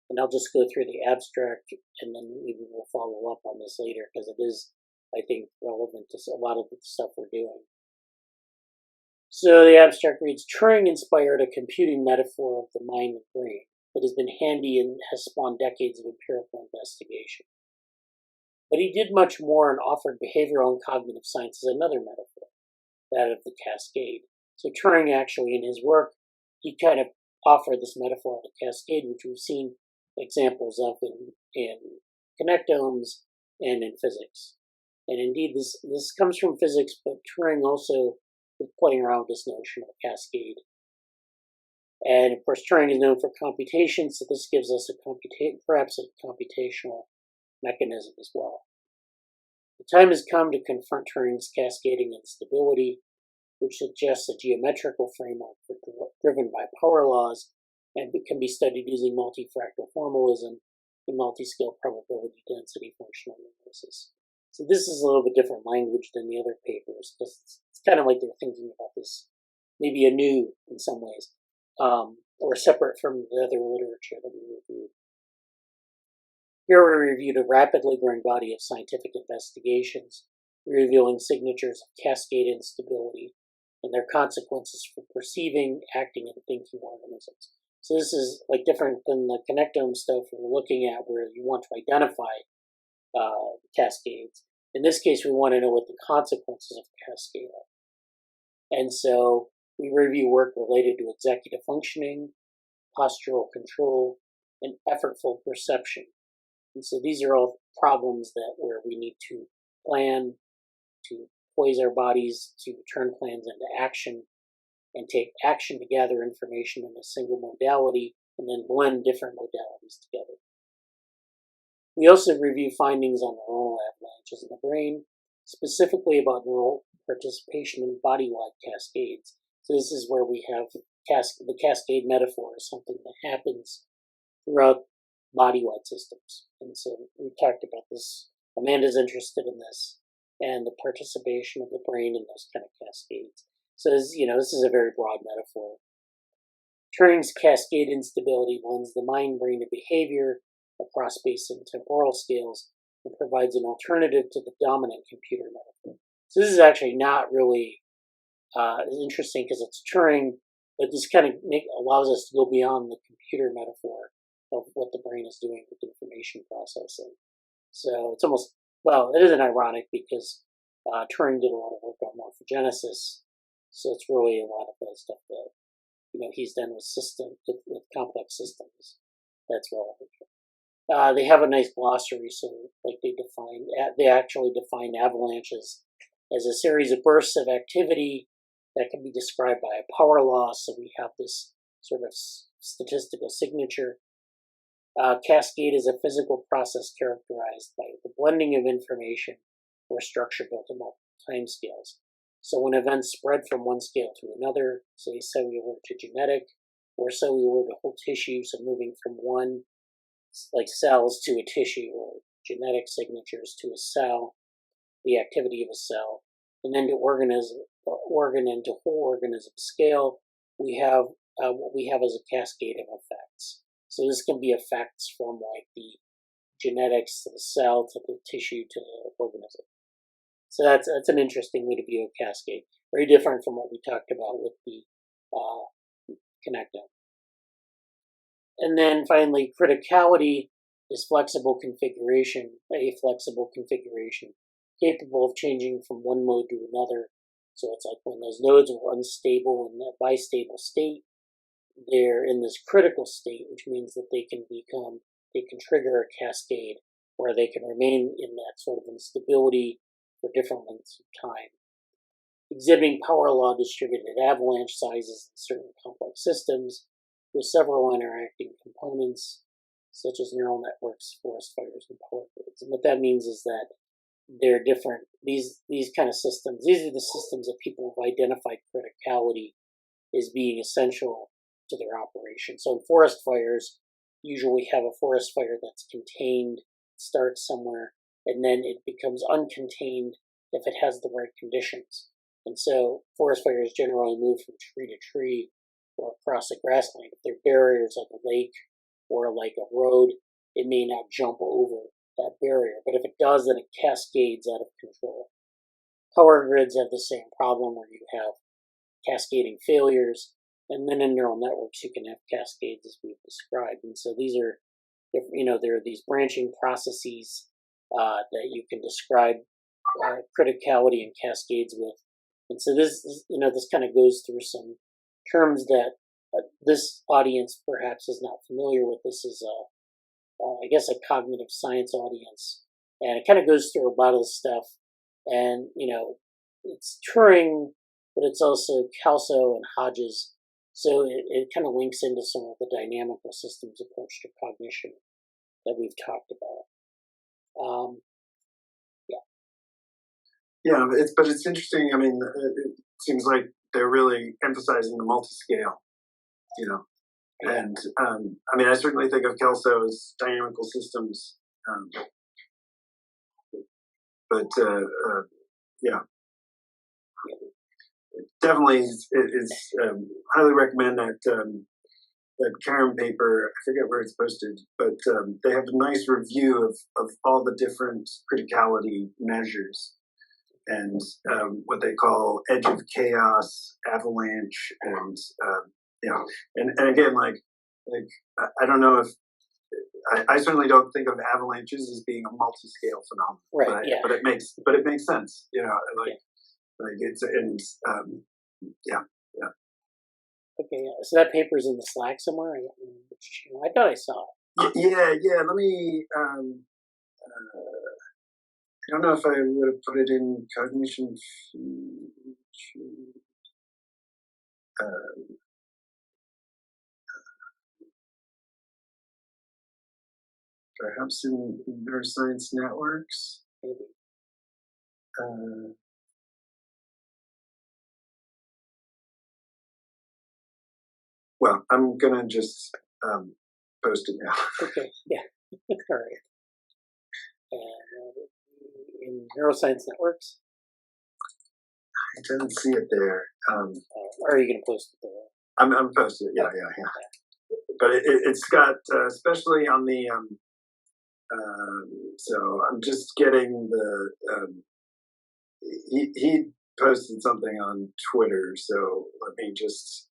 [SPEAKER 1] And I'll just go through the abstract, and then maybe we'll follow up on this later, because it is, I think, relevant to a lot of the stuff we're doing. So the abstract reads, Turing inspired a computing metaphor of the mind and brain that has been handy and has spawned decades of empirical investigation. But he did much more and offered behavioral and cognitive science as another metaphor, that of the cascade. So Turing actually, in his work, he kind of offered this metaphor of the cascade, which we've seen examples of in connectomes and in physics. And indeed, this comes from physics, but Turing also was playing around with this notion of a cascade. And of course, Turing is known for computation, so this gives us perhaps a computational mechanism as well. The time has come to confront Turing's cascading instability, which suggests a geometrical framework driven by power laws and can be studied using multifractal formalism and multi-scale probability density functional analysis. So this is a little bit different language than the other papers, because it's kind of like they're thinking about this maybe anew in some ways, or separate from the other literature that we reviewed. Here we reviewed a rapidly growing body of scientific investigations, revealing signatures of cascade instability and their consequences for perceiving, acting, and thinking organisms. So this is like different than the connectome stuff we're looking at, where you want to identify cascades. In this case, we want to know what the consequences of cascade are. And so we review work related to executive functioning, postural control, and effortful perception. And so these are all problems where we need to plan, to poise our bodies, to turn plans into action, and take action to gather information in a single modality, and then blend different modalities together. We also review findings on neuronal avalanches in the brain. specifically about neural participation in body-wide cascades. So this is where we have the cascade metaphor is something that happens throughout body-wide systems. And so we talked about this. Amanda's interested in this and the participation of the brain in those kind of cascades. So this is a very broad metaphor. Turing's cascade instability blends the mind-brain and behavior across space and temporal scales and provides an alternative to the dominant computer metaphor. So this is actually not really interesting because it's Turing, but this kind of allows us to go beyond the computer metaphor of what the brain is doing with information processing. So it's almost, well, it isn't ironic because Turing did a lot of work on morphogenesis, so it's really a lot of the stuff that he's done with complex systems. That's relevant. They have a nice glossary, so like they actually define avalanches as a series of bursts of activity that can be described by a power loss. So we have this sort of statistical signature. Cascade is a physical process characterized by the blending of information or structure built in multiple timescales. So when events spread from one scale to another, say cellular to genetic, or cellular to whole tissue, so moving from one, like cells to a tissue, or genetic signatures to a cell, the activity of a cell, and then to organ and to whole organism scale, we have what we have as a cascade of effects. So this can be effects from like the genetics to the cell to the tissue to the organism. So that's an interesting way to view a cascade. Very different from what we talked about with the connectome. And then finally, criticality is flexible configuration, a flexible configuration capable of changing from one mode to another. So it's like when those nodes are unstable in that bistable state, they're in this critical state, which means that they can trigger a cascade, where they can remain in that sort of instability for different lengths of time. Exhibiting power law distributed avalanche sizes in certain complex systems with several interacting components, such as neural networks, forest fires, and power grids. And what that means is that they're different. These kind of systems, these are the systems that people have identified criticality as being essential to their operation. So in forest fires, usually have a forest fire that's contained, starts somewhere, and then it becomes uncontained if it has the right conditions. And so forest fires generally move from tree to tree or across a grassland. If there are barriers like a lake or like a road, it may not jump over that barrier. But if it does, then it cascades out of control. Power grids have the same problem where you have cascading failures. And then in neural networks, you can have cascades as we've described. And so these are, there are these branching processes that you can describe criticality and cascades with. And so this kind of goes through some terms that this audience perhaps is not familiar with. This is, I guess, a cognitive science audience. And it kind of goes through a lot of the stuff. And, it's Turing, but it's also Kelso and Hodges. So it kind of links into some of the dynamical systems approach to cognition that we've talked about.
[SPEAKER 3] Yeah, but it's interesting. I mean, it seems like they're really emphasizing the multi-scale, and I mean, I certainly think of Kelso as dynamical systems, but yeah. Definitely is highly recommend that Karen paper. I forget where it's posted, but they have a nice review of all the different criticality measures and what they call edge of chaos, avalanche, and and again, like I don't know if I certainly don't think of avalanches as being a multi-scale phenomenon,
[SPEAKER 1] right?
[SPEAKER 3] But it makes sense, Like it's yeah.
[SPEAKER 1] Okay, so that paper's in the Slack somewhere. I thought I saw it.
[SPEAKER 3] Yeah. Let me. I don't know if I would have put it in cognition. Perhaps in neuroscience networks.
[SPEAKER 1] Maybe.
[SPEAKER 3] Well, I'm gonna just post it now.
[SPEAKER 1] Okay, yeah, all right. In Neuroscience Networks?
[SPEAKER 3] I didn't see it there.
[SPEAKER 1] Or are you going to post it there?
[SPEAKER 3] I'm posting it, yeah. But it's got, especially on the, so I'm just getting the, he posted something on Twitter, so let me just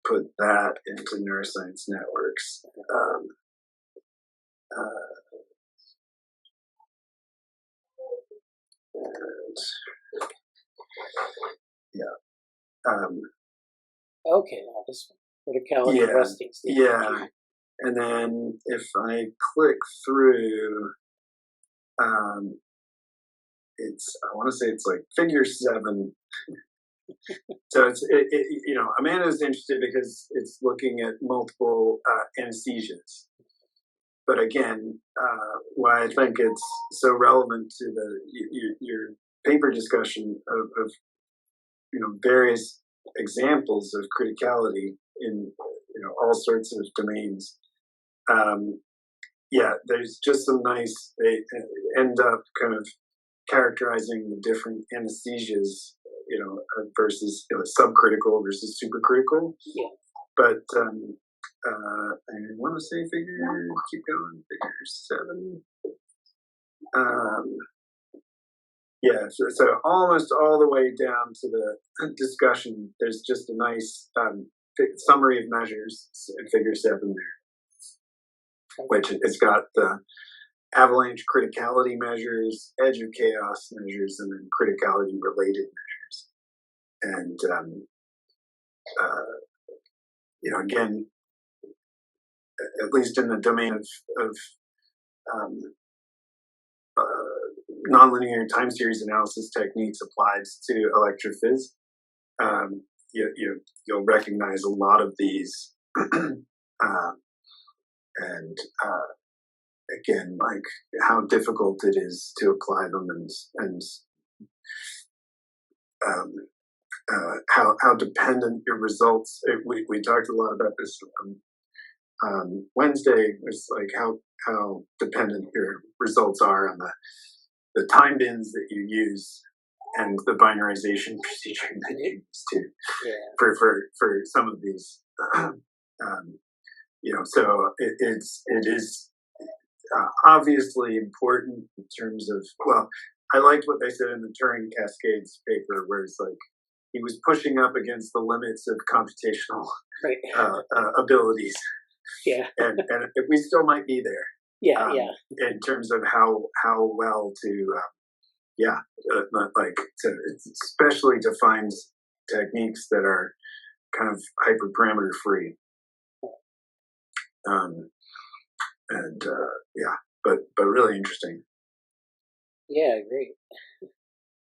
[SPEAKER 3] put that into Neuroscience Networks. And, yeah.
[SPEAKER 1] Okay, now this one. Verticality resting state.
[SPEAKER 3] Yeah. And then if I click through, it's, I want to say it's like figure 7. So it's, you know, Amanda's interested because it's looking at multiple anesthesias. But again, why I think it's so relevant to the your paper discussion of you know, various examples of criticality in, you know, all sorts of domains. Yeah, there's just some nice, they end up kind of characterizing the different anesthesias, you know, versus, you know, subcritical versus supercritical.
[SPEAKER 1] Yeah.
[SPEAKER 3] But I want to say keep going, figure 7. Yeah, so almost all the way down to the discussion, there's just a nice summary of measures in figure 7 there, which it's got the avalanche criticality measures, edge of chaos measures, and then criticality related measures. And, you know, again, at least in the domain of nonlinear time series analysis techniques applied to electrophys, you'll recognize a lot of these. And again, like how difficult it is to apply them, and how dependent your results. We talked a lot about this on Wednesday. It's like how dependent your results are on the time bins that you use and the binarization procedure that you use too.
[SPEAKER 1] Yeah.
[SPEAKER 3] For some of these. You know, so it is obviously important in terms of, well, I liked what they said in the Turing Cascades paper, where it's like he was pushing up against the limits of computational abilities.
[SPEAKER 1] Yeah.
[SPEAKER 3] And we still might be there.
[SPEAKER 1] Yeah,
[SPEAKER 3] In terms of how well to, especially to find techniques that are kind of hyperparameter free. But really interesting.
[SPEAKER 1] Yeah, great.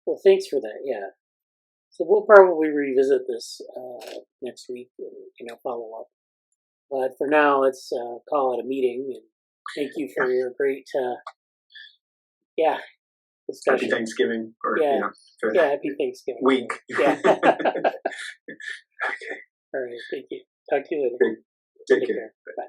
[SPEAKER 1] Well, thanks for that. Yeah. So we'll probably revisit this next week and, you know, follow up. But for now, let's call it a meeting. And thank you for your great, discussion.
[SPEAKER 3] Happy Thanksgiving, or
[SPEAKER 1] happy Thanksgiving
[SPEAKER 3] week.
[SPEAKER 1] Yeah.
[SPEAKER 3] Okay.
[SPEAKER 1] All right. Thank you. Talk to you later.
[SPEAKER 3] Take care.
[SPEAKER 1] Bye.